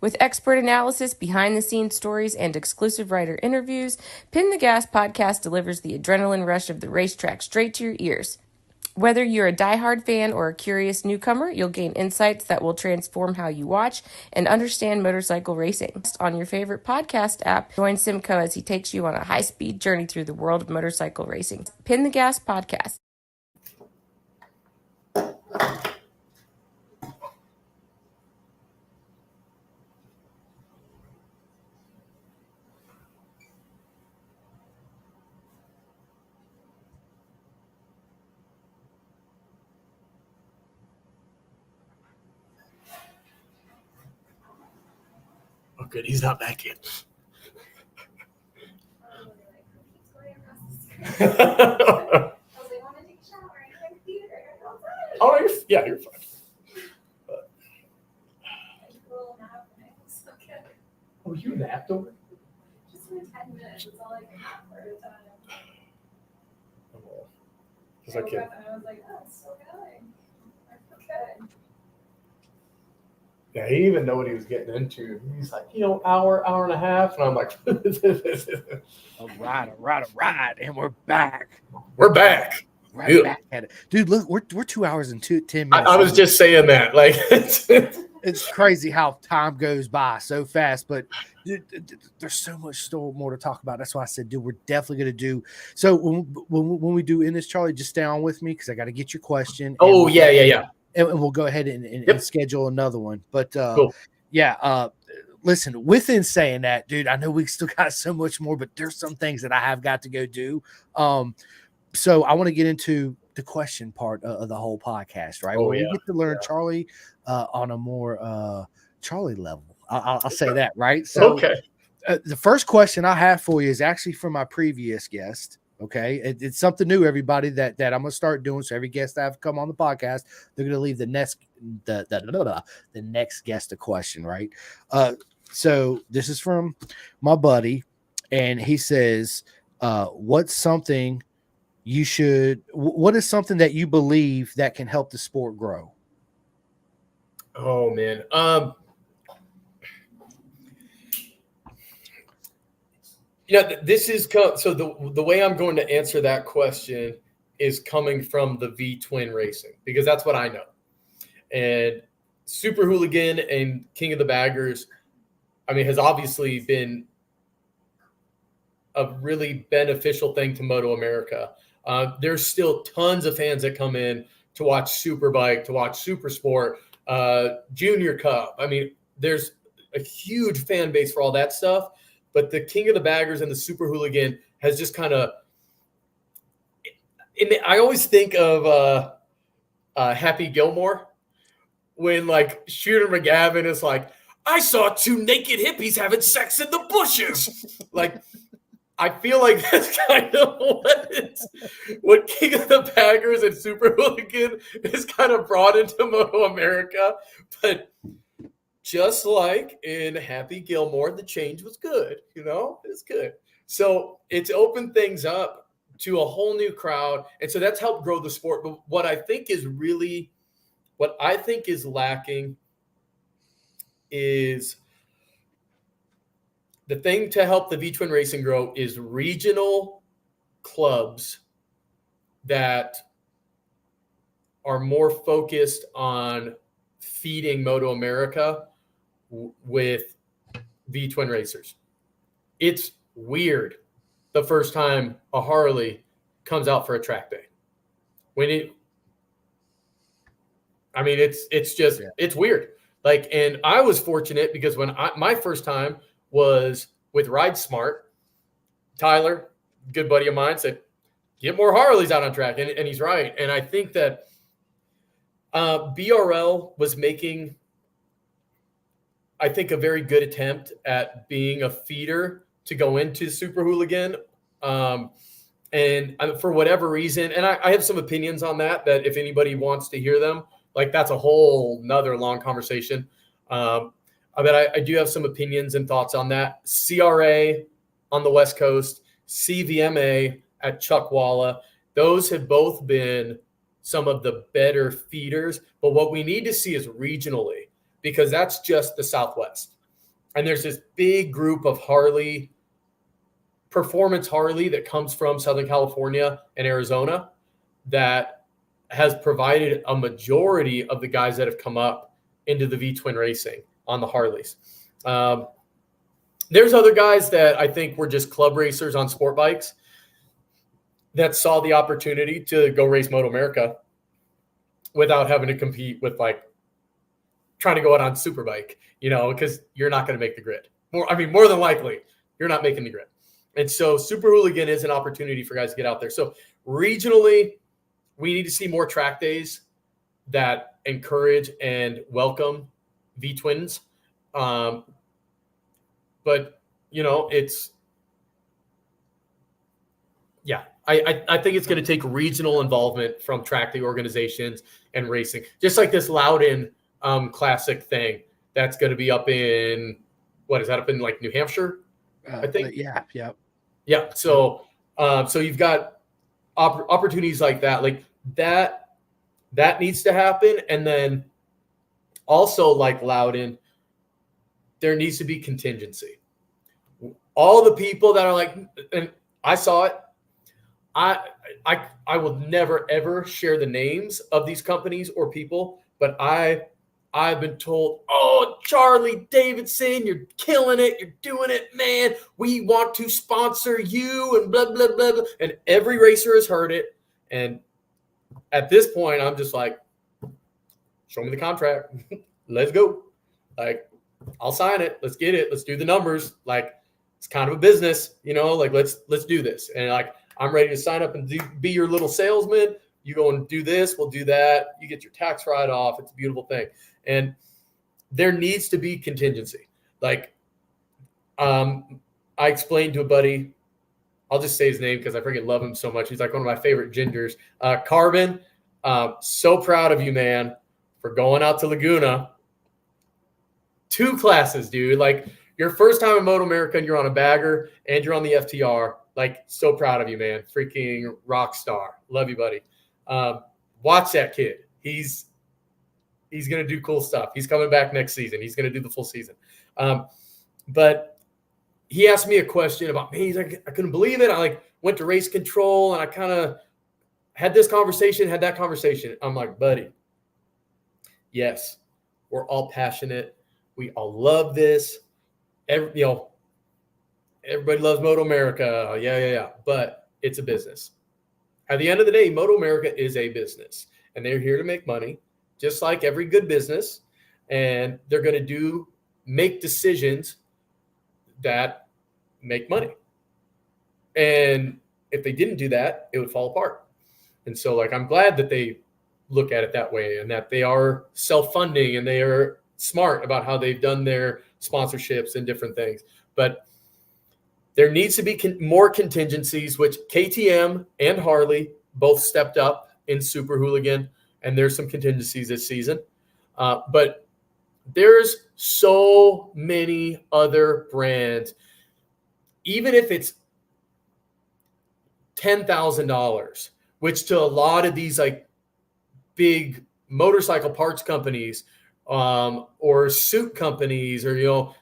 With expert analysis, behind-the-scenes stories, and exclusive writer interviews, Pin the Gas Podcast delivers the adrenaline rush of the racetrack straight to your ears. Whether you're a diehard fan or a curious newcomer, you'll gain insights that will transform how you watch and understand motorcycle racing. On your favorite podcast app, join Simcoe as he takes you on a high-speed journey through the world of motorcycle racing. Pin the Gas Podcast. Oh, good. He's not back in. Oh, you're fine. Oh, you napped over? Just for 10 minutes. It's all I can nap for a time. Oh, I woke up and I was like, oh, it's still going. Okay. Yeah, he didn't even know what he was getting into. He's like, hour and a half. And I'm like, All right. And we're back. We're back. Right back at it. Dude, look, we're 2 hours and 10 minutes. I was just saying that. Like, it's crazy how time goes by so fast, but dude, there's so much still more to talk about. That's why I said, dude, we're definitely going to do. So when we do in this, Charlie, just stay on with me because I got to get your question. Oh, yeah. And we'll go ahead and schedule another one. But cool. Listen, within saying that, dude, I know we still got so much more, but there's some things that I have got to go do. So I want to get into the question part of the whole podcast, right? Where you get to learn Charlie on a more Charlie level. I'll say that, right? So the first question I have for you is actually from my previous guest. Okay, it's something new, everybody, that I'm gonna start doing. So every guest I've come on the podcast, they're gonna leave the next guest a question, right? So this is from my buddy, and he says, "What is something that you believe that can help the sport grow?" Oh man, this is so the way I'm going to answer that question is coming from the V-twin racing, because that's what I know. And Super Hooligan and King of the Baggers, I mean, has obviously been a really beneficial thing to Moto America. There's still tons of fans that come in to watch Superbike, to watch Super Sport, Junior Cup. I mean, there's a huge fan base for all that stuff. But the King of the Baggers and the Super Hooligan has just kind of – I always think of Happy Gilmore when, like, Shooter McGavin is like, I saw two naked hippies having sex in the bushes. Like, I feel like that's kind of what King of the Baggers and Super Hooligan is kind of brought into Moto America. But – just like in Happy Gilmore, the change was good, it's good. So it's opened things up to a whole new crowd. And so that's helped grow the sport. But what I think is lacking is the thing to help the V-twin racing grow is regional clubs that are more focused on feeding Moto America with V-twin racers. It's weird the first time a Harley comes out for a track day. It's weird. Like, and I was fortunate because when my first time was with Ride Smart, Tyler, good buddy of mine, said, get more Harleys out on track. And he's right. And I think that BRL was making, I think, a very good attempt at being a feeder to go into Super Hooligan. And for whatever reason, and I have some opinions on that if anybody wants to hear them, like that's a whole nother long conversation. But I do have some opinions and thoughts on that. CRA on the West Coast, CVMA at Chuckwalla. Those have both been some of the better feeders. But what we need to see is regionally, because that's just the Southwest. And there's this big group of performance Harley that comes from Southern California and Arizona that has provided a majority of the guys that have come up into the V-twin racing on the Harleys. There's other guys that I think were just club racers on sport bikes that saw the opportunity to go race Moto America without having to compete with like trying to go out on Superbike, because you're not going to make the grid. More than likely, you're not making the grid. And so Super Hooligan is an opportunity for guys to get out there. So regionally, we need to see more track days that encourage and welcome V-twins. But, I think it's going to take regional involvement from track day organizations and racing. Just like this Loudon Classic thing that's going to be up in, up in like New Hampshire? I think. Yeah. So you've got opportunities like that. Like that needs to happen. And then also like Loudon, there needs to be contingency. All the people that are like, and I saw it. I will never ever share the names of these companies or people, but I've been told, oh, Charlie Davidson, you're killing it. You're doing it, man. We want to sponsor you and blah, blah, blah, blah. And every racer has heard it. And at this point, I'm just like, show me the contract. Let's go. Like, I'll sign it. Let's get it. Let's do the numbers. Like, it's kind of a business, like let's do this. And like, I'm ready to sign up and be your little salesman. You go and do this, we'll do that. You get your tax write-off. It's a beautiful thing. And there needs to be contingency. Like, I explained to a buddy, I'll just say his name because I freaking love him so much. He's like one of my favorite gingers. Carbon, so proud of you, man, for going out to Laguna. 2 classes, dude. Like, your first time in Moto America and you're on a bagger and you're on the FTR. Like, so proud of you, man. Freaking rock star. Love you, buddy. Watch that kid. He's going to do cool stuff. He's coming back next season. He's going to do the full season. But he asked me a question about, man, he's like, I couldn't believe it. I went to race control and I kind of had this conversation, had that conversation. I'm like, buddy, yes, we're all passionate. We all love this. Everybody loves Moto America. Yeah. But it's a business. At the end of the day, Moto America is a business, and they're here to make money, just like every good business. And they're going to make decisions that make money. And if they didn't do that, it would fall apart. And so, like, I'm glad that they look at it that way and that they are self-funding and they are smart about how they've done their sponsorships and different things. But there needs to be more contingencies, which KTM and Harley both stepped up in Super Hooligan, and there's some contingencies this season. But there's so many other brands, even if it's $10,000, which to a lot of these like big motorcycle parts companies or suit companies, or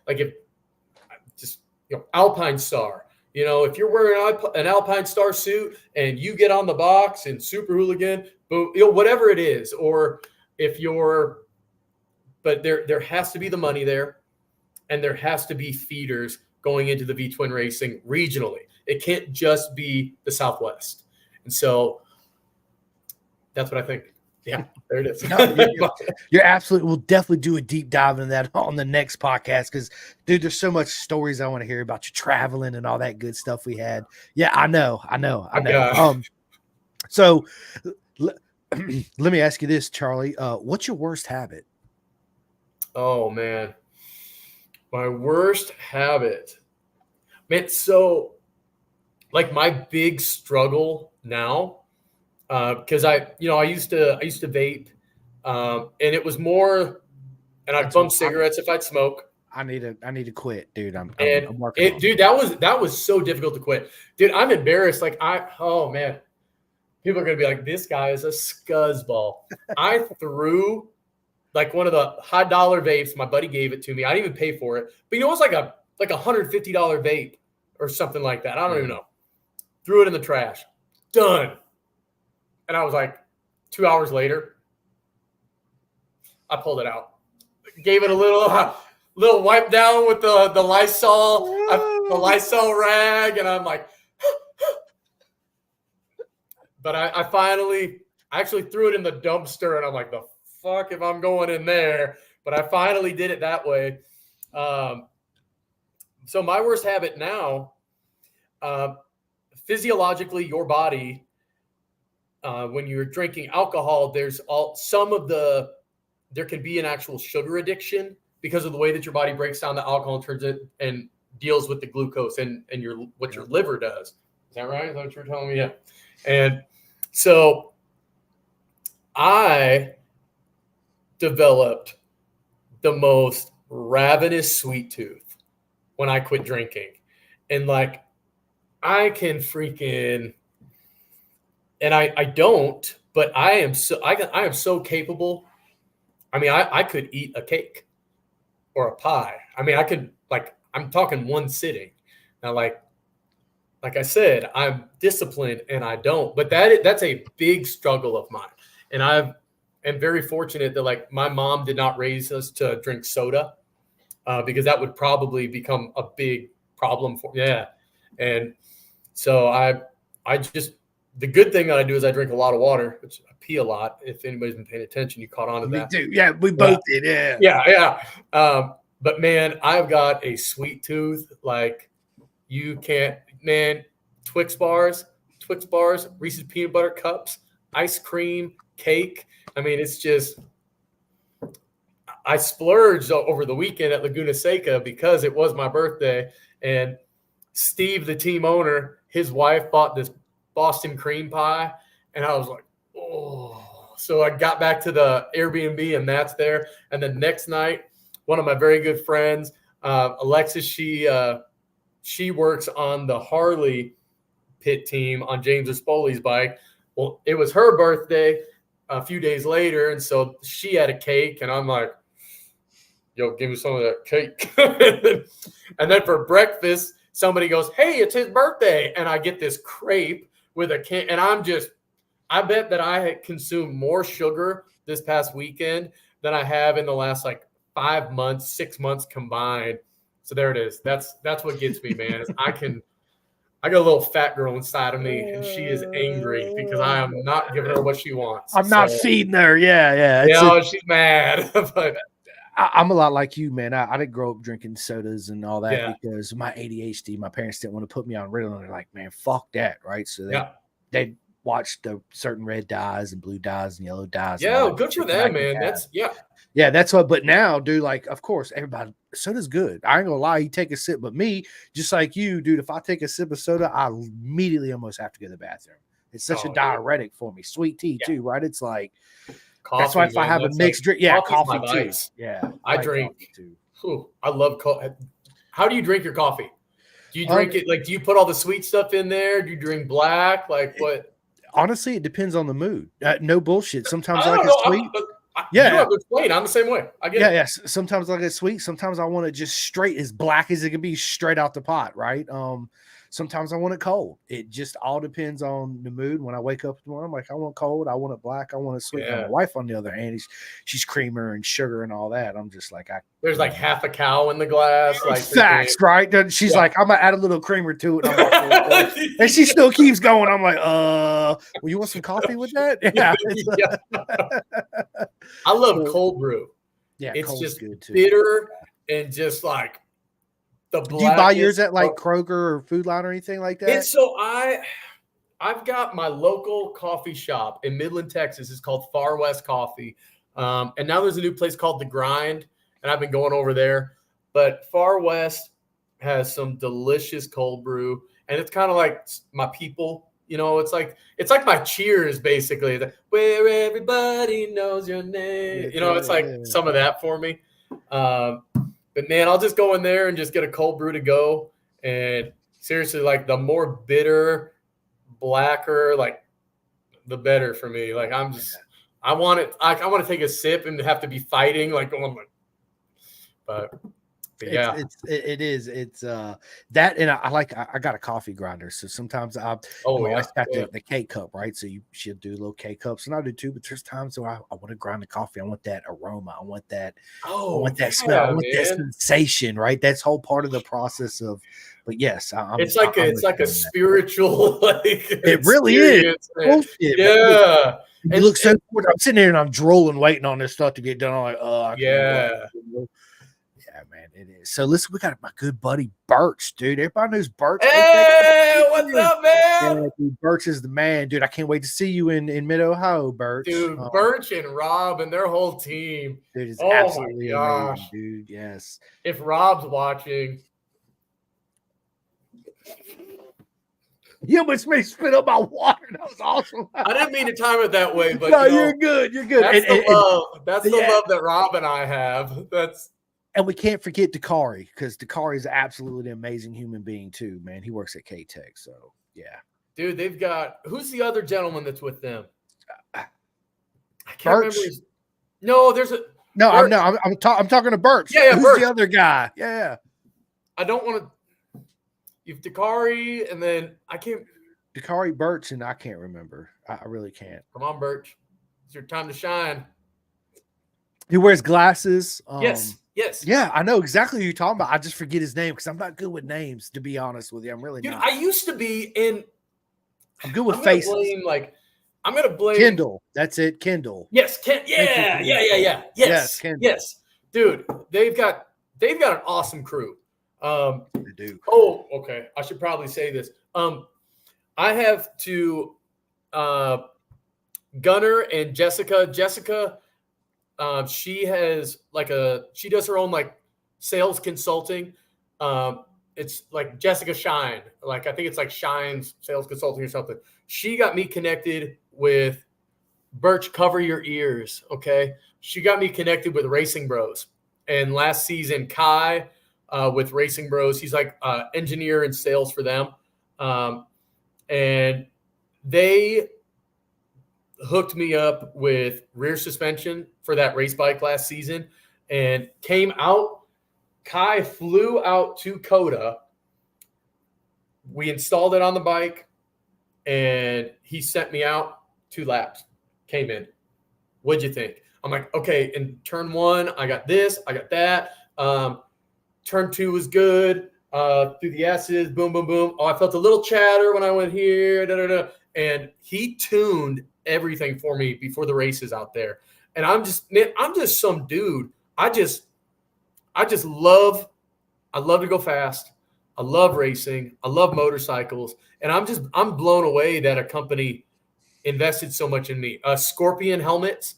Alpine Star. If you're wearing an Alpine Star suit and you get on the box in Super Hooligan, whatever it is, or but there has to be the money there, and there has to be feeders going into the V-twin racing regionally. It can't just be the Southwest. And so that's what I think. Yeah, there it is. No, you're absolutely. We'll definitely do a deep dive into that on the next podcast because, dude, there's so much stories I want to hear about you traveling and all that good stuff we had. Yeah, I know. So let me ask you this, Charlie. What's your worst habit? Oh man, my worst habit, man. So, like, my big struggle now. Because I used to vape, and it was more, and I'd bump cigarettes if I'd smoke. I need to quit, dude. I'm And working on it. dude, that was so difficult to quit. Dude, I'm embarrassed. Like oh man. People are gonna be like, this guy is a scuzzball. I threw like one of the high dollar vapes. My buddy gave it to me. I didn't even pay for it. But you know, it was like a $150 vape or something like that. I don't even know. Threw it in the trash. Done. And I was like, 2 hours later, I pulled it out. Gave it a little wipe down with the Lysol, the Lysol rag, and I'm like, but I actually threw it in the dumpster, and I'm like, the fuck if I'm going in there. But I finally did it that way. So my worst habit now, physiologically, your body, when you're drinking alcohol, there can be an actual sugar addiction because of the way that your body breaks down the alcohol and turns it and deals with the glucose and what your liver does. Is that right? Is that what you're telling me? Yeah. And so I developed the most ravenous sweet tooth when I quit drinking. And like, I can freaking, and I don't, but I am so capable. I mean, I could eat a cake or a pie. I mean, I could, like, I'm talking one sitting. Now, like I said, I'm disciplined and I don't, but that's a big struggle of mine. And I am very fortunate that like my mom did not raise us to drink soda because that would probably become a big problem for, And so I just, the good thing that I do is I drink a lot of water, which I pee a lot. If anybody's been paying attention, you caught on to that. Me too. Yeah, we both did. Yeah. But man, I've got a sweet tooth. Like you can't, man, Twix bars, Reese's peanut butter cups, ice cream, cake. I mean, it's just, I splurged over the weekend at Laguna Seca because it was my birthday. And Steve, the team owner, his wife bought this Boston cream pie. And I was like, oh. So I got back to the Airbnb and that's there. And the next night, one of my very good friends, Alexis, she works on the Harley pit team on James Espoli's bike. Well, it was her birthday a few days later. And so she had a cake and I'm like, yo, give me some of that cake. And then for breakfast, somebody goes, hey, it's his birthday. And I get this crepe with a cake. And I bet that I had consumed more sugar this past weekend than I have in the last like 5 months, 6 months combined. So there it is. That's what gets me, man. I got a little fat girl inside of me and she is angry because I am not giving her what she wants. I'm not feeding her. Yeah. She's mad. But I'm a lot like you, man. I didn't grow up drinking sodas and all that because my ADHD, my parents didn't want to put me on Ritalin. They're like, man, fuck that, right? So they watched the certain red dyes and blue dyes and yellow dyes. Yeah, good for them, man. That's what. But now, dude, like, of course, everybody, soda's good. I ain't gonna lie, you take a sip, but me, just like you, dude, if I take a sip of soda, I immediately almost have to go to the bathroom. It's such a diuretic for me. Sweet tea too, right? It's like coffee, that's why if I have a mixed drink, coffee too. Yeah, I drink too. I love coffee. How do you drink your coffee? Do you drink it like? Do you put all the sweet stuff in there? Do you drink black? Like what? Honestly, it depends on the mood. No bullshit. Sometimes I like it sweet. You have to explain. I'm the same way. I get it. Yeah. Sometimes I like it sweet. Sometimes I want it just straight, as black as it can be, straight out the pot, right? Sometimes I want it cold. It just all depends on the mood. When I wake up in the morning, I'm like, I want cold, I want it black, I want it sweet. And my wife, on the other hand, she's creamer and sugar and all that. I'm just like, there's like half a cow in the glass. Like facts, right? She's like, I'm gonna add a little creamer to it. And she still keeps going. I'm like, well, you want some coffee with that? Yeah. I love cold brew. Yeah, it's just good too. Bitter and just like the black. Do you buy yours at like Kroger or Food Line or anything like that? And so I've got my local coffee shop in Midland, Texas. It's called Far West Coffee. And now there's a new place called The Grind, and I've been going over there. But Far West has some delicious cold brew, and it's kind of like my people. You know, it's like my Cheers, basically. Where everybody knows your name. You know, it's like some of that for me. But But man, I'll just go in there and just get a cold brew to go. And seriously, like the more bitter, blacker, like the better for me. Like I want it. I want to take a sip and have to be fighting like oh my. But yeah, It's that, and I got a coffee grinder, so sometimes my wife's got the K cup, right? So she'll do little K cups, and I do too. But there's times where I want to grind the coffee. I want that aroma. I want that smell. I want that sensation, right? That's whole part of the process of. But yes, it's like a spiritual like. It really is. Bullshit, yeah. You look so good. I'm sitting there and I'm drooling, waiting on this stuff to get done. I'm like, yeah. Yeah, man, it is. So listen, we got my good buddy Birch, dude. Everybody knows Birch. Hey, what's up, man? Yeah, dude, Birch is the man, dude. I can't wait to see you in Mid-Ohio, Birch. Dude, Birch and Rob and their whole team. Dude, it's absolutely amazing, dude. Yes. If Rob's watching. You almost made me spit up my water. That was awesome. I didn't mean to time it that way, but no, you're good. You're good. That's the love. That's the love that Rob and I have. And we can't forget Dakari, because Dakari is absolutely an amazing human being too, man. He works at K-Tech, so yeah. Dude, they've got who's the other gentleman that's with them? I can't remember. I'm talking to Birch. Yeah, who's Birch. The other guy? Yeah. I don't want to. You've Dakari, and then I can't. Dakari, Birch, and I can't remember. I really can't. Come on, Birch. It's your time to shine. He wears glasses. Yes. Yeah, I know exactly who you're talking about. I just forget his name because I'm not good with names, to be honest with you. I'm really not. I used to be I'm good with faces. I'm gonna blame Kendall. That's it, Kendall. Yes, yeah. Yes, Kendall. Yes, dude. They've got an awesome crew. They do. Oh, okay. I should probably say this. I have to Gunnar and Jessica. Jessica. She does her own like sales consulting. It's like Jessica Shine. Like I think it's like Shine's sales consulting or something. She got me connected with Birch. Cover your ears, okay? She got me connected with Racing Bros. And last season, Kai with Racing Bros. He's like engineer and sales for them, and they hooked me up with rear suspension for that race bike last season and came out. Kai flew out to Coda. We installed it on the bike and he sent me out 2 laps, came in. What'd you think? I'm like, okay, in turn 1, I got this, I got that. Turn 2 was good. Through the S's, boom, boom, boom. Oh, I felt a little chatter when I went here, and he tuned everything for me before the races out there. And I'm just some dude. I love to go fast. I love racing. I love motorcycles. And I'm blown away that a company invested so much in me. Scorpion helmets.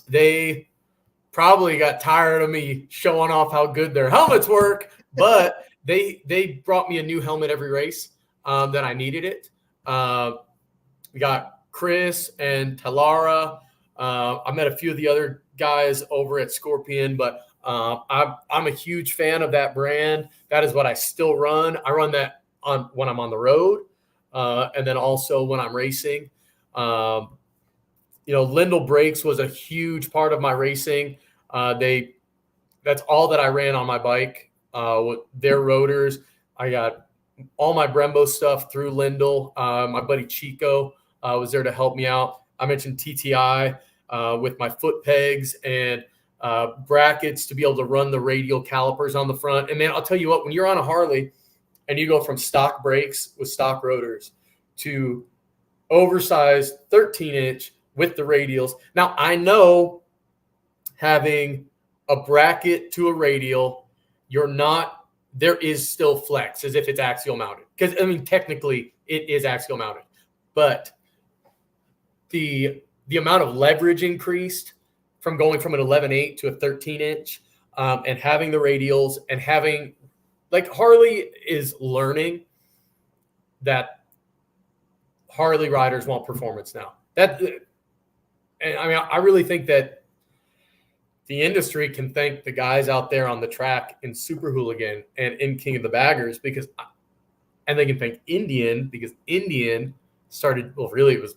They probably got tired of me showing off how good their helmets work, but they brought me a new helmet every race that I needed it. We got Chris and Talara. I met a few of the other guys over at Scorpion, but I'm a huge fan of that brand. That is what I still run. I run that when I'm on the road, and then also when I'm racing. Lindell Brakes was a huge part of my racing. That's all that I ran on my bike with their rotors. I got all my Brembo stuff through Lindell. My buddy Chico was there to help me out. I mentioned TTI with my foot pegs and brackets to be able to run the radial calipers on the front. And man, I'll tell you what, when you're on a Harley and you go from stock brakes with stock rotors to oversized 13-inch with the radials. Now, I know having a bracket to a radial, there is still flex as if it's axial mounted. Because, technically it is axial mounted. But the amount of leverage increased from going from an 11.8 to a 13-inch and having the radials and having, Harley is learning that Harley riders want performance now. I really think that the industry can thank the guys out there on the track in Super Hooligan and in King of the Baggers and they can thank Indian because Indian started, well, really it was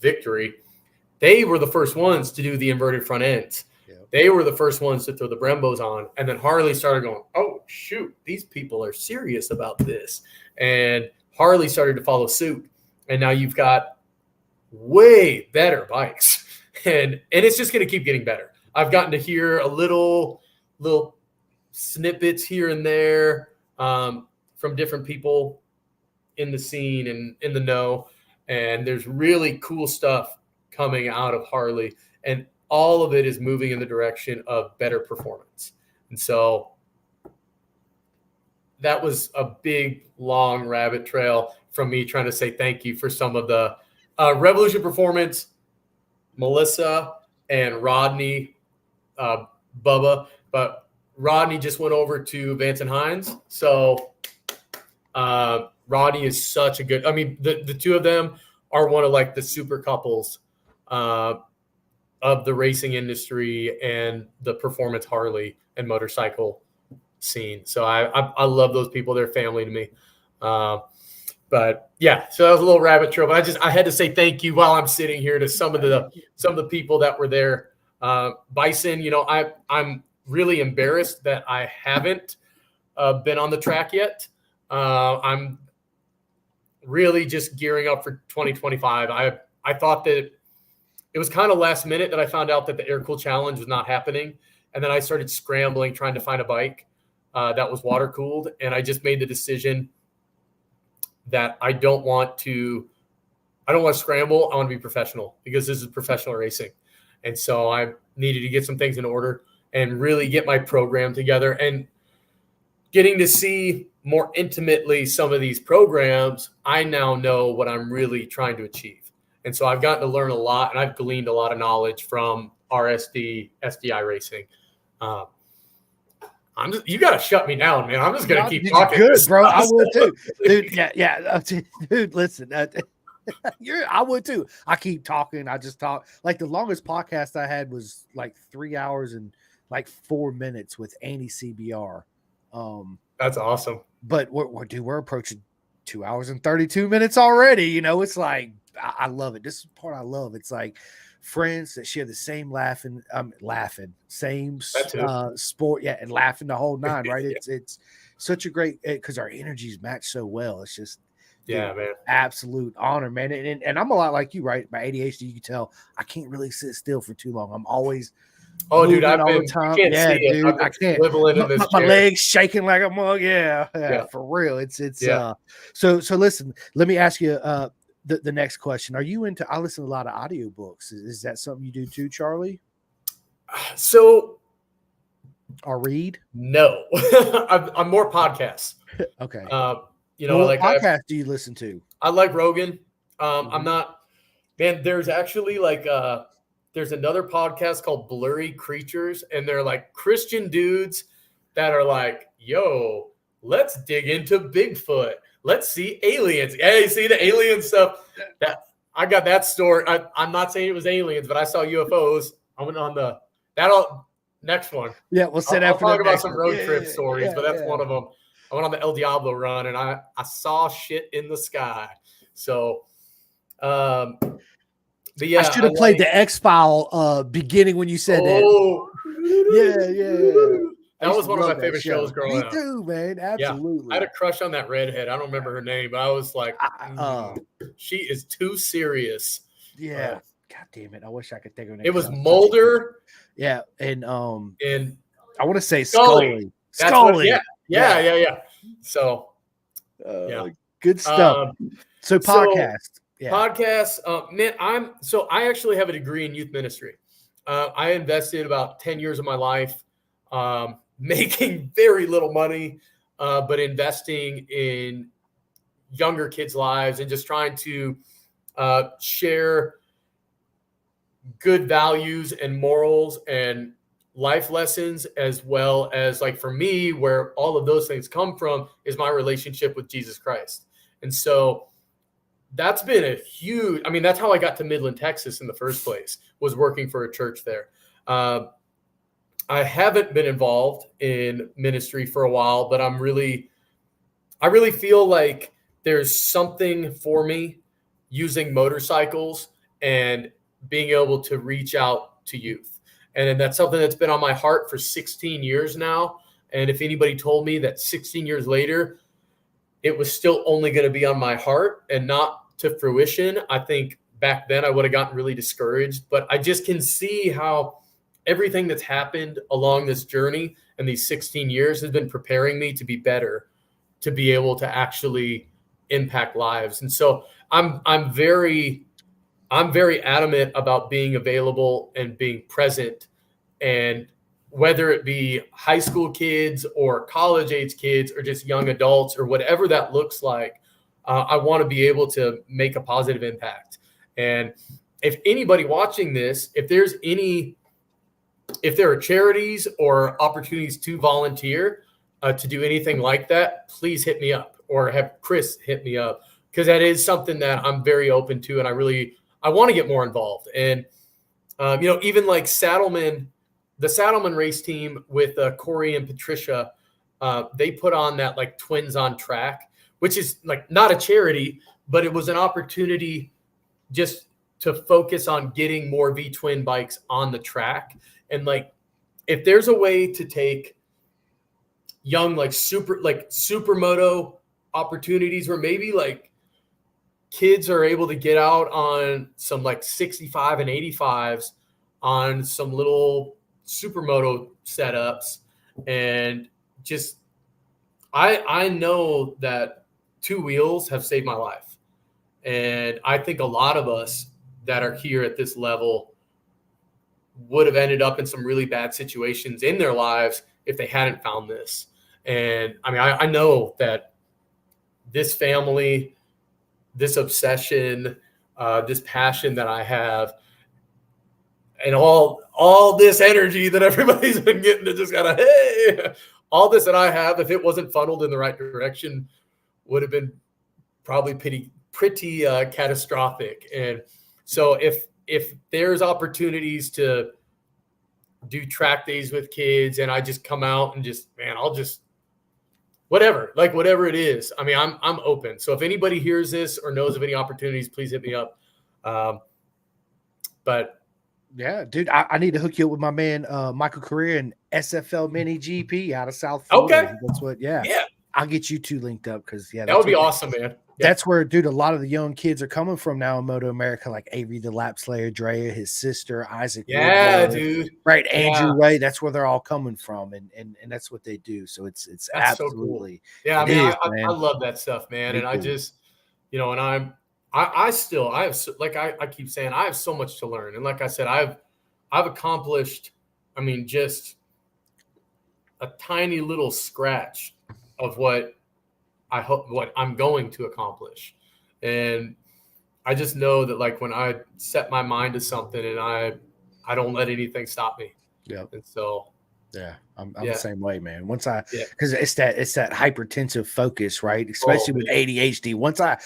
Victory. They were the first ones to do the inverted front ends. Yep. They were the first ones to throw the Brembos on. And then Harley started going, oh, shoot, these people are serious about this. And Harley started to follow suit. And now you've got way better bikes. And it's just going to keep getting better. I've gotten to hear a little snippets here and there from different people in the scene and in the know. And there's really cool stuff coming out of Harley. And all of it is moving in the direction of better performance. And so that was a big, long rabbit trail from me trying to say thank you for some of the Revolution Performance, Melissa and Rodney, Bubba. But Rodney just went over to Vance and Hines. So Rodney is such a good – I mean, the two of them are one of like the super couples of the racing industry and the performance Harley and motorcycle scene. So I love those people. They're family to me. But yeah, so that was a little rabbit trail. But I had to say thank you while I'm sitting here to some of the people that were there. Bison, you know, I'm really embarrassed that I haven't been on the track yet. I'm really just gearing up for 2025. I thought that it was kind of last minute that I found out that the Air Cool Challenge was not happening. And then I started scrambling, trying to find a bike that was water cooled. And I just made the decision that I don't want to scramble. I want to be professional because this is professional racing. And so I needed to get some things in order and really get my program together. And getting to see more intimately some of these programs, I now know what I'm really trying to achieve. And so I've gotten to learn a lot, and I've gleaned a lot of knowledge from RSD, SDI racing. You got to shut me down, man. I'm just going to keep talking. Good, bro. I would too. Dude, yeah. Dude, listen. I would too. I keep talking. I just talk. Like the longest podcast I had was like 3 hours and like 4 minutes with Annie CBR. That's awesome. But we're approaching 2 hours and 32 minutes already. You know, it's like, I love it. This is the part I love. It's like friends that share the same same sport. Yeah. And laughing the whole nine, right? Yeah. It's such a great, because our energies match so well. It's just, yeah, man, absolute honor, man. And I'm a lot like you, right? My ADHD, you can tell I can't really sit still for too long. I'm always, dude, I've been, time. You can't yeah, see dude, it. I can't. My legs shaking like I'm yeah, for real. It's so listen, let me ask you the next question. Are you into, I listen to a lot of audiobooks. Is that something you do too, Charlie? So or read? No. I'm more podcasts. Okay. You know, what podcast do you listen to? I like Rogan. I'm not, man, there's actually like there's another podcast called Blurry Creatures, and they're like Christian dudes that are like, yo, let's dig into Bigfoot. Let's see aliens. Hey, see the alien stuff. That I got that story. I'm not saying it was aliens, but I saw UFOs. I went on next one. Yeah, we'll sit I'll after talk about some road trip stories, but that's one of them. I went on the El Diablo run, and I saw shit in the sky. So, but yeah, I should have played the X-File beginning when you said that. Yeah. That was one of my favorite shows growing up. Me too, man. Absolutely. Yeah. I had a crush on that redhead. I don't remember her name, but I was like, she is too serious. Yeah. God damn it. I wish I could think of her name. It was Mulder. Yeah. And I want to say Scully. Scully. Yeah. So, good stuff. So podcast. Podcasts. Man, I actually have a degree in youth ministry. I invested about 10 years of my life making very little money, but investing in younger kids' lives and just trying to share good values and morals and life lessons, as well as, like, for me, where all of those things come from is my relationship with Jesus Christ. And so that's been a huge, that's how I got to Midland, Texas in the first place, was working for a church there. I haven't been involved in ministry for a while, but I really feel like there's something for me using motorcycles and being able to reach out to youth. And that's something that's been on my heart for 16 years now. And if anybody told me that 16 years later, it was still only going to be on my heart and not to fruition, I think back then I would have gotten really discouraged. But I just can see how everything that's happened along this journey and these 16 years has been preparing me to be better, to be able to actually impact lives. And so I'm very adamant about being available and being present. And whether it be high school kids or college age kids or just young adults or whatever that looks like, I want to be able to make a positive impact. And if anybody watching this, if there are charities or opportunities to volunteer to do anything like that, please hit me up or have Chris hit me up, because that is something that I'm very open to. And I want to get more involved. And, even like the Saddleman race team with Corey and Patricia, they put on that like Twins on Track, which is like not a charity, but it was an opportunity just to focus on getting more V-twin bikes on the track. And like, if there's a way to take young, supermoto opportunities where maybe like kids are able to get out on some like 65 and 85s on some little supermoto setups, and just, I know that two wheels have saved my life. And I think a lot of us that are here at this level would have ended up in some really bad situations in their lives if they hadn't found this. And I mean, I know that this family, this obsession, this passion that I have, and all this energy that everybody's been getting to just kind of, hey, all this that I have, if it wasn't funneled in the right direction, would have been probably pretty catastrophic. And so if there's opportunities to do track days with kids and I just come out and just, man, I'll just, whatever it is. I mean, I'm open. So if anybody hears this or knows of any opportunities, please hit me up. But yeah, dude, I need to hook you up with my man Michael Correa and SFL Mini GP out of South Florida. Okay. That's what, yeah. I'll get you two linked up, because that would be awesome, man. That's where, dude, a lot of the young kids are coming from now in Moto America, like Avery the Lap Slayer, Drea, his sister, Isaac. Yeah, Woodward, dude. Right, Andrew Way. That's where they're all coming from, and that's what they do. So it's that's absolutely. So cool. Yeah, I love that stuff, man. And I just, and I keep saying, I have so much to learn. And like I said, I've accomplished, I mean, just a tiny little scratch of what I'm going to accomplish. And I just know that like when I set my mind to something and I don't let anything stop me. Yeah. And so, yeah, I'm the same way, man. Because it's that hypertensive focus, right? Especially with ADHD. Once I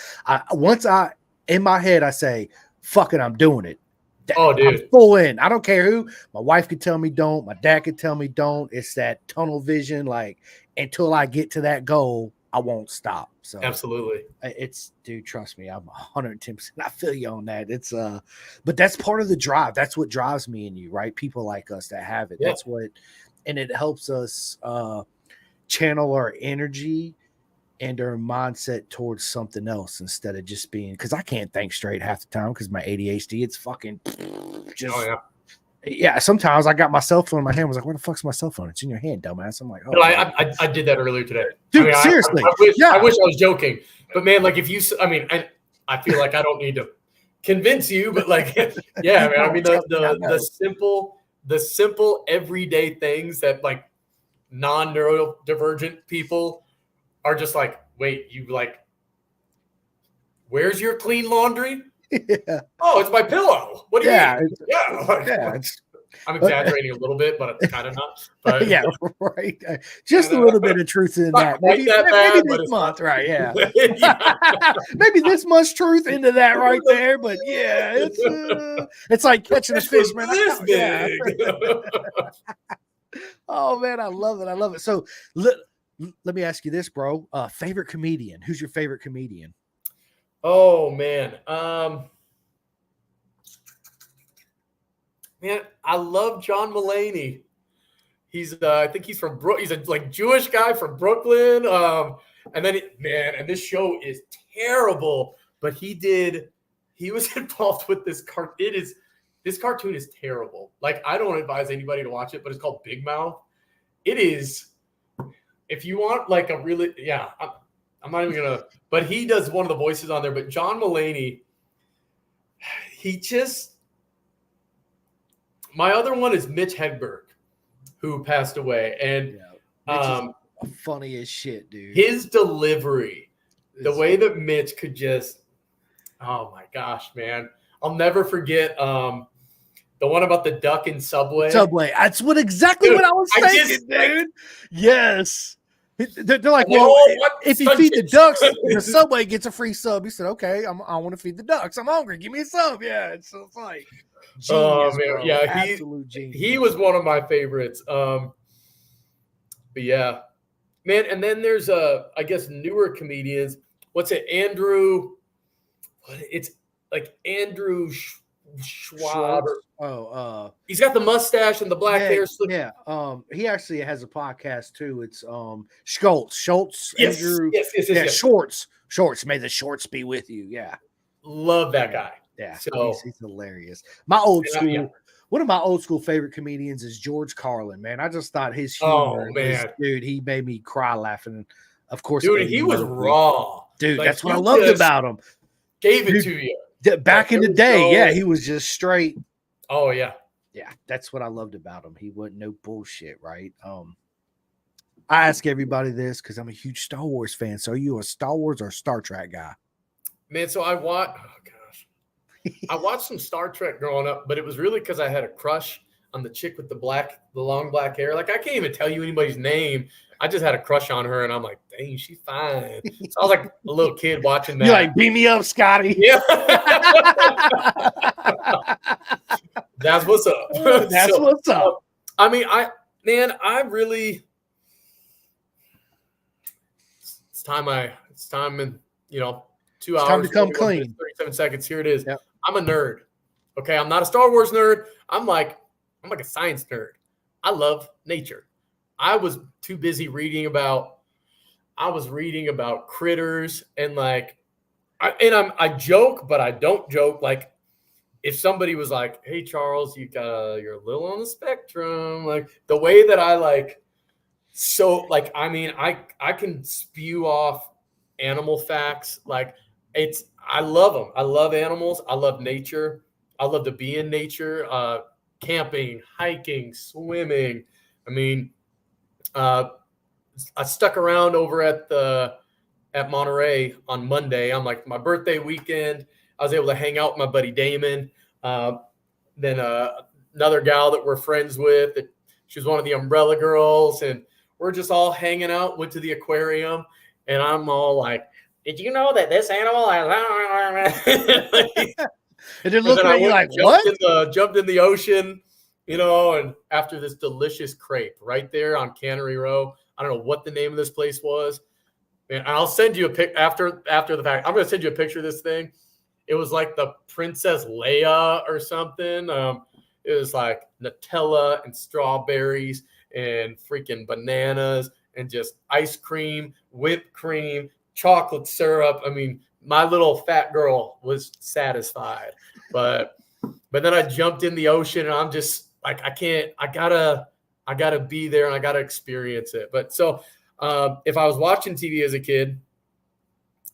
in my head, I say, fuck it, I'm doing it. Oh, dude. I'm full in. I don't care who. My wife could tell me don't. My dad could tell me don't. It's that tunnel vision. Like, until I get to that goal, I won't stop. So absolutely. Dude, trust me, I'm 110%. I feel you on that. It's but that's part of the drive. That's what drives me and you, right? People like us that have it. Yeah. That's what, and it helps us channel our energy and our mindset towards something else instead of just being, because I can't think straight half the time because my ADHD, it's fucking just. Oh, yeah. Sometimes I got my cell phone in my hand. I was like, where the fuck's my cell phone? It's in your hand, dumbass. I'm like, oh. No, I did that earlier today. Dude, seriously. I wish I was joking. But man, like if you, I feel like I don't need to convince you, but like, yeah, man. I mean, the simple everyday things that like non-neurodivergent people are just like, wait, you like, where's your clean laundry? Yeah. Oh, it's my pillow. What do you mean? Yeah. I'm exaggerating a little bit, but it's kind of not. But, yeah, right. Just a little bit of truth in that. Maybe this month, right? Yeah. Maybe this much truth into that right there. But yeah, it's like catching a fish, man. This big. Oh man, I love it. I love it. So let me ask you this, bro. Favorite comedian? Who's your favorite comedian? Oh man. Man, I love John Mulaney. He's I think he's from he's a like Jewish guy from Brooklyn. And then and this show is terrible, but he was involved with this this cartoon is terrible. Like, I don't advise anybody to watch it, but it's called Big Mouth. It is, if you want like a really, I'm not even gonna, but he does one of the voices on there. But John Mulaney, my other one is Mitch Hedberg, who passed away. And funny as shit, dude. His delivery, the way that Mitch could just, oh my gosh, man. I'll never forget the one about the duck in Subway. That's exactly what I was thinking, dude. Yes. They're like, well, if you feed the ducks, the Subway gets a free sub. He said, okay, I want to feed the ducks. I'm hungry. Give me a sub. Yeah. It's like, genius, oh, man. bro. Yeah. Absolute genius. He was one of my favorites. But yeah, man. And then there's I guess newer comedians. What's it? It's like Andrew Schwab. He's got the mustache and the black hair. Yeah. He actually has a podcast too. It's Schultz. Yes. Andrew. Yes. Shorts. May the shorts be with you. Yeah. Love that guy. Yeah. So he's hilarious. My old school. Yeah. One of my old school favorite comedians is George Carlin, man. I just thought his humor, dude, he made me cry laughing. Of course, dude, he was raw. Dude, like, that's what I loved about him. Gave it to you. Back in the day, he was just straight. Oh, yeah. Yeah, that's what I loved about him. He wasn't no bullshit, right? I ask everybody this because I'm a huge Star Wars fan. So are you a Star Wars or Star Trek guy? Man, so I watched some Star Trek growing up, but it was really because I had a crush on the chick with the long black hair. Like, I can't even tell you anybody's name. I just had a crush on her, and I'm like, dang, she's fine. So I was like a little kid watching that. You're like, beam me up, Scotty. Yeah. That's what's up. What's up. I mean, I really, it's time in, 2 hours. Time to come clean. 37 seconds. Here it is. Yep. I'm a nerd. Okay. I'm not a Star Wars nerd. I'm like a science nerd. I love nature. I was too busy reading about critters and like, I joke, but I don't joke. Like, if somebody was like, hey, Charles, you're a little on the spectrum, like the way that I like, so like, I mean, I can spew off animal facts. Like I love them. I love animals. I love nature. I love to be in nature, camping, hiking, swimming. I mean, I stuck around over at Monterey on Monday. I'm like, my birthday weekend. I was able to hang out with my buddy Damon. Then another gal that we're friends with. She was one of the Umbrella Girls, and we're just all hanging out. Went to the aquarium, and I'm all like, "Did you know that this animal has?" And they're looking at you like, "What?" Jumped in the ocean, and after this delicious crepe right there on Cannery Row. I don't know what the name of this place was. And I'll send you a pic after the fact. I'm going to send you a picture of this thing. It was like the Princess Leia or something. It was like Nutella and strawberries and freaking bananas and just ice cream, whipped cream, chocolate syrup. I mean, my little fat girl was satisfied. But then I jumped in the ocean and I'm just like, I gotta be there and I gotta experience it. But so if I was watching TV as a kid,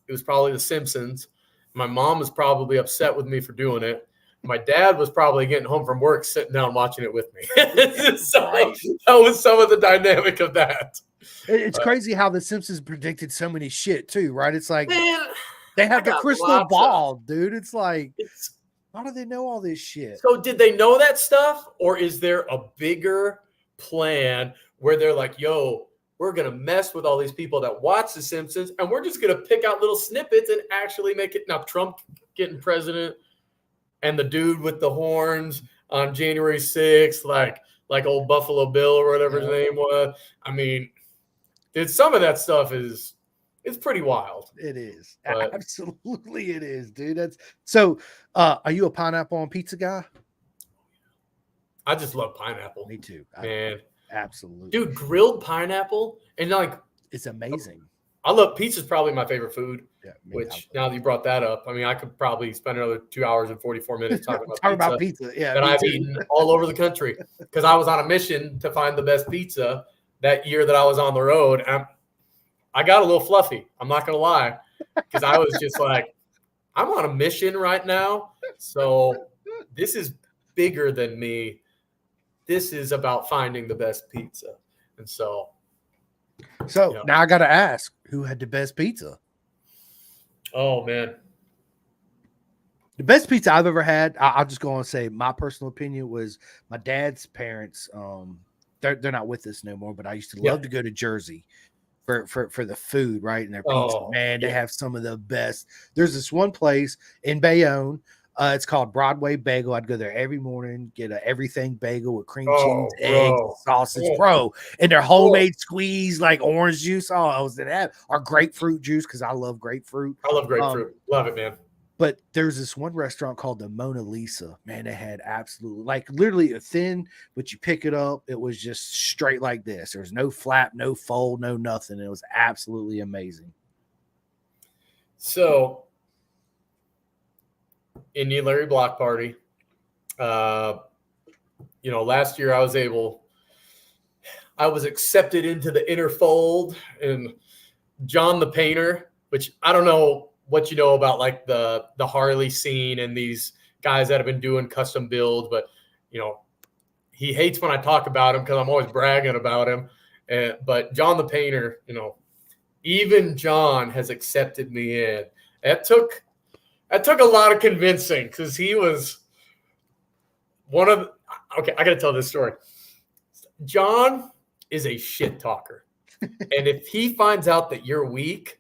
it was probably The Simpsons. My mom was probably upset with me for doing it. My dad was probably getting home from work, sitting down watching it with me. So that was some of the dynamic of that. It's crazy how The Simpsons predicted so many shit too, right? It's like, man, they have the crystal ball, dude. It's like, how do they know all this shit? So did they know that stuff, or is there a bigger plan where they're like, yo, we're going to mess with all these people that watch The Simpsons, and we're just going to pick out little snippets and actually make it. Now, Trump getting president and the dude with the horns on January 6th, like like old Buffalo Bill or whatever his name was. I mean, dude, some of that stuff it's pretty wild. It is. But Absolutely it is, dude. That's so are you a pineapple on pizza guy? I just love pineapple. Me too. Man. Absolutely. Dude, grilled pineapple and like it's amazing. I love pizza's probably my favorite food. Yeah, which now that you brought that up, I mean, I could probably spend another 2 hours and 44 minutes talking about pizza. Yeah, that I've eaten all over the country because I was on a mission to find the best pizza that year that I was on the road. And I got a little fluffy. I'm not going to lie, because I was just like, I'm on a mission right now. So this is bigger than me. This is about finding the best pizza. And so now I got to ask, who had the best pizza? Oh, man. The best pizza I've ever had, I'll just go on and say my personal opinion was my dad's parents. They're not with us no more, but I used to love to go to Jersey for the food, right? And their pizza. Man, they have some of the best. There's this one place in Bayonne. It's called Broadway Bagel. I'd go there every morning, get a everything bagel with cream cheese, eggs, sausage, bro, and their homemade squeeze like orange juice. Oh, I was in that, or grapefruit juice because I love grapefruit. I love grapefruit. Love it, man. But there's this one restaurant called the Mona Lisa. Man, they had absolutely like literally a thin, but you pick it up, it was just straight like this. There was no flap, no fold, no nothing. It was absolutely amazing. So Indian Larry Block Party. Last year I was accepted into the inner fold, and John the Painter, which I don't know what you know about like the Harley scene and these guys that have been doing custom builds, but he hates when I talk about him because I'm always bragging about him. But John the Painter, even John has accepted me in. That took a lot of convincing because he was okay, I got to tell this story. John is a shit talker. And if he finds out that you're weak,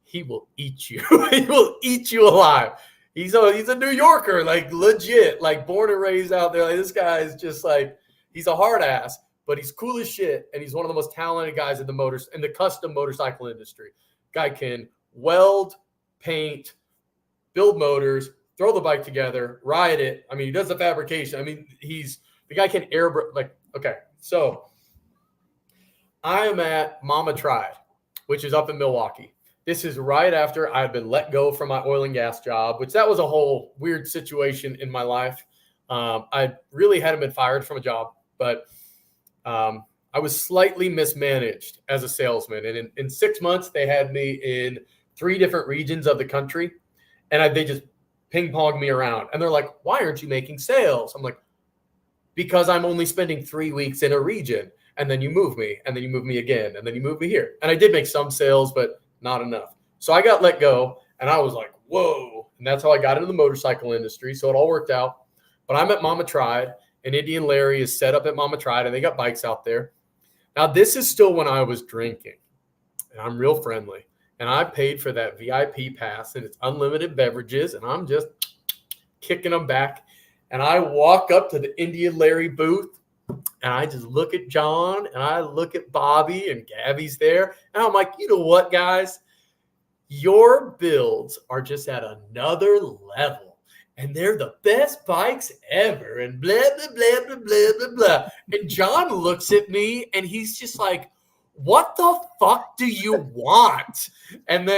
he will eat you. He will eat you alive. He's a New Yorker, like legit, like born and raised out there. Like this guy is just like, he's a hard ass, but he's cool as shit. And he's one of the most talented guys in the custom motorcycle industry. Guy can weld, paint, build motors, throw the bike together, ride it. I mean, he does the fabrication. I mean, the guy can okay. So I am at Mama Tried, which is up in Milwaukee. This is right after I had been let go from my oil and gas job, which that was a whole weird situation in my life. I really hadn't been fired from a job, but I was slightly mismanaged as a salesman. And in 6 months, they had me in 3 different regions of the country. And they just ping-ponged me around. And they're like, why aren't you making sales? I'm like, because I'm only spending 3 weeks in a region. And then you move me. And then you move me again. And then you move me here. And I did make some sales, but not enough. So I got let go. And I was like, whoa. And that's how I got into the motorcycle industry. So it all worked out. But I'm at Mama Tried. And Indian Larry is set up at Mama Tried. And they got bikes out there. Now, this is still when I was drinking. And I'm real friendly. And I paid for that VIP pass, and it's unlimited beverages, and I'm just kicking them back. And I walk up to the Indian Larry booth, and I just look at John, and I look at Bobby, and Gabby's there. And I'm like, you know what, guys? Your builds are just at another level, and they're the best bikes ever, and blah, blah, blah, blah, blah, blah, blah. And John looks at me, and he's just like, what the fuck do you want? And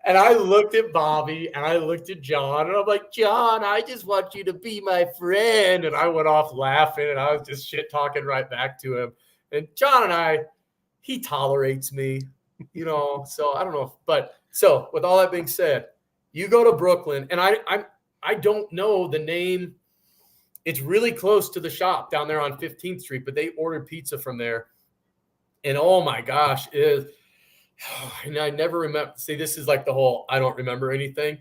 I looked at Bobby and I looked at John and I'm like, John, I just want you to be my friend. And I went off laughing and I was just shit talking right back to him. And John and he tolerates me, so I don't know. But so with all that being said, you go to Brooklyn and I don't know the name. It's really close to the shop down there on 15th Street, but they ordered pizza from there. And oh my gosh, and I never remember. See, this is like the whole I don't remember anything.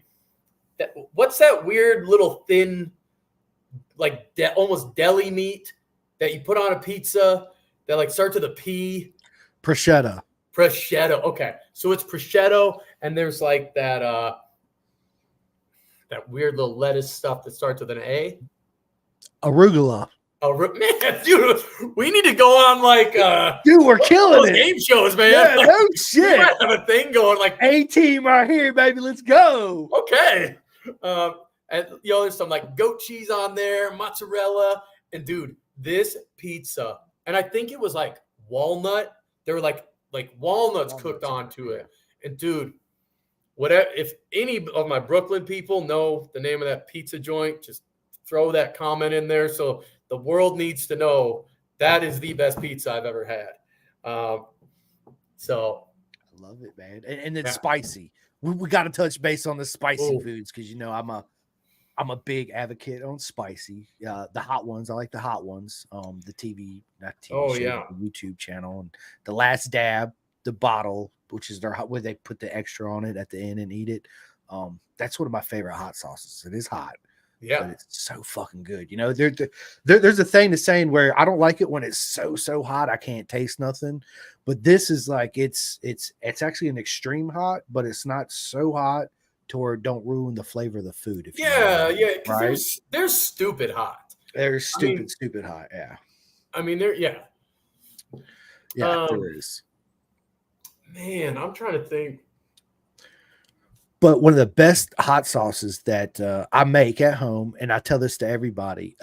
What's that weird little thin, like almost deli meat that you put on a pizza that like starts with a P? Prosciutto. Prosciutto. Okay, so it's prosciutto, and there's like that weird little lettuce stuff that starts with an A. Arugula. Oh man, dude, we need to go on like Dude, we're killing those it. game shows, man. Yeah, Like, no we shit. might have a thing going. Like, A-team right here, baby. Let's go. okay, and there's some like goat cheese on there, mozzarella, and dude, this pizza, and I think it was like walnut. There were like walnuts cooked onto it, and dude. Whatever, if any of my Brooklyn people know the name of that pizza joint, just throw that comment in there. So the world needs to know that is the best pizza I've ever had. So I love it, man. And it's spicy. We got to touch base on the spicy foods because I'm a big advocate on spicy. The hot ones, I like the hot ones. The TV, not TV show, the YouTube channel, and the last dab, the bottle, which is where they put the extra on it at the end and eat it. That's one of my favorite hot sauces. It is hot. Yeah, but it's so fucking good. There's a thing to saying where I don't like it when it's so hot I can't taste nothing. But this is like it's actually an extreme hot, but it's not so hot to where it don't ruin the flavor of the food. Yeah. Right? There's stupid hot. There's stupid hot. Yeah. I mean, there is. Man, I'm trying to think. But one of the best hot sauces that I make at home, and I tell this to everybody,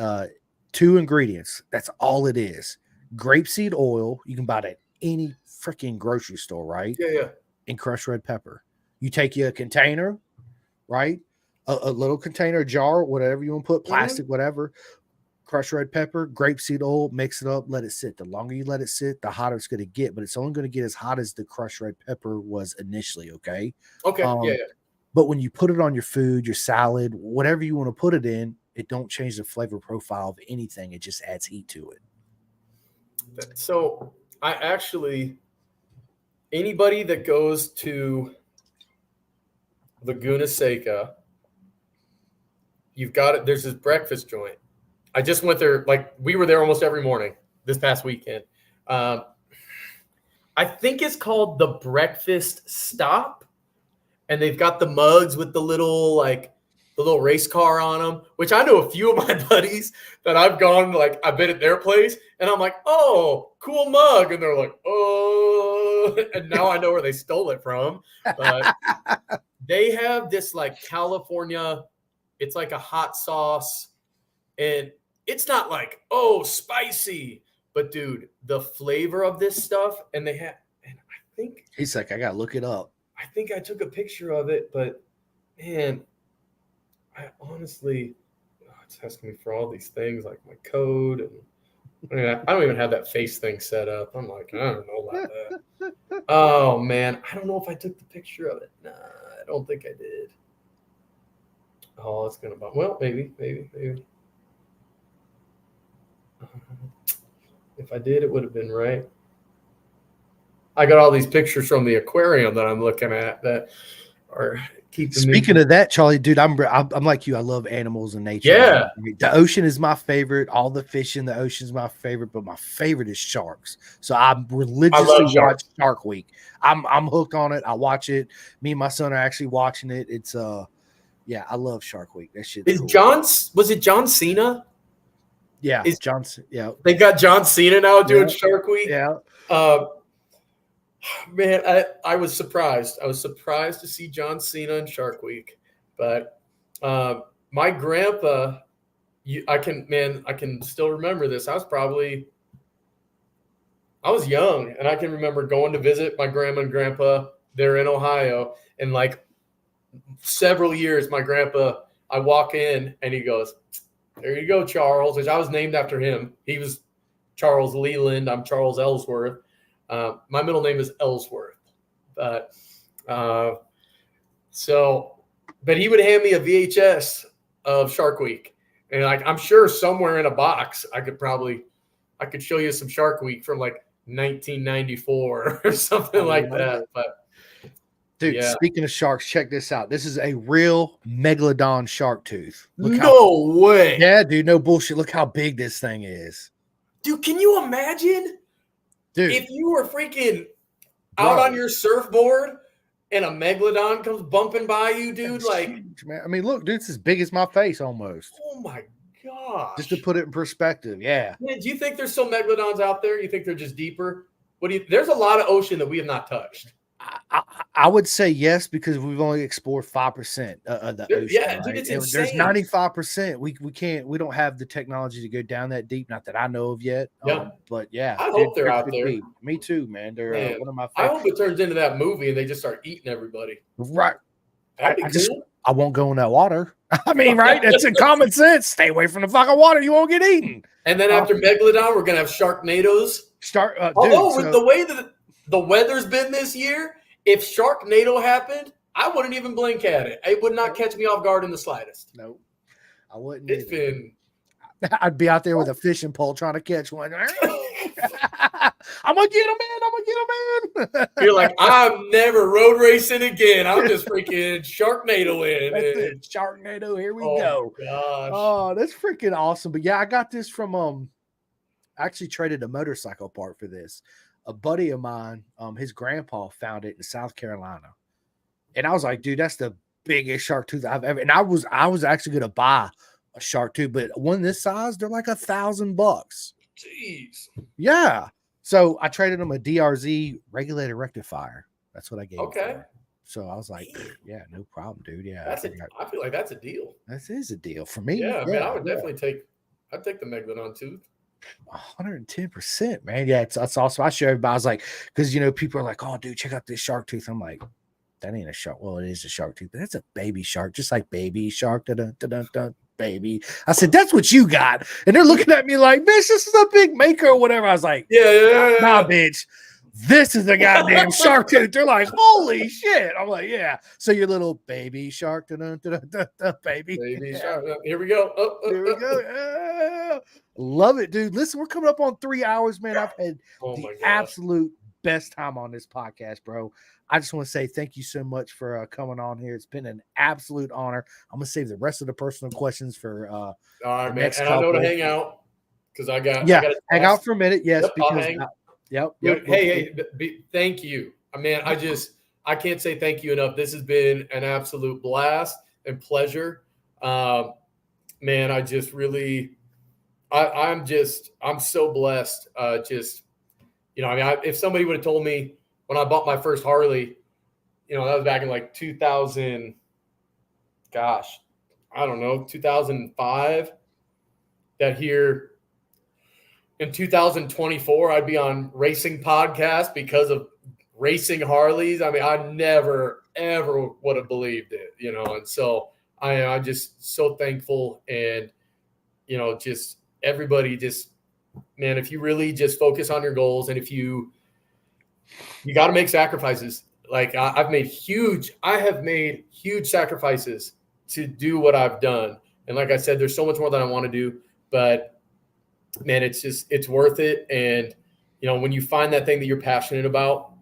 2 ingredients. That's all it is. Grapeseed oil. You can buy it at any freaking grocery store, right? Yeah. And crushed red pepper. You take you a container, right? A little container, jar, whatever you want to put, plastic, whatever. Crushed red pepper, grapeseed oil, mix it up, let it sit. The longer you let it sit, the hotter it's going to get, but it's only going to get as hot as the crushed red pepper was initially, okay? Okay, yeah. But when you put it on your food, your salad, whatever you want to put it in, it don't change the flavor profile of anything. It just adds heat to it. So I actually, anybody that goes to Laguna Seca, you've got it. There's this breakfast joint. I just went there. Like we were there almost every morning this past weekend. I think it's called the Breakfast Stop, and they've got the mugs with the little race car on them. Which I know a few of my buddies that I've gone I've been at their place, and I'm like, oh, cool mug, and they're like, oh, and now I know where they stole it from. But they have this California. It's like a hot sauce, and it's not spicy, but dude, the flavor of this stuff, and they have, and I think he's like, I gotta look it up. I think I took a picture of it, but man, I honestly, it's asking me for all these things like my code, and I don't even have that face thing set up. I'm like, I don't know about that. Oh man, I don't know if I took the picture of it. Nah, I don't think I did. Oh, it's gonna bump. Well, maybe. If I did, it would have been right. I got all these pictures from the aquarium that I'm looking at that are keeping. Speaking of that, Charlie, dude, I'm like you. I love animals and nature. Yeah, the ocean is my favorite. All the fish in the ocean is my favorite, but my favorite is sharks. So I religiously watch Shark Week. I'm hooked on it. I watch it. Me and my son are actually watching it. It's yeah, I love Shark Week. That shit. Was it John Cena? Yeah, Johnson. Yeah, they got John Cena now doing Shark Week. Yeah, man, I was surprised. I was surprised to see John Cena in Shark Week. But my grandpa, I can still remember this. I was young, and I can remember going to visit my grandma and grandpa there in Ohio, and several years, my grandpa, I walk in and he goes, "There you go, Charles," which I was named after him. He was Charles Leland. I'm Charles Ellsworth. My middle name is Ellsworth. But he would hand me a VHS of Shark Week. And I'm sure somewhere in a box, I could show you some Shark Week from 1994 or something like that. But dude, speaking of sharks, check this out. This is a real megalodon shark tooth. No way. Yeah, dude, no bullshit. Look how big this thing is. Dude, can you imagine? Dude, if you were freaking out on your surfboard and a megalodon comes bumping by you, dude, huge, man. I mean, look, dude, it's as big as my face almost. Oh my gosh. Just to put it in perspective. Yeah. Man, do you think there's some megalodons out there? You think they're just deeper? There's a lot of ocean that we have not touched. I would say yes, because we've only explored 5% of the ocean. Yeah, right? dude, it's There's insane. 95%. We don't have the technology to go down that deep. Not that I know of yet. Yeah. But yeah, I hope they're out could there. be. Me too, man. They're Man, one of my I favorites. hope it turns into that movie and they just start eating everybody. Right. That'd be cool. I won't go in that water. I mean, right? That's in common sense. Stay away from the fucking water. You won't get eaten. And then after Megalodon, we're gonna have Sharknadoes. With the way that the weather's been this year, if Sharknado happened, I wouldn't even blink at it. It would not catch me off guard in the slightest. No, I wouldn't. It's been. I'd be out there with a fishing pole trying to catch one. I'm gonna get him, man. I'm gonna get him, man. You're like, I'm never road racing again. I'm just freaking Sharknado in. That's it. Sharknado. Here we go. Gosh. Oh, that's freaking awesome. But yeah, I got this from I actually traded a motorcycle part for this. A buddy of mine, his grandpa found it in South Carolina. And I was like, dude, that's the biggest shark tooth I've ever. And I was actually gonna buy a shark tooth, but one this size, they're like $1,000. Jeez. Yeah. So I traded him a DRZ regulator rectifier. That's what I gave him for it. So I was like, yeah, no problem, dude. Yeah. I feel like that's a deal. That is a deal for me. Yeah, man, I would definitely I'd take the Megalodon tooth. 110%, man. Yeah, it's awesome. I show everybody. I was like, because people are like, oh, dude, check out this shark tooth. I'm like, that ain't a shark. Well, it is a shark tooth, but that's a baby shark, just like baby shark. Baby. I said, that's what you got. And they're looking at me like, bitch, this is a big maker or whatever. I was like, yeah. Nah, bitch. This is the goddamn shark tooth. They're like, holy shit. I'm like, yeah. So your little baby shark, baby shark. Here we go. Here we go. Yeah. Love it, dude. Listen, we're coming up on 3 hours, man. I've had the absolute best time on this podcast, bro. I just want to say thank you so much for coming on here. It's been an absolute honor. I'm gonna save the rest of the personal questions for all right, man. And I know to hang out because I got hang out for a minute. Yes, yep, because hey, thank you. Man, I can't say thank you enough. This has been an absolute blast and pleasure. Man, I just really I'm so blessed. If somebody would have told me when I bought my first Harley, that was back in like 2000, gosh, I don't know, 2005, that here in 2024, I'd be on racing podcast because of racing Harleys. I mean, I never, ever would have believed it, and so I'm just so thankful. And, just everybody man, if you really just focus on your goals, and if you got to make sacrifices. Like I have made huge sacrifices to do what I've done. And like I said, there's so much more that I want to do, but man, it's worth it. And, when you find that thing that you're passionate about,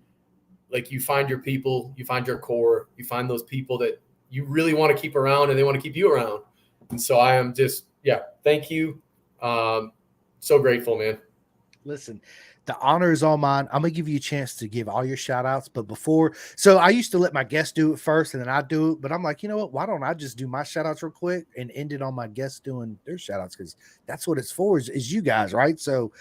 like you find your people, you find your core, you find those people that you really want to keep around and they want to keep you around. And so I am thank you. So grateful, man. Listen, the honor is all mine. I'm going to give you a chance to give all your shout outs. But so I used to let my guests do it first and then I do it. But I'm like, you know what? Why don't I just do my shout outs real quick and end it on my guests doing their shout outs? Because that's what it's for is you guys, right? So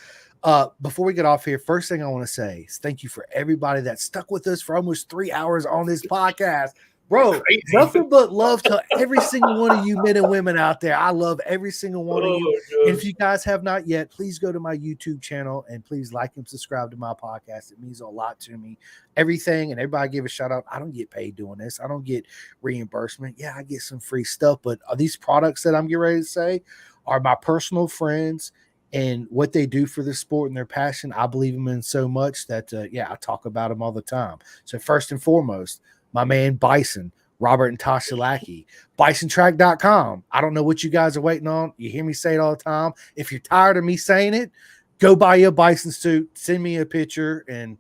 before we get off here, first thing I want to say is thank you for everybody that stuck with us for almost 3 hours on this podcast. Bro, nothing but love to every single one of you men and women out there. I love every single one of you. And if you guys have not yet, please go to my YouTube channel and please like and subscribe to my podcast. It means a lot to me. Everything, and everybody give a shout out. I don't get paid doing this. I don't get reimbursement. Yeah, I get some free stuff, but these products that I'm getting ready to say are my personal friends and what they do for the sport and their passion. I believe them in so much that, I talk about them all the time. So first and foremost, my man Bison, Robert and Tasha Lackey, bisontrack.com. I don't know what you guys are waiting on. You hear me say it all the time. If you're tired of me saying it, go buy you a Bison suit, send me a picture, and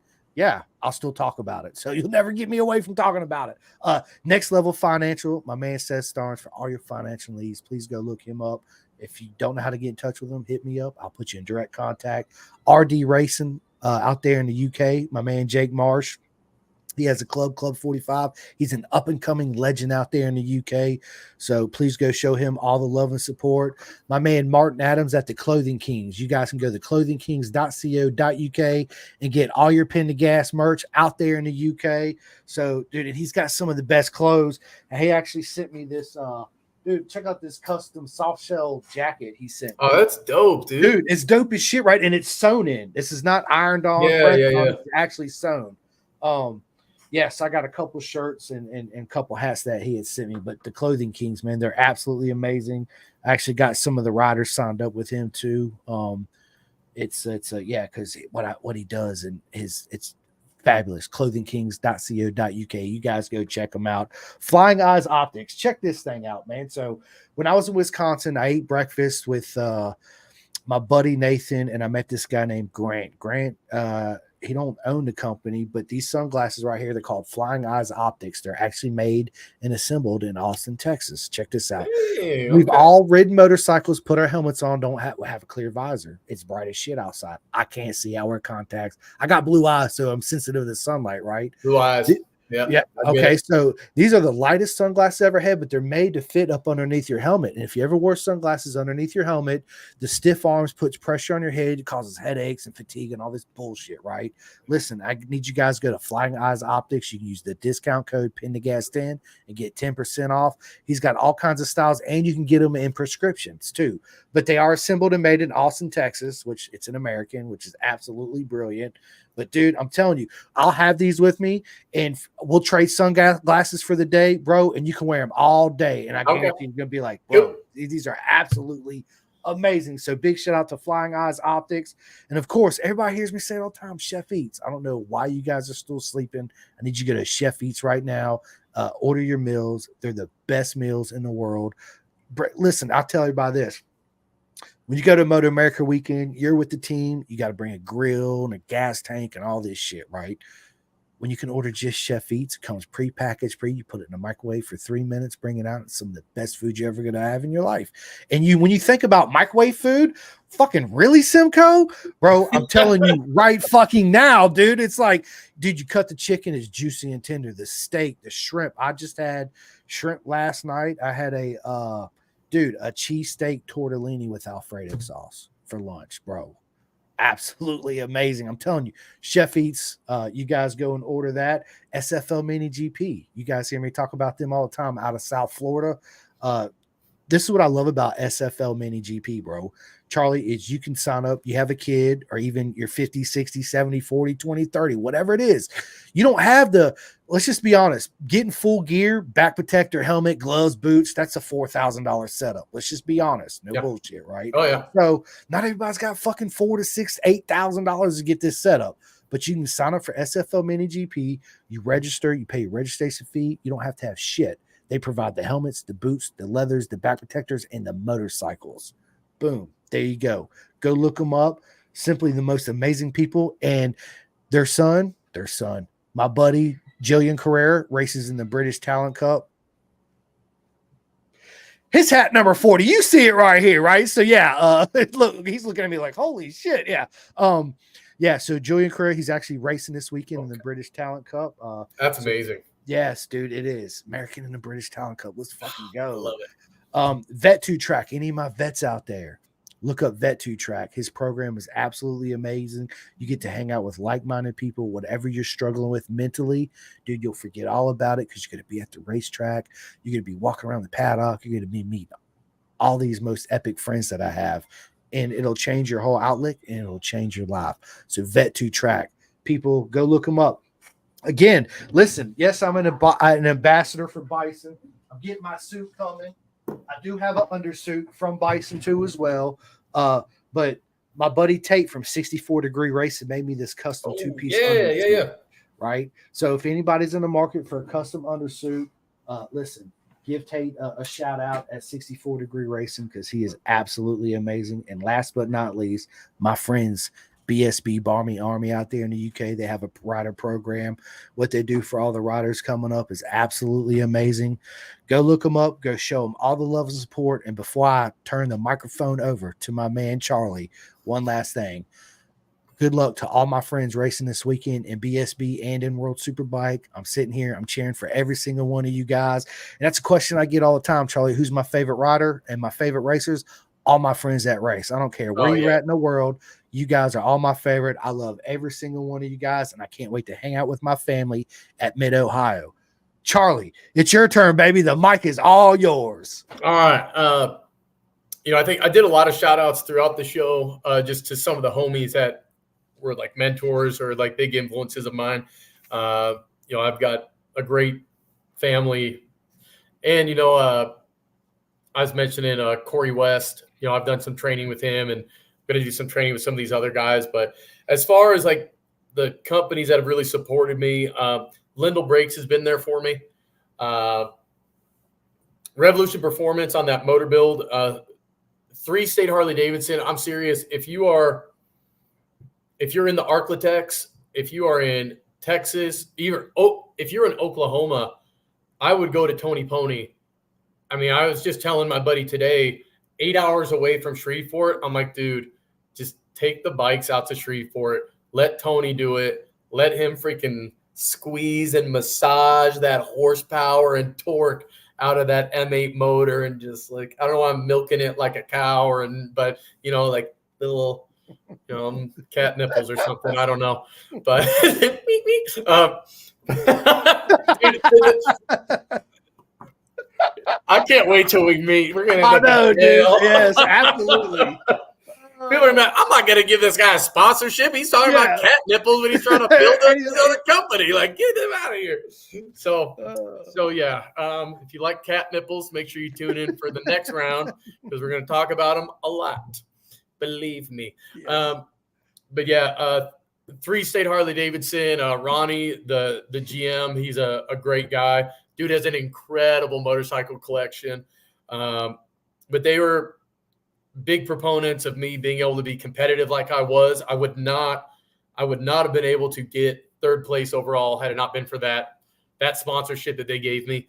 I'll still talk about it. So you'll never get me away from talking about it. Next Level Financial, my man Seth Starnes, for all your financial needs. Please go look him up. If you don't know how to get in touch with him, hit me up. I'll put you in direct contact. RD Racing out there in the UK, my man Jake Marsh. He has a Club 45. He's an up-and-coming legend out there in the UK. So please go show him all the love and support. My man Martin Adams at the Clothing Kings. You guys can go to clothingkings.co.uk and get all your Pin to Gas merch out there in the UK. So, dude, and he's got some of the best clothes. And he actually sent me this dude, check out this custom soft shell jacket he sent me. Oh, that's dope, dude. Dude, it's dope as shit, right? And it's sewn in. This is not ironed on. Yeah. It's actually sewn. Yes, I got a couple shirts and a couple hats that he had sent me, but the Clothing Kings, man, they're absolutely amazing. I actually got some of the riders signed up with him too. Because what he does and it's fabulous. Clothingkings.co.uk. You guys go check them out. Flying Eyes Optics. Check this thing out, man. So when I was in Wisconsin, I ate breakfast with my buddy Nathan, and I met this guy named Grant. Grant, he don't own the company, but these sunglasses right here, they're called Flying Eyes Optics. They're actually made and assembled in Austin, Texas. Check this out. Hey, We've all ridden motorcycles, put our helmets on, don't have a clear visor. It's bright as shit outside. I can't see. I wear contacts. I got blue eyes, so I'm sensitive to the sunlight, right? Blue eyes. Yeah. Okay. So these are the lightest sunglasses I ever had, but they're made to fit up underneath your helmet. And if you ever wore sunglasses underneath your helmet, the stiff arms puts pressure on your head. It causes headaches and fatigue and all this bullshit, right? Listen, I need you guys to go to Flying Eyes Optics. You can use the discount code PINTOGAS10 and get 10% off. He's got all kinds of styles, and you can get them in prescriptions too. But they are assembled and made in Austin, Texas, which it's an American, which is absolutely brilliant. But dude, I'm telling you, I'll have these with me, and we'll trade sunglasses for the day, bro. And you can wear them all day, and I guarantee you're gonna be like, bro, these are absolutely amazing. So big shout out to Flying Eyes Optics, and of course, everybody hears me say it all the time, Chef Eats. I don't know why you guys are still sleeping. I need you to go to Chef Eats right now. Order your meals. They're the best meals in the world. Listen, I'll tell everybody this. When you go to Moto America weekend, you're with the team. You got to bring a grill and a gas tank and all this shit, right? When you can order just Chef Eats, it comes pre-packaged, you put it in the microwave for 3 minutes, bring it out. It's some of the best food you're ever going to have in your life. And when you think about microwave food, fucking really, Simcoe? Bro, I'm telling you right fucking now, dude. It's like, dude, you cut the chicken, it's juicy and tender. The steak, the shrimp. I just had shrimp last night. I had a cheesesteak tortellini with Alfredo sauce for lunch, bro. Absolutely amazing. I'm telling you, Chef Eats, you guys go and order that. SFL Mini GP. You guys hear me talk about them all the time out of South Florida. This is what I love about SFL Mini GP, bro. Charlie, is you can sign up. You have a kid, or even you're 50, 60, 70, 40, 20, 30, whatever it is. You don't have let's just be honest, getting full gear, back protector, helmet, gloves, boots, that's a $4,000 setup. Let's just be honest. No bullshit, right? Oh, yeah. So not everybody's got fucking $4,000 to $6,000, $8,000 to get this set up. But you can sign up for SFL Mini GP. You register, you pay your registration fee. You don't have to have shit. They provide the helmets, the boots, the leathers, the back protectors, and the motorcycles. Boom. There you go. Go look them up. Simply the most amazing people. And their son, my buddy, Jillian Carrera, races in the British Talent Cup. His hat number 40. You see it right here, right? So yeah, look, he's looking at me like, holy shit. Yeah. So Julian Carrera, he's actually racing this weekend in the British Talent Cup. That's amazing. Yes, dude, it is. American in the British Talent Cup. Let's fucking go. Love it. Vet2Track. Any of my vets out there, look up Vet2Track. His program is absolutely amazing. You get to hang out with like-minded people. Whatever you're struggling with mentally, dude, you'll forget all about it because you're going to be at the racetrack. You're going to be walking around the paddock. You're going to be meeting all these most epic friends that I have, and it'll change your whole outlook and it'll change your life. So Vet2Track. People, go look them up. Again, listen, yes, I'm an ambassador for Bison. I'm getting my suit coming. I do have an undersuit from Bison too as well. But my buddy Tate from 64 Degree Racing made me this custom two-piece undersuit. Yeah. Right? So if anybody's in the market for a custom undersuit, listen, give Tate a shout out at 64 Degree Racing because he is absolutely amazing. And last but not least, my friends BSB Barmy Army out there in the UK. They have a rider program. What they do for all the riders coming up is absolutely amazing. Go look them up. Go show them all the love and support. And before I turn the microphone over to my man Charlie, one last thing. Good luck to all my friends racing this weekend in BSB and in World Superbike. I'm sitting here, I'm cheering for every single one of you guys. And that's a question I get all the time, Charlie. Who's my favorite rider and my favorite racers? All my friends that race. I don't care where you're at in the world. You guys are all my favorite. I love every single one of you guys, and I can't wait to hang out with my family at Mid-Ohio. Charlie, it's your turn, baby. The mic is all yours. All right. I think I did a lot of shout outs throughout the show, just to some of the homies that were like mentors or like big influences of mine. I've got a great family, and, I was mentioning Corey West. I've done some training with him, and I'm going to do some training with some of these other guys. But as far as like the companies that have really supported me, Lindell Brakes has been there for me. Revolution Performance on that motor build, 3-state Harley Davidson. I'm serious. If you're in the Arklatex, if you are in Texas, if you're in Oklahoma, I would go to Tony Pony. I mean, I was just telling my buddy today, 8 hours away from Shreveport. I'm like, dude, just take the bikes out to Shreveport. Let Tony do it. Let him freaking squeeze and massage that horsepower and torque out of that M8 motor, and just like, I don't know why I'm milking it like a cow, but like little, cat nipples or something. I don't know, but I can't wait till we meet. We're gonna. I know, dude. Yes, absolutely. People are mad. I'm not gonna give this guy a sponsorship. He's talking about cat nipples when he's trying to build another company. Like, get him out of here. So yeah. If you like cat nipples, make sure you tune in for the next round, because we're gonna talk about them a lot. Believe me. Yeah. But yeah, 3-state Harley Davidson. Ronnie, the GM, he's a great guy. Dude has an incredible motorcycle collection. But they were big proponents of me being able to be competitive like I was. I would not have been able to get third place overall had it not been for that sponsorship that they gave me.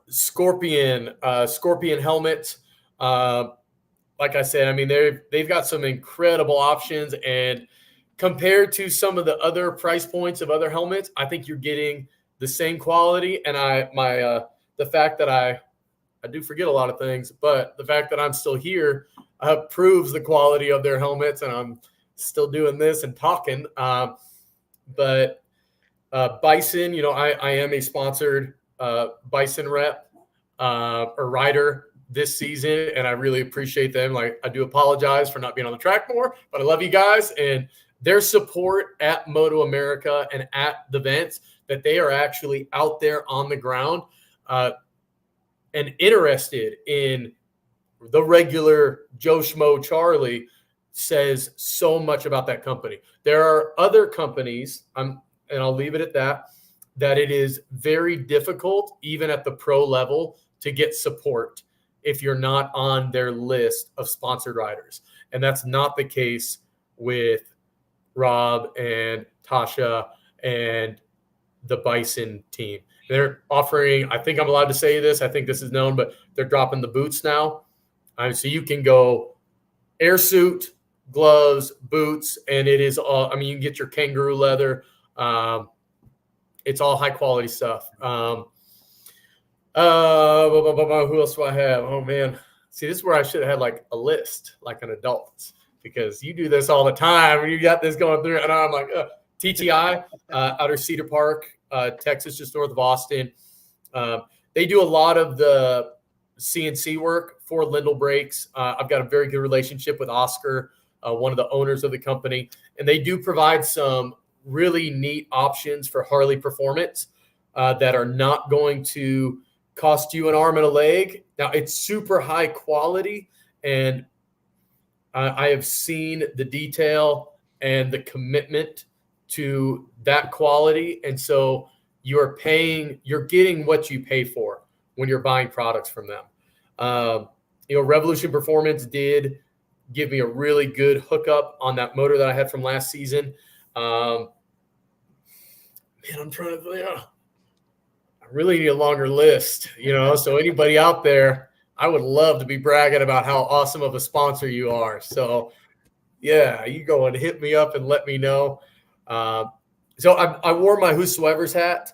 Scorpion helmets. Like I said, I mean, they've got some incredible options, and compared to some of the other price points of other helmets, I think you're getting the same quality. And the fact that I do forget a lot of things, but the fact that I'm still here proves the quality of their helmets, and I'm still doing this and talking. But Bison, I am a sponsored Bison rep or rider this season, and I really appreciate them. Like, I do apologize for not being on the track more, but I love you guys, and their support at Moto America and at the events, that they are actually out there on the ground and interested in the regular Joe Schmo Charlie, says so much about that company. There are other companies, and I'll leave it at that it is very difficult, even at the pro level, to get support if you're not on their list of sponsored riders. And that's not the case with Rob and Tasha and the Bison team. They're offering, I think I'm allowed to say this, I think this is known, but they're dropping the boots now. So you can go air suit, gloves, boots, and it is all, I mean, you can get your kangaroo leather. It's all high quality stuff. Who else do I have? Oh man. See, this is where I should have had like a list, like an adult, because you do this all the time and you got this going through. And I'm like, TTI, out of Cedar Park, Texas, just north of Austin. They do a lot of the CNC work for Lindell Brakes. I've got a very good relationship with Oscar, one of the owners of the company, and they do provide some really neat options for Harley performance that are not going to cost you an arm and a leg. Now, it's super high quality, and I have seen the detail and the commitment to that quality. And so you're getting what you pay for when you're buying products from them. Revolution Performance did give me a really good hookup on that motor that I had from last season. I'm trying to, I really need a longer list, so anybody out there, I would love to be bragging about how awesome of a sponsor you are. So, Yeah, you go and hit me up and let me know. So I wore my Whosoever's hat.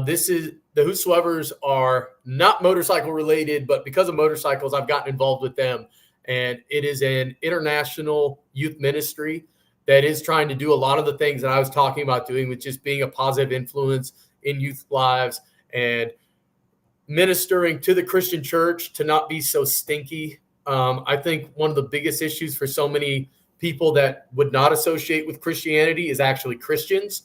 This is the Whosoever's are not motorcycle related, but because of motorcycles, I've gotten involved with them. And it is an international youth ministry that is trying to do a lot of the things that I was talking about doing, with just being a positive influence in youth lives and ministering to the Christian church to not be so stinky. I think one of the biggest issues for so many people that would not associate with Christianity is actually Christians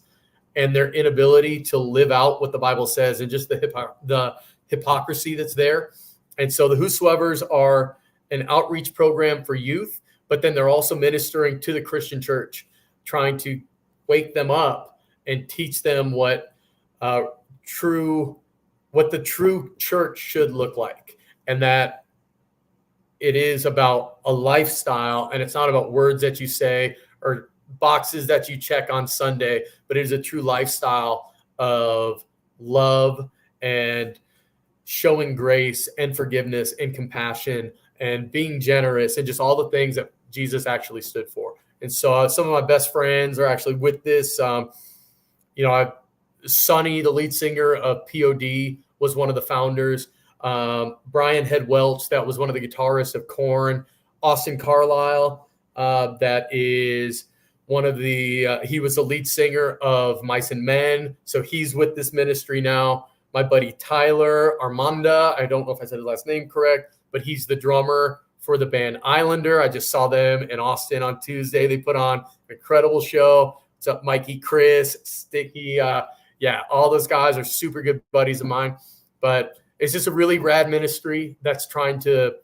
and their inability to live out what the Bible says, and just the hypocrisy that's there. And so the Whosoever's are an outreach program for youth, but then they're also ministering to the Christian church, trying to wake them up and teach them what the true church should look like, and that it is about a lifestyle, and it's not about words that you say or boxes that you check on Sunday, but it is a true lifestyle of love and showing grace and forgiveness and compassion and being generous and just all the things that Jesus actually stood for. And so some of my best friends are actually with this. Sonny, the lead singer of POD, was one of the founders. Brian Head Welch, that was one of the guitarists of Korn. Austin Carlisle, that is one of the he was the lead singer of Mice and Men, so he's with this ministry now. My buddy Tyler Armanda, I don't know if I said his last name correct, but he's the drummer for the band Islander. I just saw them in Austin on Tuesday. They put on an incredible show. What's up, Mikey, Chris, Sticky? All those guys are super good buddies of mine. But it's just a really rad ministry that's trying to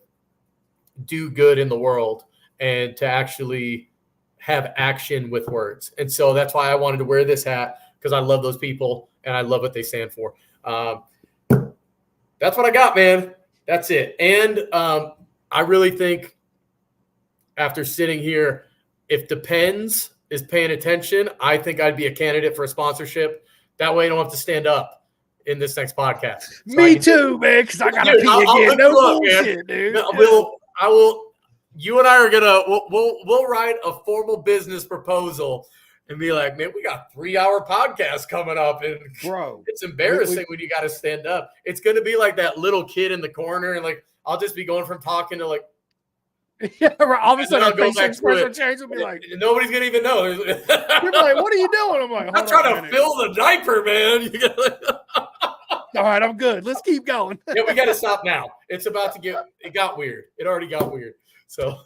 do good in the world and to actually have action with words. And so that's why I wanted to wear this hat, because I love those people and I love what they stand for. That's what I got, man. That's it. And I really think, after sitting here, if Depends is paying attention, I think I'd be a candidate for a sponsorship. That way I don't have to stand up in this next podcast. So Me too, man, because I got to pee again. No bullshit, dude. I will. You and I are gonna we'll write a formal business proposal and be like, man, we got 3-hour podcasts coming up, and bro, it's embarrassing when you got to stand up. It's gonna be like that little kid in the corner, and like I'll just be going from talking to like, yeah, right. All of a sudden, I'll our go facial back to expression it. change will be like, nobody's gonna even know. you're like, what are you doing? I'm like, I'm trying to fill the diaper, man. All right, I'm good. Let's keep going. Yeah, we got to stop now. It's about to get. It got weird. It already got weird. So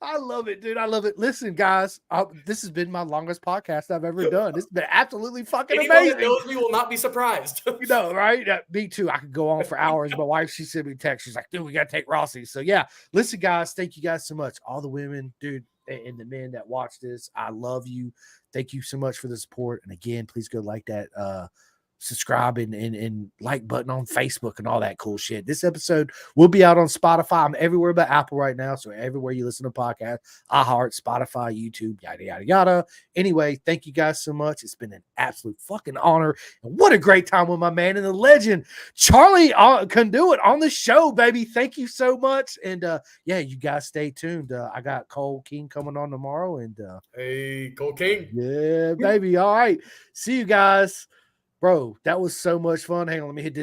I love it, dude. I love it. Listen, guys, this has been my longest podcast I've ever done. It's been absolutely fucking anyone amazing. that knows me will not be surprised. You know, right? Me too. I could go on for hours. My wife, she sent me a text. She's like, dude, we got to take Rossi. So, yeah. Listen, guys, thank you guys so much. All the women, dude, and the men that watch this, I love you. Thank you so much for the support. And again, please go like that subscribe and like button on Facebook and all that cool shit. This episode will be out on Spotify. I'm everywhere but Apple right now, so everywhere you listen to podcasts, iHeart, Spotify, YouTube, yada yada yada. Anyway, thank you guys so much. It's been an absolute fucking honor, and what a great time with my man and the legend Charley Condit on the show, baby. Thank you so much, and yeah, you guys stay tuned. I got Cole King coming on tomorrow, and hey, Cole King, yeah, baby. All right, see you guys. Bro, that was so much fun. Hang on, let me hit this.